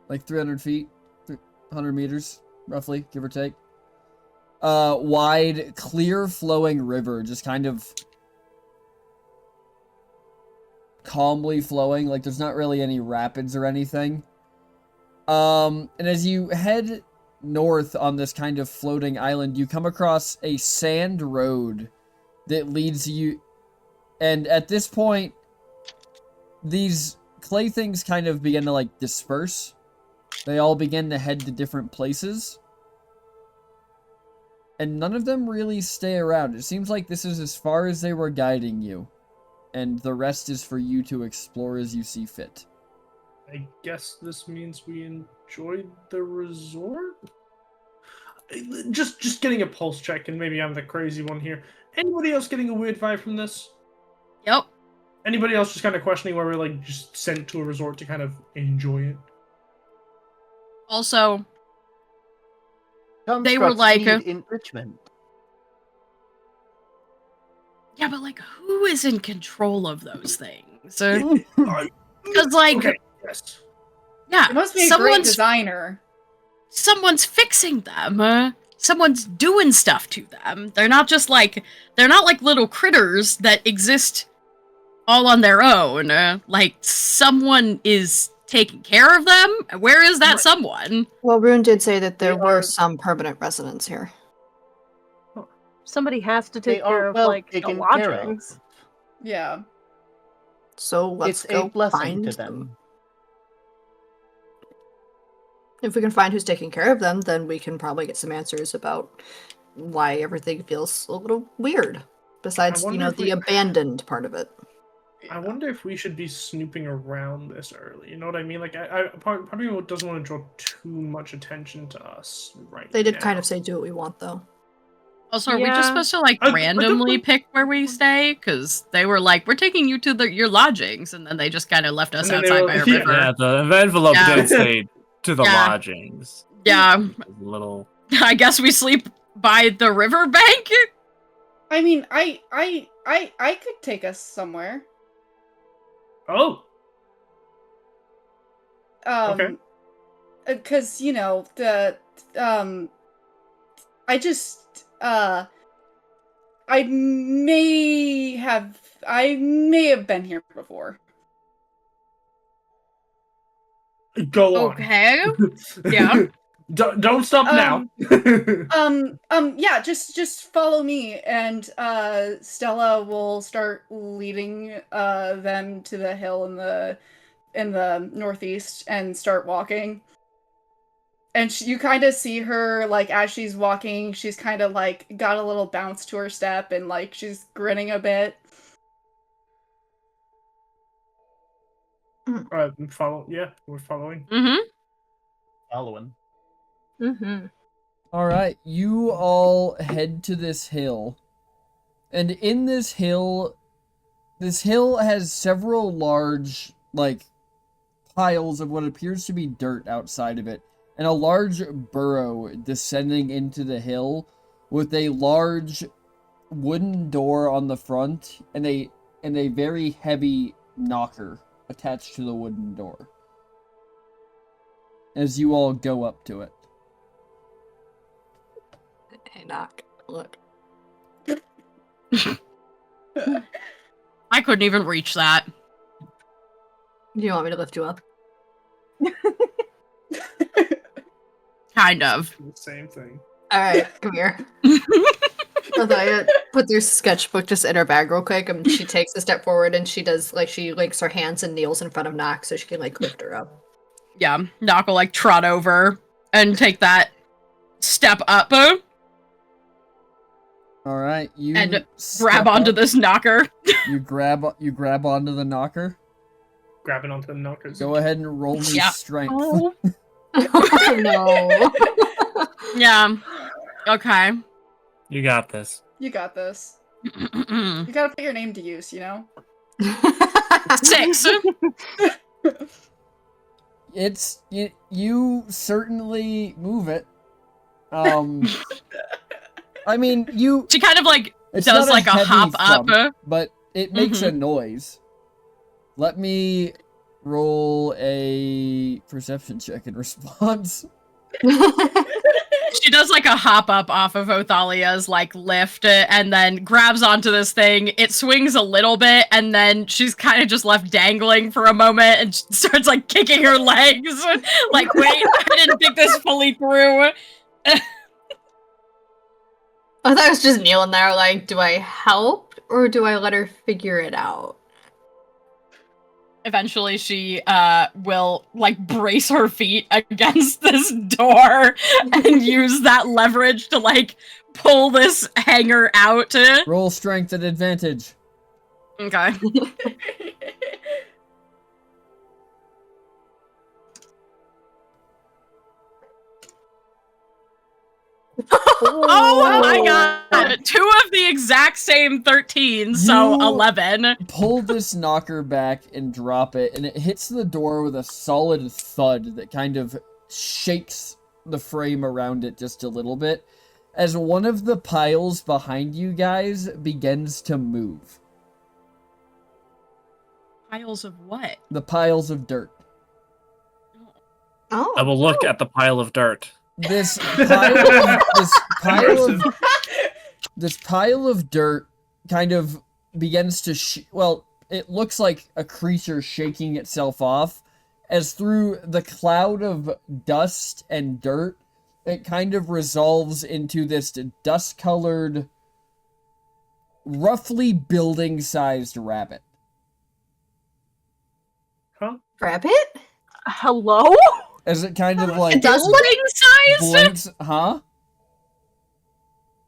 like 300 feet, 100 meters, roughly, give or take. Wide, clear flowing river, just kind of calmly flowing, like there's not really any rapids or anything. And as you head north on this kind of floating island, you come across a sand road that leads you, and at this point, these clay things kind of begin to like disperse. They all begin to head to different places. And none of them really stay around. It seems like this is as far as they were guiding you. And the rest is for you to explore as you see fit. I guess this means we enjoyed the resort? Just getting a pulse check, and maybe I'm the crazy one here. Anybody else getting a weird vibe from this? Yep. Anybody else just kind of questioning why we're like just sent to a resort to kind of enjoy it? Also, they were like enrichment. Yeah, but like, who is in control of those things? Because like, okay, yes. Yeah, it must be a great designer. Someone's fixing them. Someone's doing stuff to them. They're not just like, they're not like little critters that exist all on their own. Like, someone is taking care of them. Where is that someone? Well, Ruhn did say that there were some permanent residents here. Somebody has to take care of like the lodgings. Yeah. So let's go find them. If we can find who's taking care of them, then we can probably get some answers about why everything feels a little weird. Besides, you know, the abandoned part of it. I wonder if we should be snooping around this early. You know what I mean? Like, part of me doesn't want to draw too much attention to us right now. They did kind of say do what we want, though. Also, are we just supposed to like I randomly pick where we stay? Because they were like, "We're taking you to your lodgings," and then they just kind of left us And then they outside were by a like, river. Yeah, the envelope Yeah. did say to the Yeah. lodgings. Yeah, A little. I guess we sleep by the riverbank. I mean, I could take us somewhere. Oh, okay. Because I just I may have been here before. Go on. Okay. Yeah. Don't stop now. Yeah, just follow me, and Stella will start leading them to the hill in the northeast and start walking. And you kind of see her, like, as she's walking, she's kind of, like, got a little bounce to her step, and, like, she's grinning a bit. Follow. Yeah, we're following. Mm-hmm. Following. Mm-hmm. All right, you all head to this hill. And in this hill has several large, like, piles of what appears to be dirt outside of it, and a large burrow descending into the hill with a large wooden door on the front and a very heavy knocker attached to the wooden door. As you all go up to it. Hey, knock. Look. I couldn't even reach that. Do you want me to lift you up? Kind of. Same thing. Alright, come here. Althea put their sketchbook just in her bag real quick, and she takes a step forward and she does, like, she links her hands and kneels in front of Nock so she can, like, lift her up. Yeah, Nock will like trot over and take that step up All right, you and step grab onto up. this knocker. You grab onto the knocker. Grabbing onto the knockers. Go ahead and roll me Yeah. strength. Oh no. Yeah. Okay. You got this. You got this. You gotta put your name to use, you know? 6. You certainly move it. I mean, She kind of like it's does not like a heavy hop thump, up. but it makes a noise. Let me roll a perception check in response. She does like a hop up off of Othalia's like lift and then grabs onto this thing. It swings a little bit and then she's kind of just left dangling for a moment and starts like kicking her legs. Like, wait, I didn't think this fully through. I thought I was just kneeling there like, do I help or do I let her figure it out? Eventually she will like brace her feet against this door and use that leverage to like pull this hanger out. Roll strength at advantage. Okay. Oh my god! 2 of the exact same 13, so You 11. Pull this knocker back and drop it, and it hits the door with a solid thud that kind of shakes the frame around it just a little bit, as one of the piles behind you guys begins to move. Piles of what? The piles of dirt. Oh. I will look at the pile of dirt. This pile of dirt kind of begins to well, it looks like a creature shaking itself off, as through the cloud of dust and dirt, it kind of resolves into this dust-colored, roughly building-sized rabbit. Huh? Rabbit? Hello? As it kind of like Building size? blinks, huh?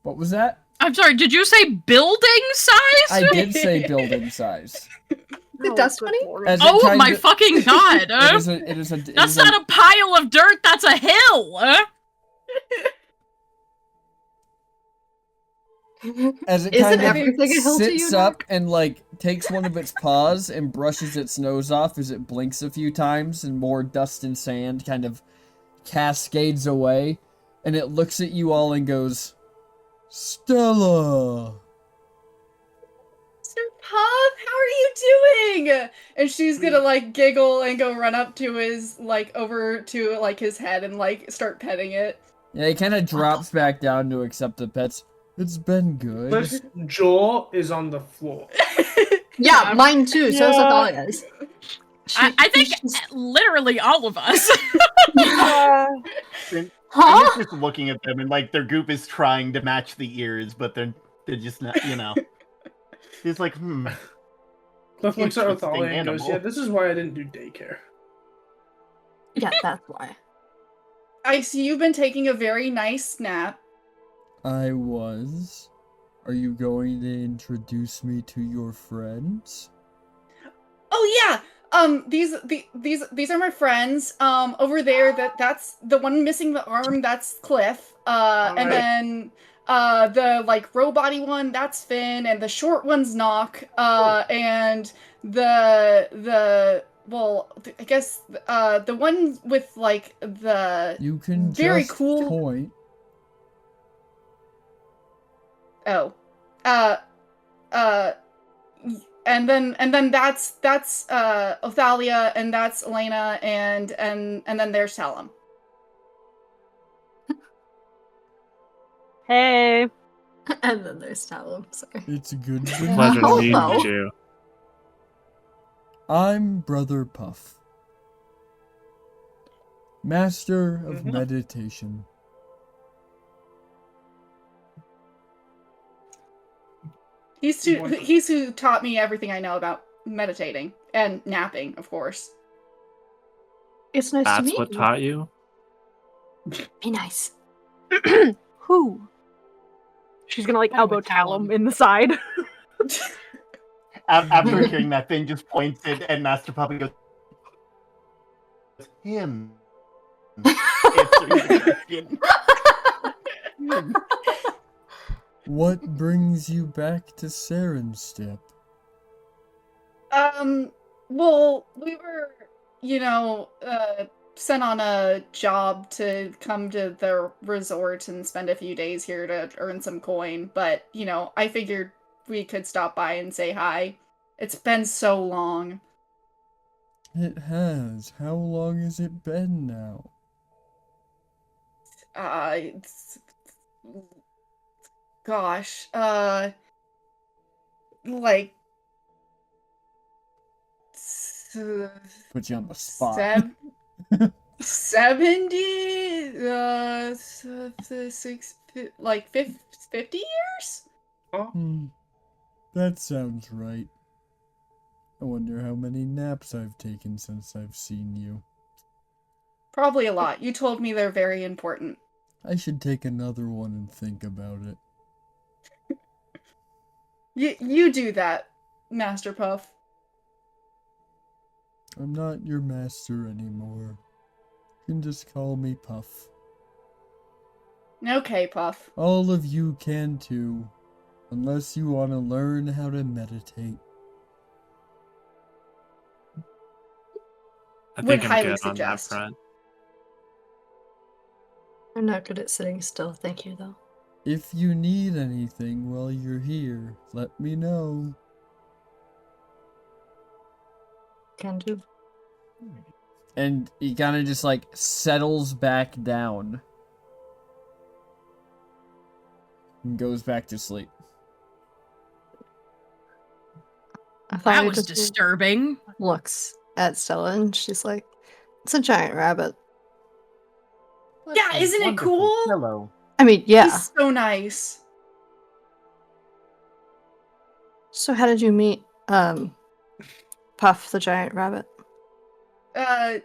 What was that? I'm sorry, did you say building size? I did say building size. The dust bunny? As it Oh kind my of- fucking god! That's not a pile of dirt, that's a hill! as it Isn't kind of everything a hill to you, sits up and like takes one of its paws and brushes its nose off as it blinks a few times and more dust and sand kind of cascades away, and it looks at you all and goes, Stella! Mr. Puff, how are you doing? And she's gonna like giggle and go run up to his like over to like his head and like start petting it. Yeah, he kind of drops back down to accept the pets. It's been good. Cliff's jaw is on the floor. Yeah, mine too. So is Athalia's. I think literally all of us. And Huh? I'm just looking at them and like their goop is trying to match the ears, but they're just not, you know. It's like, Cliff looks at Interesting Othalia and goes, animal. "Yeah, this is why I didn't do daycare." Yeah, that's why. I see you've been taking a very nice nap. I was. Are you going to introduce me to your friends? Oh yeah. These are my friends. Over there, that's the one missing the arm. That's Cliff. And Alright. then the like robot-y one, that's Finn, and the short one's Knock. And I guess the one with like the You can very just cool. point. Oh, and then that's Othalia, and that's Elena, and then there's Talum. Hey. And then there's Talum. Sorry. It's good to Pleasure to meet Hello. you. I'm Brother Puff, Master of Mhm. Meditation. He's who taught me everything I know about meditating and napping, of course. It's nice to That's meet what you. taught you? Be nice. Who? She's gonna like elbow Talum in the side. after hearing that, Finn just points it and Master Puppy goes, him. Answering the question. What brings you back to Sarensteppe? Well, we were, sent on a job to come to the resort and spend a few days here to earn some coin, but, I figured we could stop by and say hi. It's been so long. It has. How long has it been now? Gosh, like Put you on the spot. 70, 50 years? That sounds right. I wonder how many naps I've taken since I've seen you. Probably a lot. You told me they're very important. I should take another one and think about it. You do that, Master Puff. I'm not your master anymore. You can just call me Puff. Okay, Puff. All of you can too, unless you want to learn how to meditate. I Would think I'm highly good suggest. on that front. I'm not good at sitting still. Thank you, though. If you need anything while you're here, let me know. Can do. And he kind of just like settles back down and goes back to sleep. That was disturbing. Looks at Stella and she's like, "It's a giant rabbit." Yeah, isn't it Wonderful. cool? Hello. I mean, yeah. He's so nice. So how did you meet Puff the giant rabbit? So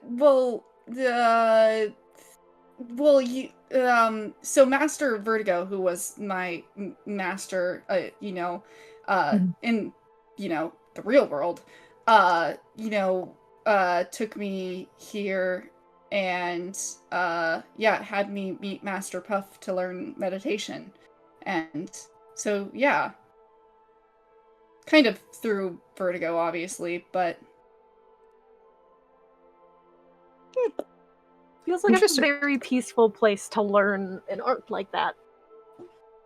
Master Vertigo, who was my master, in, the real world, took me here and, had me meet Master Puff to learn meditation. And So yeah. Kind of through vertigo, obviously, but Feels like a Interesting. very peaceful place to learn an art like that.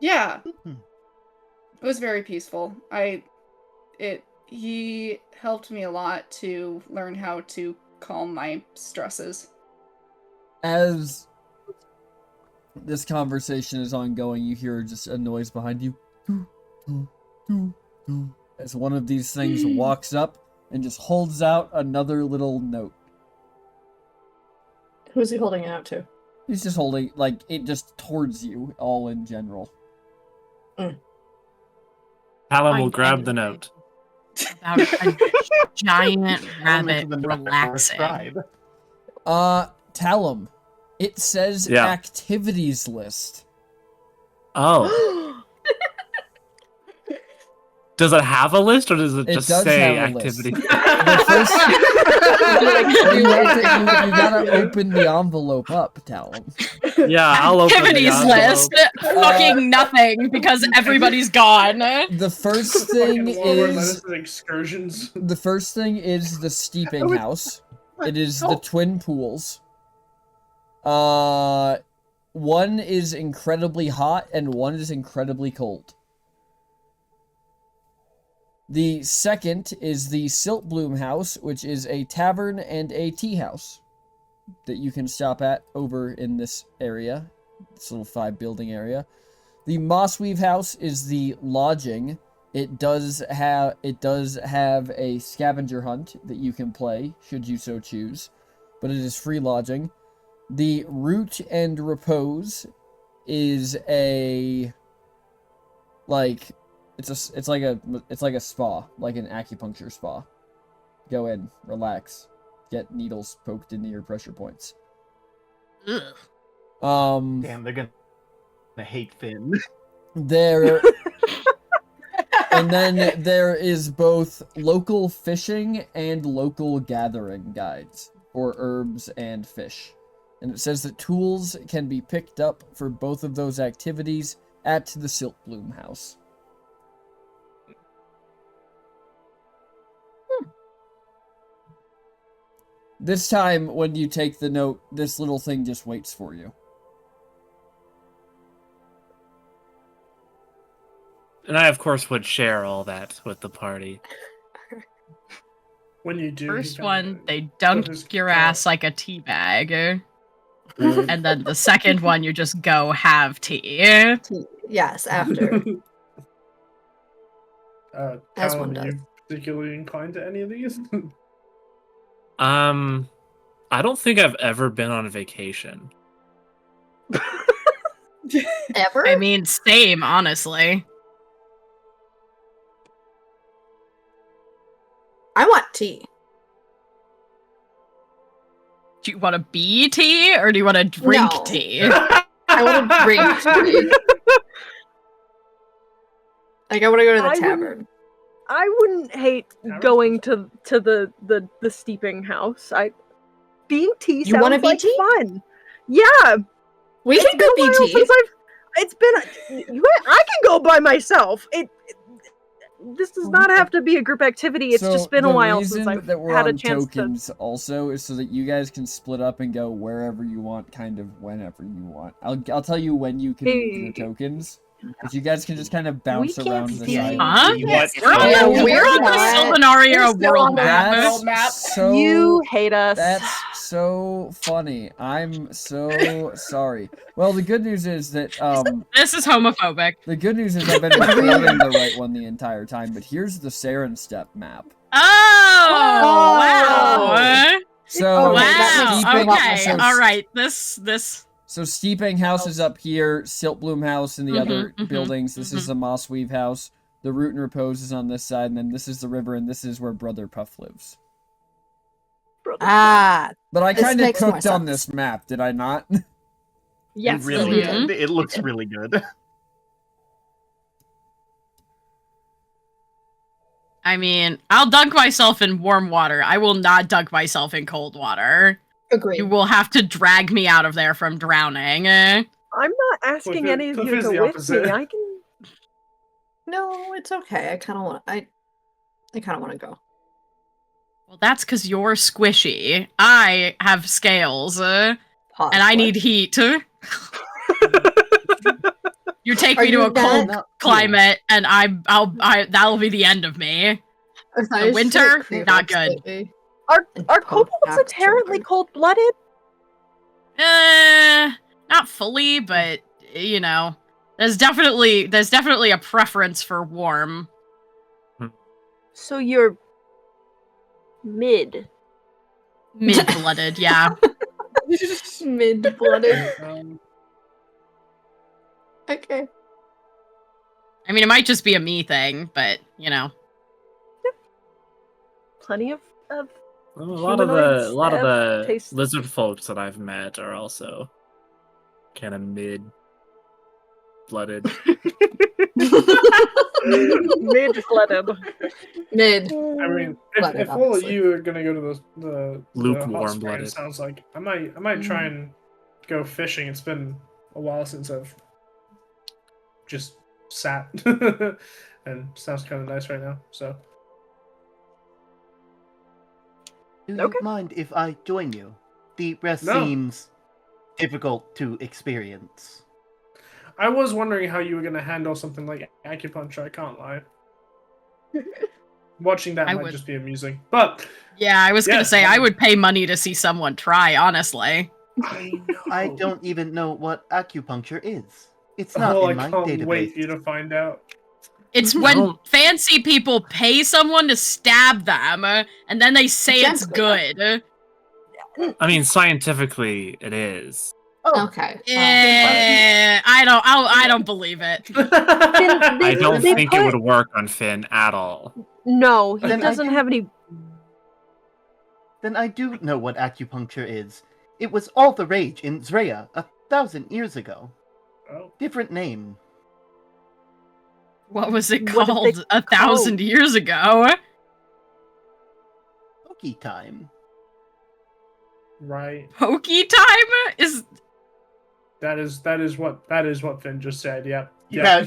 yeah. Mhm. It was very peaceful. He helped me a lot to learn how to calm my stresses. As this conversation is ongoing, you hear just a noise behind you. As one of these things walks up and just holds out another little note. Who's he holding it out to? He's just holding, like, it just towards you, all in general. Talon will Find grab the anything note. About a giant rabbit Elements of the note are relaxing. scribe. Talum. It says Yeah. activities list. Oh. Does it have a list, or does it It just does say have a list. activity? The first... you gotta open the envelope up, Talum. Yeah, I'll open the Activities envelope. list. Fucking nothing because everybody's gone. The first thing Fucking Warlord is... Medicine excursions. The first thing is the steeping house. It is the twin pools. One is incredibly hot and one is incredibly cold. The second is the Silt Bloom House, which is a tavern and a tea house that you can stop at over in this area, this little 5-building area. The Mossweave House is the lodging. It does have a scavenger hunt that you can play should you so choose, but it is free lodging. The Root and Repose is a it's like a spa, like an acupuncture spa. Go in, relax, get needles poked into your pressure points. Ugh. Damn, they're gonna hate Finn. There and then there is both local fishing and local gathering guides for herbs and fish. And it says that tools can be picked up for both of those activities at the Silt Bloom House. This time, when you take the note, this little thing just waits for you. And I, of course, would share all that with the party. When you do, First you one, kinda they put dunk his your claw- ass like a tea bag. And then the second one, you just go have tea. Yes, after. As Talon, one are does. you particularly inclined to any of these? I don't think I've ever been on vacation. Ever? I mean, same, honestly. I want tea. Do you want to be tea or do you want to drink No. tea? I want to drink tea. Like, I want to go to the I tavern. I wouldn't hate going to the steeping house. Being tea You wanna sounds be like tea? fun. Yeah, We it's can been go a be while tea. since it's been. I can go by myself. This does not have to be a group activity. It's So just been a the while reason since I've that we're had a on chance tokens also is so that you guys can split up and go wherever you want, kind of whenever you want. I'll tell you when you can move your Hey. tokens, but you guys can just kind of bounce can't around the see side. Huh? What? We're on Yeah, the, we're we're on the not. Silvenaria We're still world on the map. world map. So You hate us. That's so funny. I'm so sorry. Well, the good news is that This is homophobic. the good news is I've been recording the right one the entire time. But here's the Sarensteppe map. Oh, wow. So Okay, that makes Wow. a lot more Okay. sense. All right. This. So Steeping House is up here, Silt Bloom House and the other mhm, buildings. This is the Mossweave House. The Root and Repose is on this side, and then this is the river, and this is where Brother Puff lives. Ah, But I This kind of makes more cooked on sense. this map, did I not? Yes, It really you Mhm. did. It looks really good. I mean, I'll dunk myself in warm water. I will not dunk myself in cold water. agreed. You will have to drag me out of there from drowning. I'm not asking Cliff any of Cliff you is to the with opposite. me. I can. No, it's okay. I kind of want. I kind of want to go. Well, that's because you're squishy. I have scales, and I need heat. You take me to a cold climate, and that'll be the end of me. The winter, not good. Are kobolds inherently cold-blooded? Not fully, but you know, there's definitely a preference for warm. So you're mid-blooded, yeah. Mid-blooded. Okay. I mean, it might just be a me thing, but you know. Plenty of a lot of the taste. lizard folks that I've met are also kind of mid-blooded. Mid-blooded. Mid. I mean, if all of you are gonna go to the hot spring, it sounds like I might try and go fishing. It's been a while since I've just sat, and sounds kind of nice right now. So, do you mind if I join you? The rest seems difficult to experience. I was wondering how you were going to handle something like acupuncture. I can't lie. Watching that might just be amusing. But yeah, I was going to say I would pay money to see someone try. Honestly, I don't even know what acupuncture is. It's not in my database. I can't wait for you to find out. It's when fancy people pay someone to stab them, and then they say it's good. I mean, scientifically, it is. Oh. Okay. I don't believe it. I don't think it would work on Finn at all. No, he doesn't have any. Then I do know what acupuncture is. It was all the rage in Zrea 1,000 years ago. Oh. Different name. What was it called 1,000 years ago? Pokey time. Right. Pokey time is. That is what Finn just said. Yep. Yeah.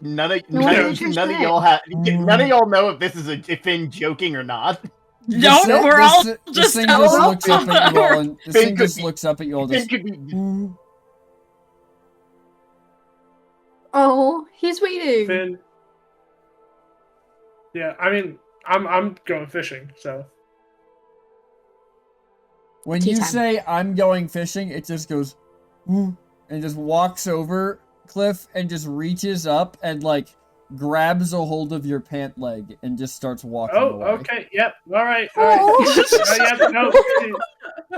None of y'all know if this is a Finn joking or not. No, we're all just. This thing just looks up at you all, and this thing just looks up at you all. Just. Oh, he's waiting. Finn. Yeah, I mean, I'm going fishing, so. When you say I'm going fishing, it just goes, and just walks over Cliff and just reaches up and like grabs a hold of your pant leg and just starts walking away. Okay, yep, all right.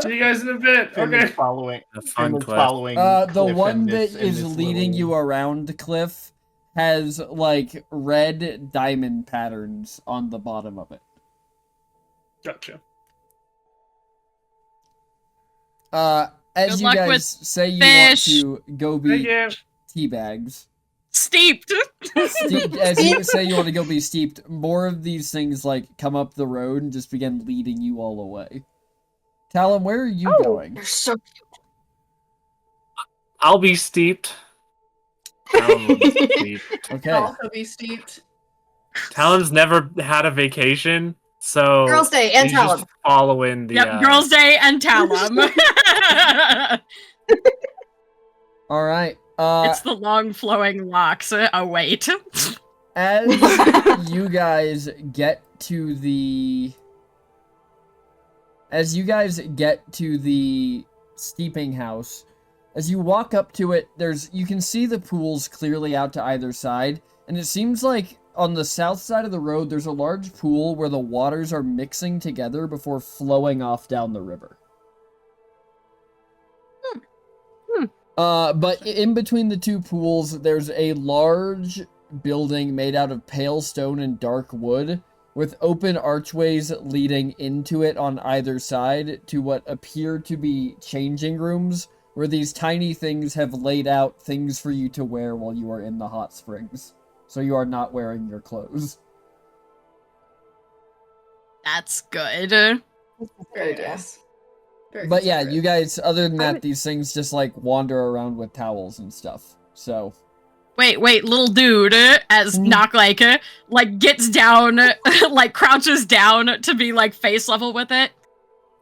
See you guys in a bit. Okay. Following. The one that is leading you around, Cliff, has like red diamond patterns on the bottom of it. Gotcha. As you guys say you want to go be teabags. Steeped! As you say you want to go be steeped, more of these things like come up the road and just begin leading you all away. Talon, where are you going? You're so cute. I'll be steeped. Talon will be steeped. Okay. I'll also be steeped. Talon's never had a vacation, so Girls' Day and he's Talon. just following the Girls' Day and Talon. All right. It's the long flowing locks. Oh wait. As you guys get to the steeping house, as you walk up to it, you can see the pools clearly out to either side, and it seems like on the south side of the road there's a large pool where the waters are mixing together before flowing off down the river. But in between the two pools, there's a large building made out of pale stone and dark wood, with open archways leading into it on either side to what appear to be changing rooms, where these tiny things have laid out things for you to wear while you are in the hot springs. So you are not wearing your clothes. That's good. Very nice. But yeah, you guys, other than that, these things just like wander around with towels and stuff. So, wait, little dude, as Knock like gets down, like crouches down to be like face level with it.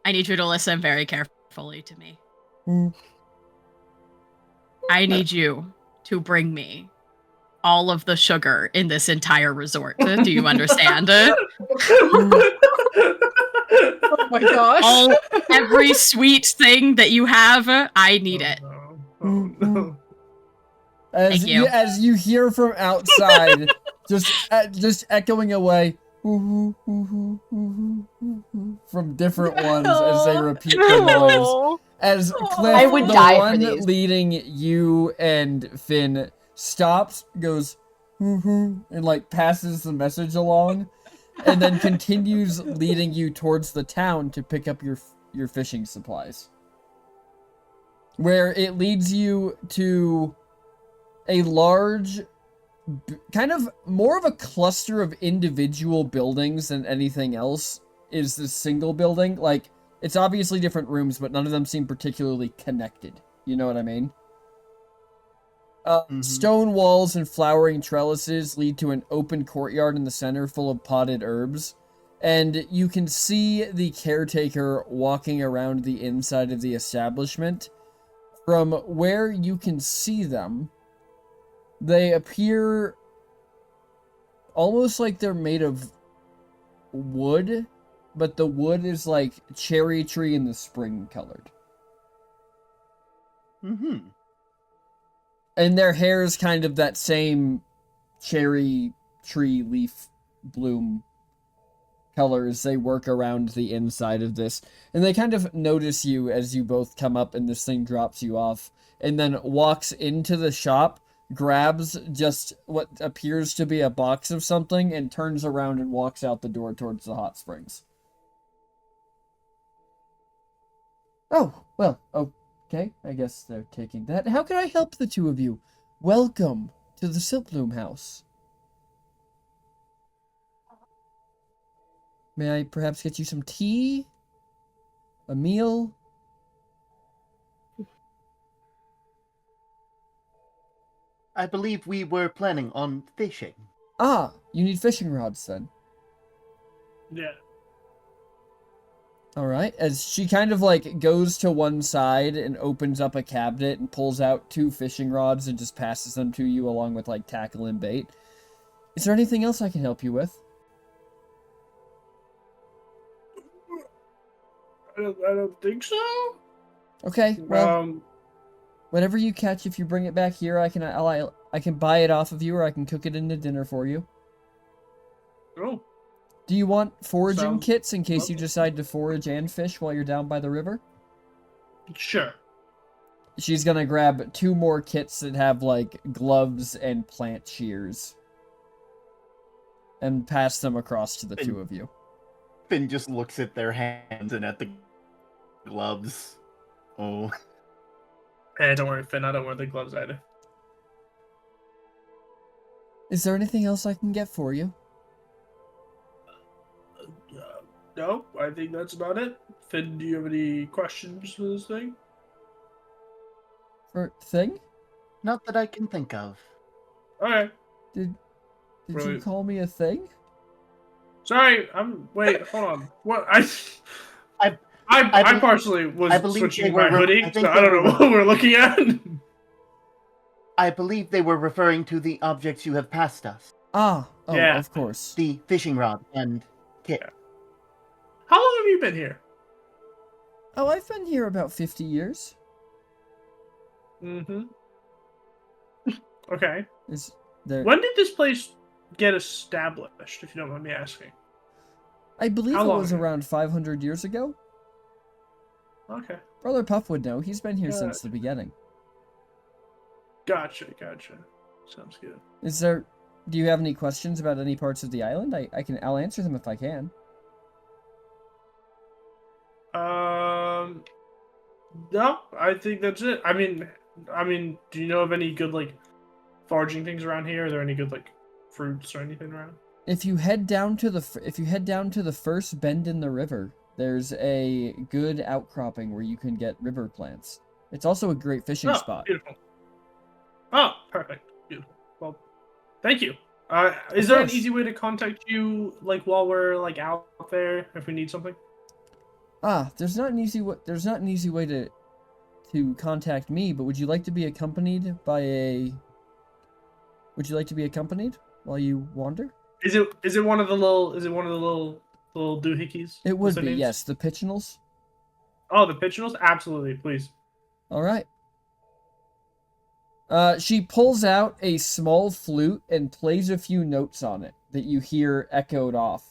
I need you to listen very carefully to me. I need you to bring me all of the sugar in this entire resort. Do you understand? Oh my gosh. Every sweet thing that you have, I need it. No. Thank you. As you hear from outside, just echoing away from different ones as they repeat the noise. As Cliff, I would the die for one these. leading you and Finn, stops, goes and like passes the message along, and then continues leading you towards the town to pick up your fishing supplies. Where it leads you to a large, kind of more of a cluster of individual buildings than anything else is this single building. Like, it's obviously different rooms, but none of them seem particularly connected. You know what I mean? Stone walls and flowering trellises lead to an open courtyard in the center full of potted herbs. And you can see the caretaker walking around the inside of the establishment. From where you can see them, they appear almost like they're made of wood, but the wood is like cherry tree in the spring colored. And their hair is kind of that same cherry tree leaf bloom color as they work around the inside of this. And they kind of notice you as you both come up and this thing drops you off, and then walks into the shop, grabs just what appears to be a box of something, and turns around and walks out the door towards the hot springs. Oh, well, okay, I guess they're taking that. How can I help the two of you? Welcome to the Siltbloom house. May I perhaps get you some tea? A meal? I believe we were planning on fishing. Ah, you need fishing rods then. Yeah. Alright, as she kind of like goes to one side and opens up a cabinet and pulls out 2 fishing rods and just passes them to you along with like tackle and bait. Is there anything else I can help you with? I don't think so. Okay, well, whatever you catch, if you bring it back here, I can buy it off of you, or I can cook it into dinner for you. Oh. Do you want foraging Sounds kits in case you lovely. decide to forage and fish while you're down by the river? Sure. She's gonna grab 2 more kits that have like gloves and plant shears, and pass them across to the 2 of you. Finn just looks at their hands and at the gloves. Oh. Hey, don't worry, Finn. I don't wear the gloves either. Is there anything else I can get for you? No, I think that's about it. Finn, do you have any questions for this thing? For thing? Not that I can think of. Alright. Did you Really? call me a thing? Sorry, wait, hold on. What? I believe- partially was I believe switching they were my hoodie, I think so I they don't know were- what we're looking at. I believe they were referring to the objects you have passed us. Ah, oh, Yeah. of course. The fishing rod and kit. How long have you been here? Oh, I've been here about 50 years. Mm-hmm. Okay. Is there? When did this place get established, if you don't mind me asking? I believe How it long was ago? around 500 years ago. Okay. Brother Puff would know. He's been here Good. since the beginning. Gotcha. Sounds good. Is there? Do you have any questions about any parts of the island? I'll answer them if I can. No, I think that's it. I mean, do you know of any good like foraging things around here? Are there any good like fruits or anything around? If you head down to the first bend in the river, there's a good outcropping where you can get river plants. It's also a great fishing spot. Beautiful. Oh, perfect. Beautiful. Thank you. Is there an course. easy way to contact you, like while we're like out there, if we need something? There's not an easy way to contact me, but would you like to be accompanied while you wander? Is it one of the little doohickeys? It What's would their be, names? yes, the Pitchinals. Oh, the Pitchinals? Absolutely, please. All right. She pulls out a small flute and plays a few notes on it that you hear echoed off.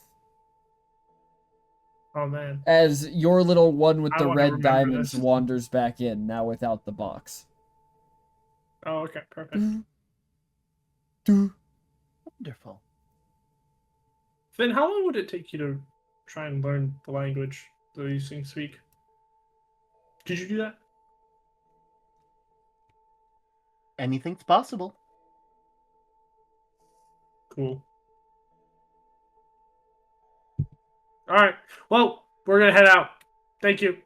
Oh man. As your little one with I the wanna red remember diamonds this. wanders back in, now without the box. Oh, okay, perfect. Wonderful. Finn, how long would it take you to try and learn the language that these things speak? Could you do that? Anything's possible. Cool. All right. Well, we're gonna head out. Thank you.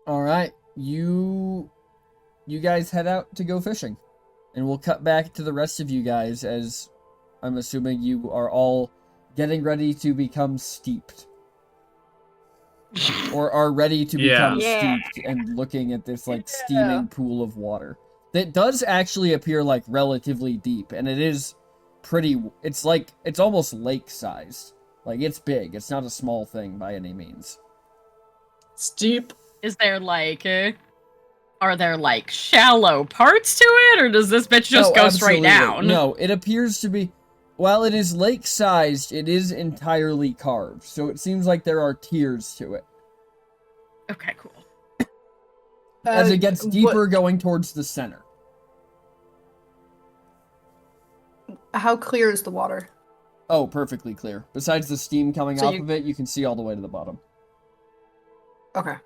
All right, you guys head out to go fishing, and we'll cut back to the rest of you guys as I'm assuming you are all getting ready to become steeped, or are ready to become Yeah. steeped and looking at this like steaming pool of water that does actually appear like relatively deep, and it is pretty. It's almost lake sized. Like it's big. It's not a small thing by any means. Steep. Is there like, are there like shallow parts to it, or does this bitch just go straight down? No, it appears to be. While it is lake-sized, it is entirely carved, so it seems like there are tiers to it. Okay, cool. As it gets deeper, going towards the center. How clear is the water? Oh, perfectly clear. Besides the steam coming So off of it, you can see all the way to the bottom. Okay.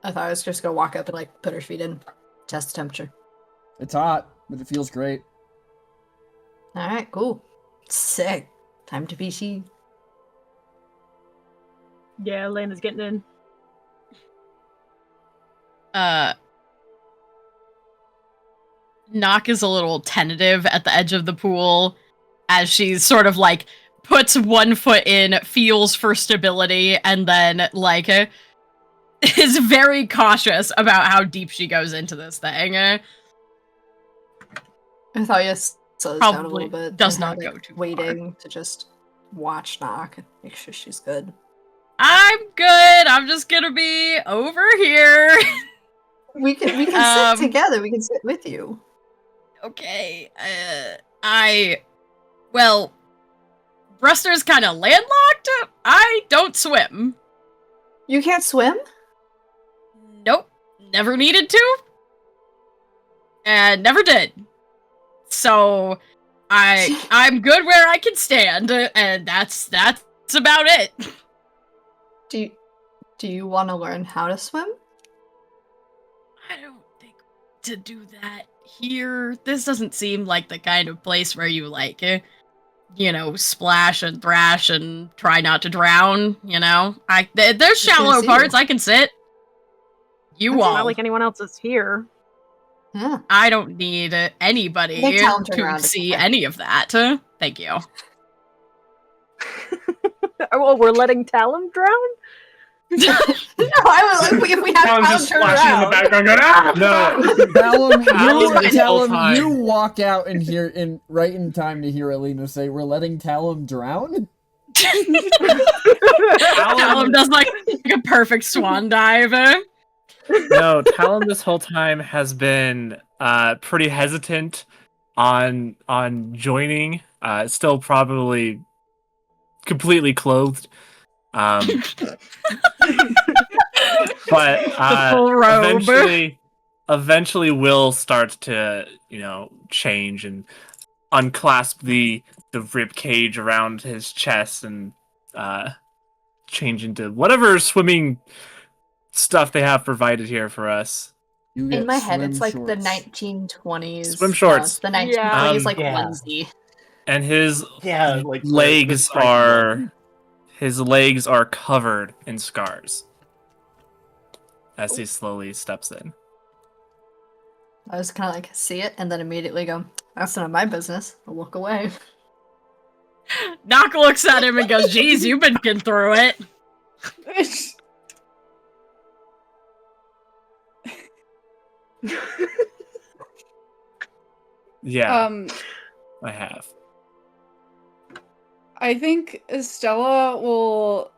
I thought I was just gonna walk up and like put her feet in, test the temperature. It's hot, but it feels great. All right, cool, sick. Time to BC. Yeah, Elena's getting in. Nock is a little tentative at the edge of the pool as she's sort of like puts one foot in, feels for stability, and then like is very cautious about how deep she goes into this thing. I thought you slows down a Probably little bit. does and not had, go too far. waiting to just watch Nock and make sure she's good. I'm good. I'm just gonna be over here. We can sit together. We can sit with you. Okay. Well, Bruster's kind of landlocked. I don't swim. You can't swim? Nope. Never needed to. And never did. So I'm good where I can stand, and that's about it. Do you want to learn how to swim? I don't think to do that here. This doesn't seem like the kind of place where you like, splash and thrash and try not to drown. There's shallow parts. I can sit. You It's won't. not like anyone else is here. Yeah. I don't need anybody They tell 'em to turn to around see again. any of that. Thank you. Oh, we're letting Talum drown? No, I was like, if we have Talon's Talon just turn splashing in the around. background, going, ah! No. Talum, time. you walk out and hear right in time to hear Alina say, "We're letting Talum drown." Talum does like a perfect swan dive. No, Talon this whole time has been pretty hesitant on joining. Still probably completely clothed. But The full robe. eventually will start to, change and unclasp the rib cage around his chest and change into whatever swimming stuff they have provided here for us. You get In my head, swim it's like the shorts. 1920s. Swim shorts. It's the 1920s, like Yeah. onesie. And his Like the legs striking are one. his legs are covered in scars. as he slowly steps in. I was kind of like, see it, and then immediately go, that's none of my business. I'll walk away. Nock looks at him and goes, geez, you've been getting through it. Yeah, I have. I think Stella will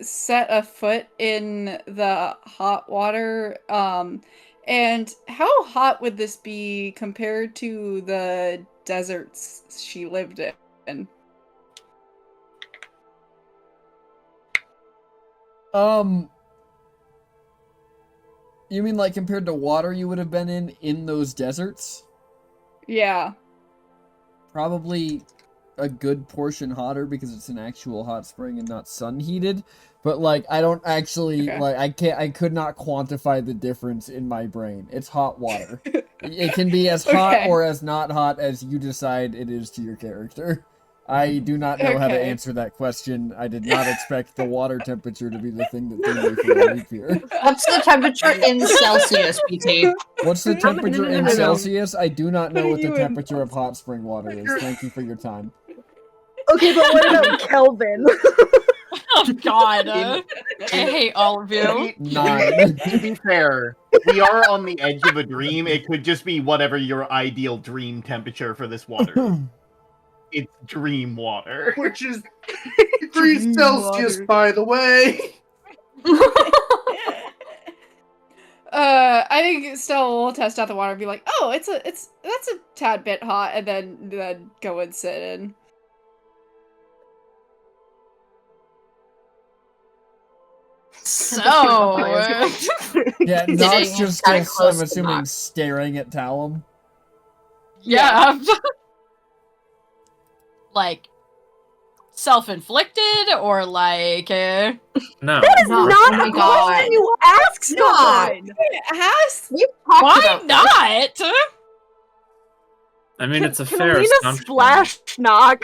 set a foot in the hot water. And how hot would this be compared to the deserts she lived in? You mean like compared to water you would have been in those deserts? Yeah. Probably a good portion hotter because it's an actual hot spring and not sun heated. But like I don't actually I could not quantify the difference in my brain. It's hot water. It can be as hot or as not hot as you decide it is to your character. I do not know how to answer that question. I did not expect the water temperature to be the thing that threw me for a loop here. What's the temperature in Celsius, BT? What's the temperature in No. Celsius? I do not know what the temperature of hot spring water is. Thank you for your time. Okay, but what about Kelvin? Oh god, I hate all of you. Nine. To be fair, we are on the edge of a dream. It could just be whatever your ideal dream temperature for this water is. It's dream water. Which is 3 Celsius, by the way. I think Stella will test out the water and be like, "Oh, that's a tad bit hot," and then go and sit in. So, Yeah, Nox just kinda gets, close I'm to assuming, Nox. staring at Talum. yeah. Like, self-inflicted, or like, Oh No. That is No, not oh my a God. question you ask someone! Ask. We've talked why about not? I mean, it's a Can fair Alina assumption. splash knock?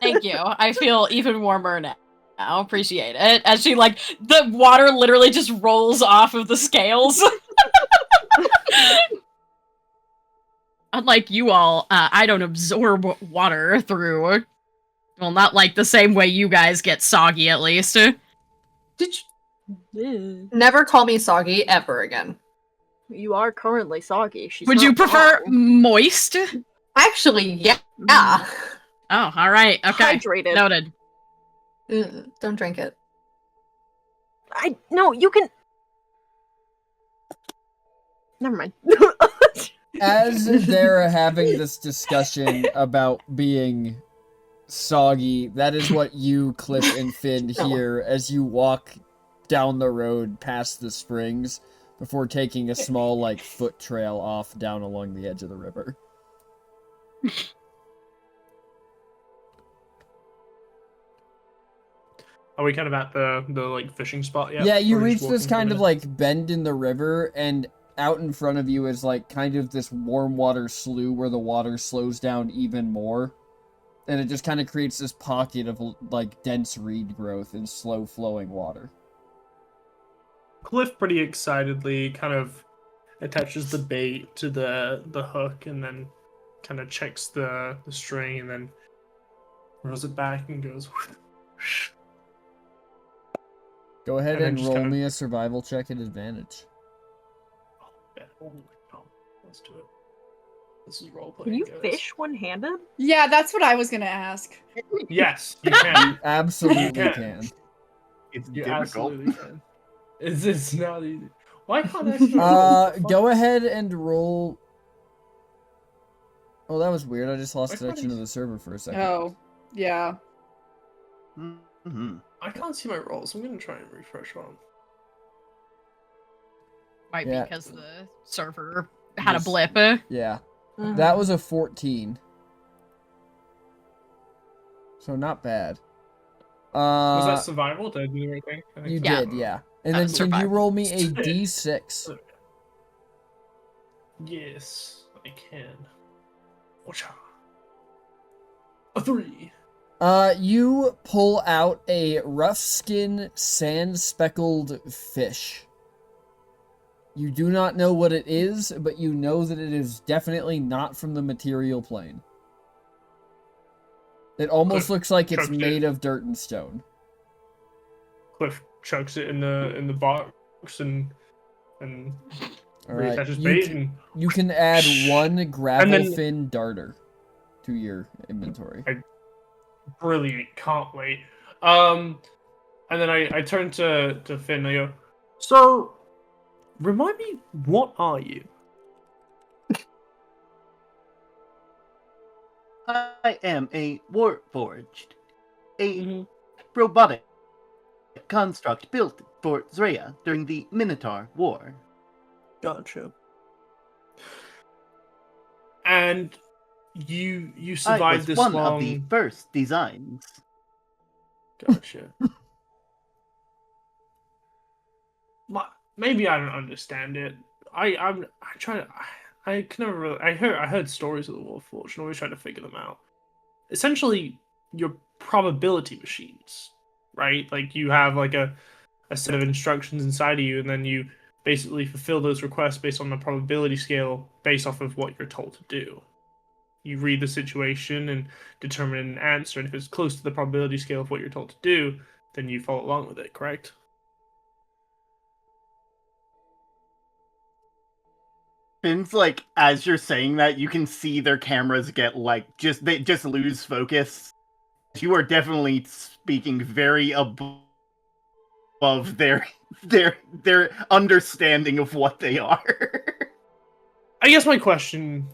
Thank you. I feel even warmer now. I appreciate it. As she, like, the water literally just rolls off of the scales. Unlike you all, I don't absorb water through. Well, not like the same way you guys get soggy, at least. Did you... Never call me soggy ever again. You are currently soggy. She's Would you not prefer wrong. moist? Actually, yeah. Oh, alright. Okay. Hydrated. Noted. Don't drink it. No, you can. Never mind. As they're having this discussion about being soggy, that is what you, Cliff, and Finn hear as you walk down the road past the springs before taking a small, like, foot trail off down along the edge of the river. Are we kind of at the like fishing spot yet? Yeah, you Or are we reach just this walking for a kind of, minute? like, bend in the river, and out in front of you is, like, kind of this warm water slough where the water slows down even more. And it just kind of creates this pocket of, like, dense reed growth and slow-flowing water. Cliff pretty excitedly kind of attaches the bait to the hook and then kind of checks the string and then rolls it back and goes. Go ahead And then and just roll kind of- me a survival check at advantage. Oh, let's do it. This is role Can playing. you guys. fish one-handed? Yeah, that's what I was gonna ask. Yes, you can. You absolutely Yeah. can. It's You difficult. absolutely can. It's not easy. Why can't I? Go ahead and roll. Oh, that was weird. I just lost Why can't connection I- to the server for a second. Oh, yeah. Mm-hmm. I can't see my rolls. I'm gonna try and refresh one. Might Yeah. be because the server had a Yes. blip. Yeah. That was a 14. So not bad. Was that survival? Did I do the right thing? I think You so. Yeah. did, yeah. And That then was can you survival. roll me a d6? Yes, I can. Ocha. A 3. You pull out a rough skin, sand speckled fish. You do not know what it is, but you know that it is definitely not from the material plane. It almost Cliff looks like it's chucks made it. of dirt and stone. Cliff chucks it in the box and All right, reattaches bait and you can add one gravel then- fin darter to your inventory. brilliant. Can't wait. And then I turn to Finn and I go, so remind me, what are you? I am a Warforged, a Mm-hmm. robotic construct built for Zrea during the Minotaur War. Gotcha. And you I survived was this one long. of the first designs. Gotcha. Maybe I don't understand it. I try to. I can never really. I heard stories of the Warforged and always try to figure them out. Essentially, you're probability machines, right? Like you have like a set of instructions inside of you, and then you basically fulfill those requests based on the probability scale based off of what you're told to do. You read the situation and determine an answer, and if it's close to the probability scale of what you're told to do, then you follow along with it, correct? Finn's like, as you're saying that, you can see their cameras get like they just lose focus. You are definitely speaking very above their understanding of what they are. I guess my question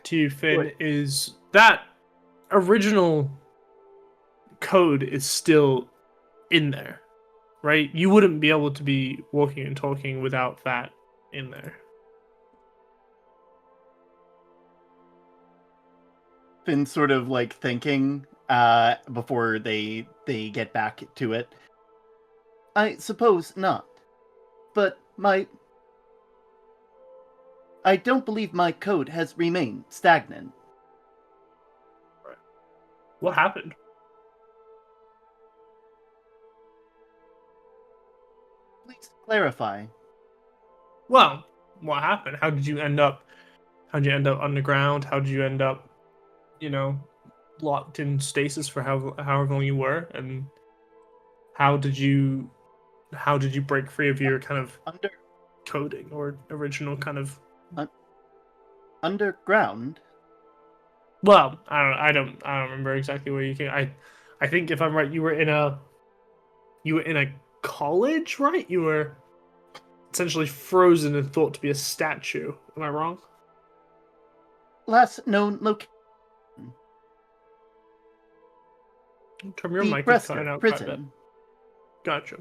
to you, Finn, is that original code is still in there, right? You wouldn't be able to be walking and talking without that in there. Finn's sort of like thinking before they get back to it. I suppose not. But I don't believe my code has remained stagnant. Right. What happened? Please clarify. Well, what happened? How did you end up underground? How did you end up, locked in stasis for however long you were? And how did you break free of your kind of coding or original kind of underground? Well, I don't remember exactly where you came. I think if I'm right, you were in a college, right? You were essentially frozen and thought to be a statue. Am I wrong? Last known location. Turn your The mic is Bresker cutting out quite a bit. prison. Gotcha.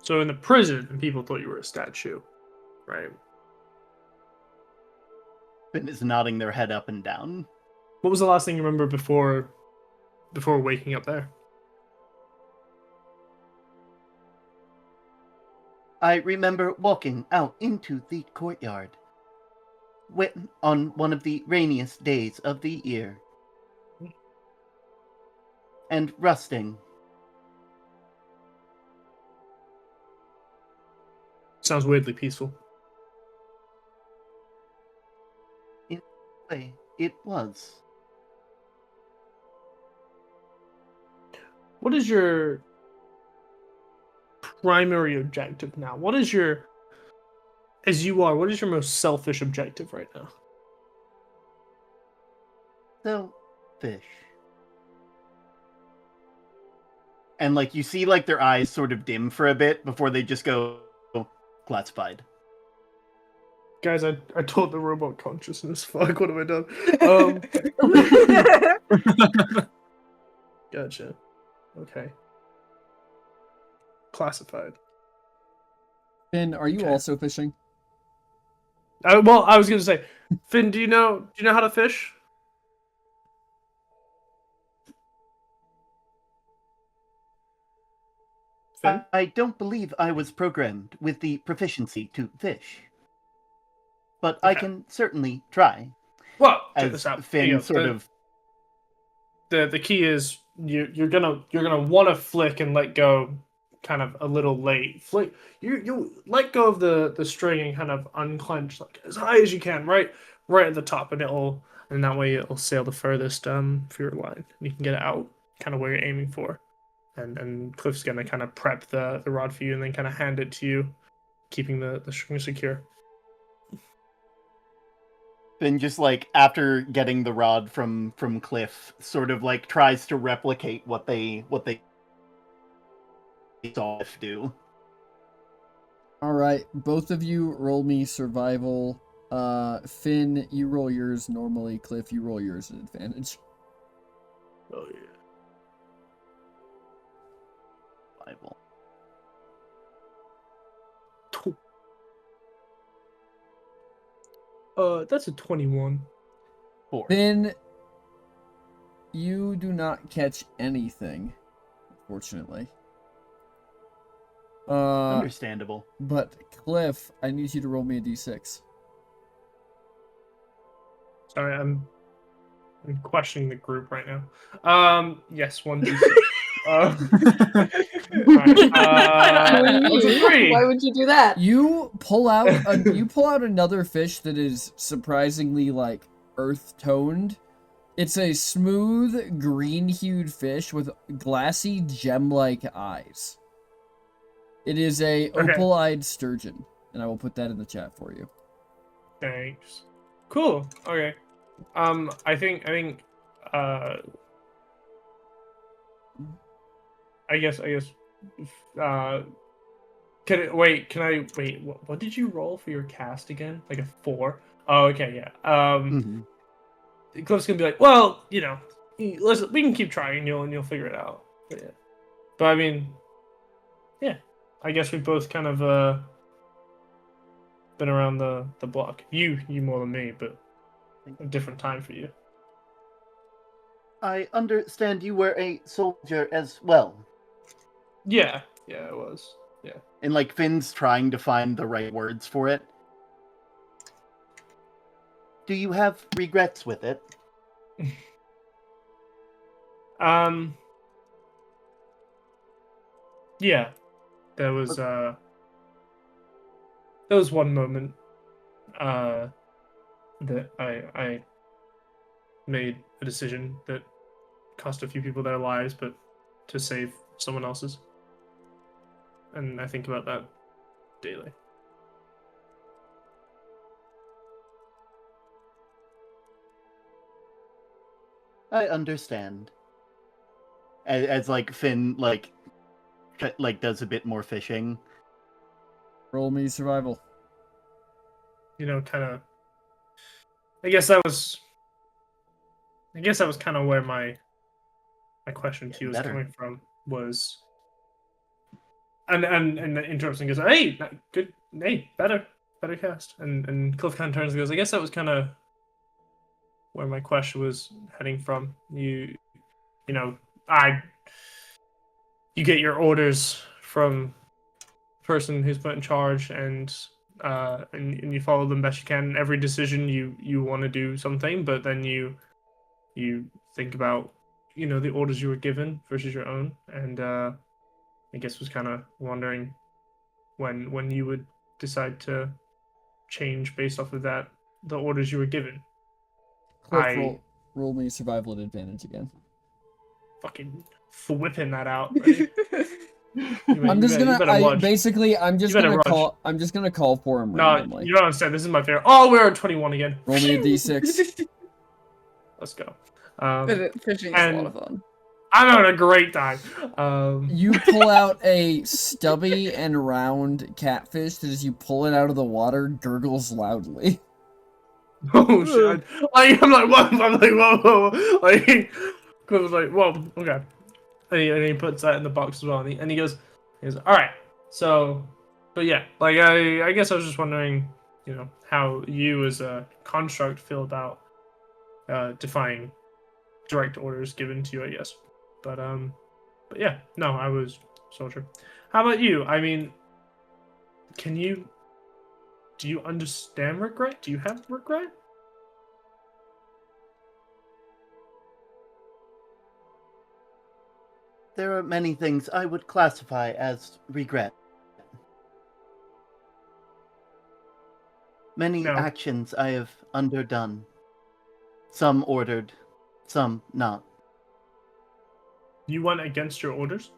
So in the prison, people thought you were a statue, right? Finn is nodding their head up and down. What was the last thing you remember before waking up there? I remember walking out into the courtyard on one of the rainiest days of the year and resting. Sounds weirdly peaceful. In a way, it was. What is your primary objective now? What is your most selfish objective right now? Selfish. And like you see like their eyes sort of dim for a bit before they just go classified. Guys, I taught the robot consciousness. Fuck, what have I done? Gotcha. Okay. Classified. Finn, are you Okay. also fishing? Well, I was gonna say, Finn, do you know how to fish? Finn? I don't believe I was programmed with the proficiency to fish. But I Okay. can certainly try. Well, check As this out. Finn Here you go. sort of The key is you're gonna want to flick and let go, kind of a little late. Flick, you let go of the string and kind of unclench like as high as you can, right at the top, and that way it'll sail the furthest for your line, and you can get it out kind of where you're aiming for. And Cliff's gonna kind of prep the rod for you and then kind of hand it to you, keeping the string secure. Then just like after getting the rod from Cliff, sort of like tries to replicate what they saw Cliff do. All right, both of you roll me survival. Finn, you roll yours normally. Cliff, you roll yours at advantage. Oh yeah. Survival. That's a 21. 4. Finn, you do not catch anything, unfortunately. Understandable. But Cliff, I need you to roll me a d6. Sorry, I'm questioning the group right now. Yes, 1d6. Right, what's a 3? Why would you do that? You pull out another fish that is surprisingly like earth toned. It's a smooth green-hued fish with glassy gem-like eyes. It is a Okay. opal-eyed sturgeon, and I will put that in the chat for you. Thanks. Cool. Okay. I think I guess can I wait, what did you roll for your cast again? Like a 4? Oh, okay, yeah. Cliff's gonna be like, well, listen, we can keep trying, and you'll figure it out. But yeah. But I mean, yeah. I guess we both kind of been around the block. You more than me, but a different time for you. I understand you were a soldier as well. Yeah, it was. Yeah. And like Finn's trying to find the right words for it. Do you have regrets with it? Yeah. There was one moment that I made a decision that cost a few people their lives, but to save someone else's. And I think about that daily. I understand. As like Finn like does a bit more fishing. Roll me survival. Kind of. I guess that was kind of where my question to you was coming from. Was and the interrupting goes, hey, good, hey, better cast, and Cliff kind of turns and goes, I guess that was kind of where my question was heading from. You get your orders from the person who's put in charge, and you follow them best you can. Every decision you want to do something, but then you think about the orders you were given versus your own, and I guess was kind of wondering when you would decide to change based off of that, the orders you were given. Cliff, roll me survival at advantage again. Fucking whipping that out. I'm just gonna call for him No, randomly. you don't understand. This is my favorite. Oh, we're at 21 again. Roll me a d6. Let's go. Fishing is a lot of fun. I'm having a great time. You pull out a stubby and round catfish that, as you pull it out of the water, gurgles loudly. Oh shit! I'm like, whoa! Whoa! Like, Cliff was like, whoa, okay. And he puts that in the box as well, and he goes, all right. So, but yeah, like I guess I was just wondering, how you as a construct feel about defying direct orders given to you, I guess. But yeah, no, I was soldier. How about you? I mean, do you understand regret? Do you have regret? there are many things I would classify as regret. Many No. actions I have underdone. Some ordered, some not. You went against your orders?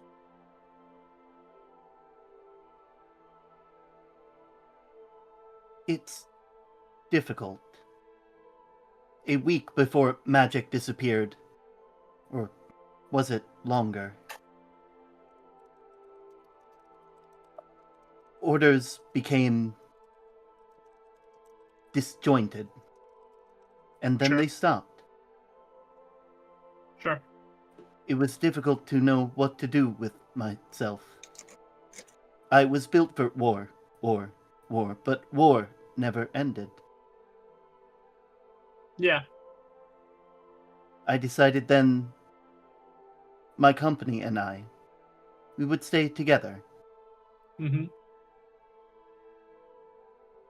It's difficult. A week before magic disappeared. Or was it longer? Orders became disjointed. And then Sure. they stopped. Sure. It was difficult to know what to do with myself. I was built for war, but war never ended. Yeah. I decided then my company and I, we would stay together. Mm-hmm.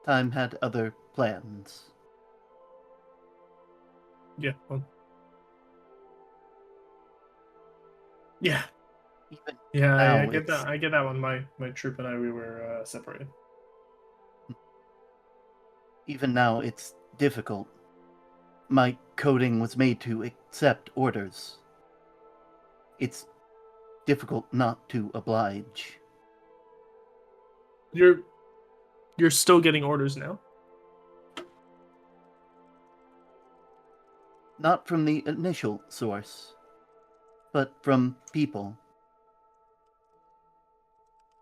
Time had other plans. Yeah. Well. Yeah. Even Yeah, now I get it's- that. I get that one. My troop and I, we were separated. Even now, it's difficult. My coding was made to accept orders. It's difficult not to oblige. You're still getting orders now? Not from the initial source, but from people.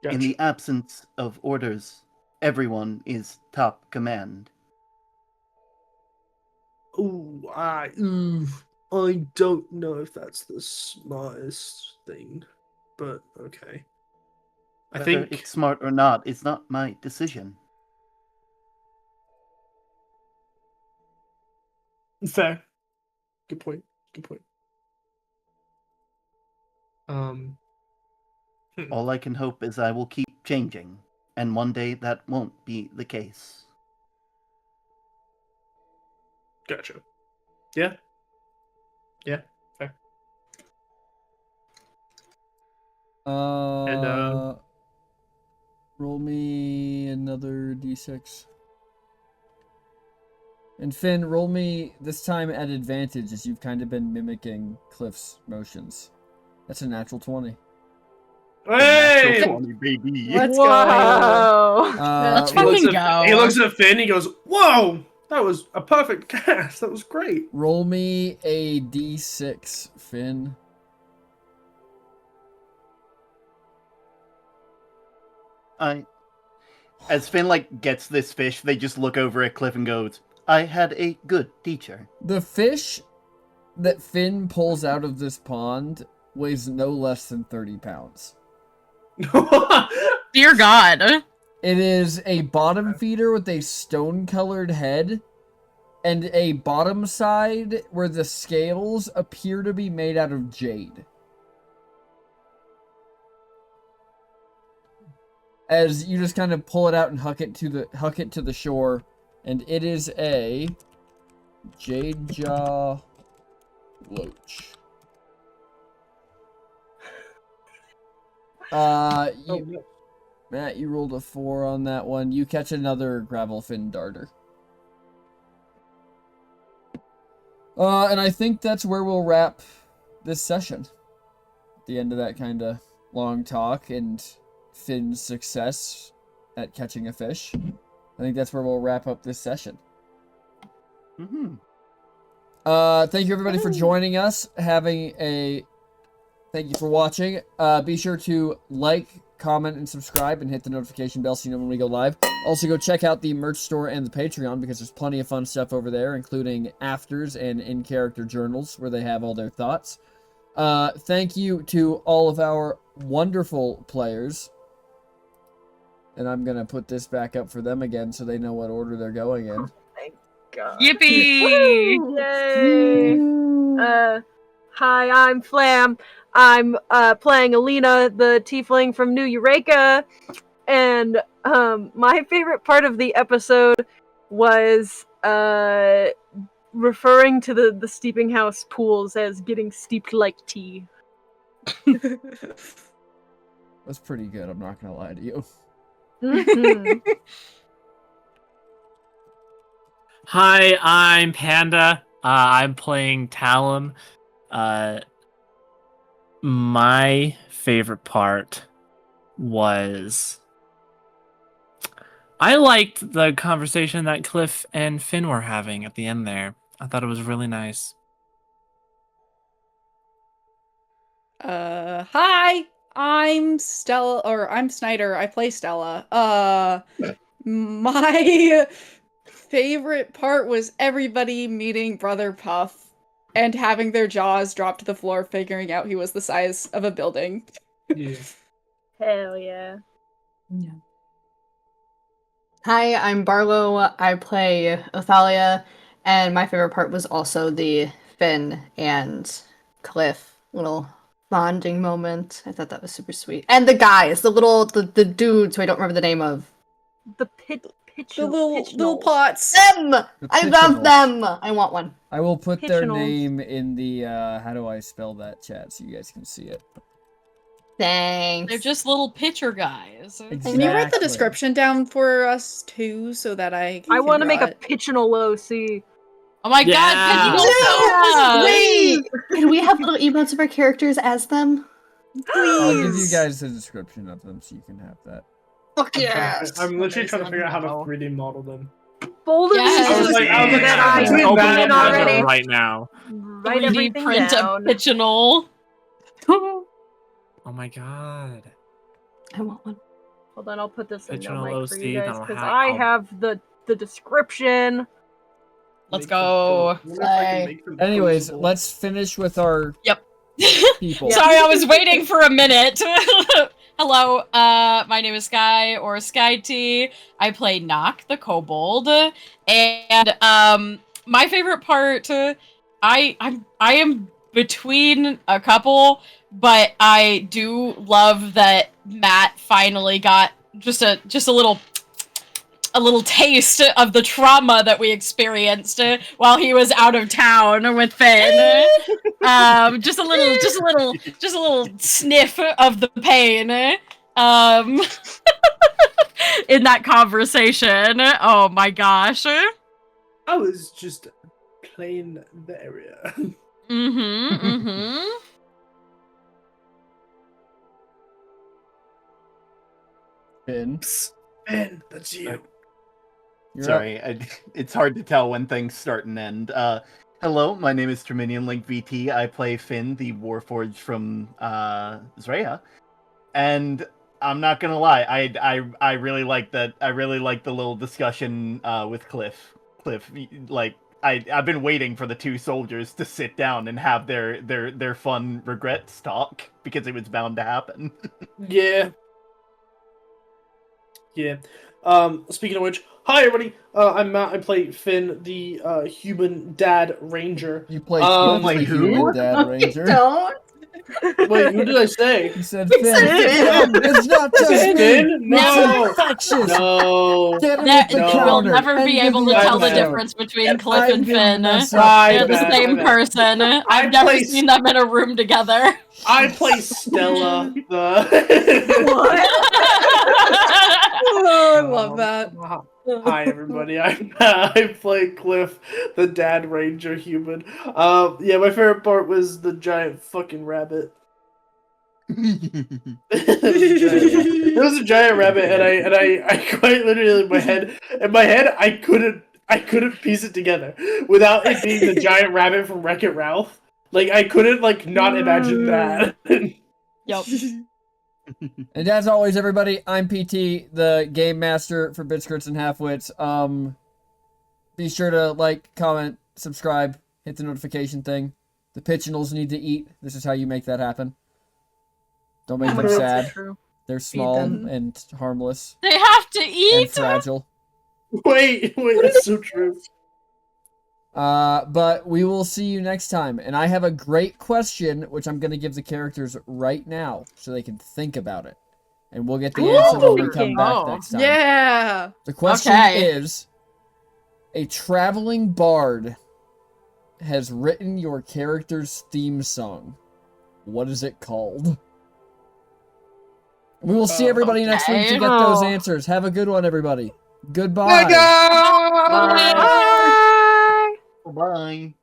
Gotcha. In the absence of orders, everyone is top command. Ooh, I don't know if that's the smartest thing, but okay. I Whether think it's smart or not is not my decision. fair. Good point. Good point. Hmm. All I can hope is I will keep changing, and one day that won't be the case. Gotcha. Yeah. Yeah. Fair. And roll me another d6. And Finn, roll me this time at advantage, as you've kind of been mimicking Cliff's motions. That's a natural 20. Hey! Natural 20, baby. Let's go. Whoa. Let's He looks fucking at- go. He looks at Finn. He goes, "Whoa, that was a perfect cast. That was great." Roll me a d6, Finn. As Finn gets this fish, they just look over at Cliff and goes, I had a good teacher. The fish that Finn pulls out of this pond weighs no less than 30 pounds. Dear God. It is a bottom feeder with a stone-colored head and a bottom side where the scales appear to be made out of jade. As you just kind of pull it out and huck it to the shore, and it is a jade jaw loach. Matt, you rolled a 4 on that one. You catch another gravelfin darter. And I think that's where we'll wrap this session. At the end of that kind of long talk and Finn's success at catching a fish, I think that's where we'll wrap up this session. Mm-hmm. Thank you everybody for joining us. Thank you for watching. Be sure to like, comment, and subscribe, and hit the notification bell so you know when we go live. Also, go check out the merch store and the Patreon because there's plenty of fun stuff over there, including afters and in-character journals where they have all their thoughts. Thank you to all of our wonderful players. And I'm going to put this back up for them again so they know what order they're going in. God. Yippee! Yay! Hi, I'm Flam. I'm playing Alina, the tiefling from New Eureka, and my favorite part of the episode was referring to the steeping house pools as getting steeped like tea. That's pretty good, I'm not gonna lie to you. Mhm. Hi, I'm Panda. I'm playing Talum. My favorite part was I liked the conversation that Cliff and Finn were having at the end there. I thought it was really nice. Hi, I'm Stella, or I'm Snyder. I play Stella. My favorite part was everybody meeting Brother Puff and having their jaws drop to the floor, figuring out he was the size of a building. Yeah. Hell yeah. Hi, I'm Barlow. I play Othalia, and my favorite part was also the Finn and Cliff little bonding moment. I thought that was super sweet. And the guys, the dudes who I don't remember the name of. The The little pitchnals. pots. Them! I love pitchnals. them! I want one. I will put their Pitchnals. name in the how do I spell that chat so you guys can see it. Thanks. They're just little pitcher guys. Can you write the Exactly. description down for us too, so that I I can want to make draw a it? pitchnal OC. Oh my Yeah. god, No! Pitchnell! Wait! Can we have little emotes of our characters as them? I'll give you Please. guys a description of them so you can have that. Fuck I'm literally trying to figure out how to Oh. 3D model them. Bold of you Yes. to I was like- I was like, that I'm I between opened that it and already. Right now. Write 3D everything print down. a Pitchnell. Oh my god. I want one. Hold on, I'll put this in no Pitchnell mic for you OC, guys that'll because have- I I'll- have the description. Let's go. Anyways, let's finish with our Yep. people. Sorry, I was waiting for a minute. Hello, my name is Sky, or Sky T. I play Knock, the kobold. And, my favorite part, I am between a couple, but I do love that Matt finally got just a little taste of the trauma that we experienced while he was out of town with Finn. Just a little sniff of the pain. In that conversation. Oh my gosh. I was just playing the area. Mm-hmm. Finn, Ben, that's you. you're Sorry, it's hard to tell when things start and end. Hello, my name is Terminian Link VT. I play Finn, the Warforged from Zrea. And I'm not gonna lie, I really like that. I really like the little discussion with Cliff. Like I've been waiting for the two soldiers to sit down and have their fun regrets talk because it was bound to happen. Yeah. Yeah. Speaking of which, hi everybody. I'm Matt. I play Finn, the human dad ranger. You play Um, Cliff, like the who? human dad ranger. Don't. Wait, who did I say? You said Finn. It's not just Finn? Finn. No. It's infectious. No. Get him That at the No. we'll counter. never and be give able to the I tell the bet. episode. difference between Cliff I'm and giving Finn. this Bye, They're the bad, same bad. person. I've never play- seen them in a room together. I play Stella. The What? Oh, I love that. Hi everybody. I play Cliff, the dad ranger human. Yeah, my favorite part was the giant fucking rabbit. It was a giant rabbit, and I quite literally in my head I couldn't piece it together without it being the giant rabbit from Wreck-It Ralph. Like I couldn't not imagine that. Yup. And as always, everybody, I'm PT, the game master for Bitskirts and Halfwits. Be sure to like, comment, subscribe, hit the notification thing. The pitchinals need to eat. This is how you make that happen. Don't make them That's sad. true. They're small them. and harmless They have to and eat. fragile. Wait, that's so true. But we will see you next time. And I have a great question, which I'm going to give the characters right now so they can think about it. And we'll get the answer when we come Thinking. back Oh, next time. Yeah. The question Okay. is, a traveling bard has written your character's theme song. what is it called? We will see everybody next week to Okay. get those Oh. answers. Have a good one, everybody. Goodbye. Bye. Bye.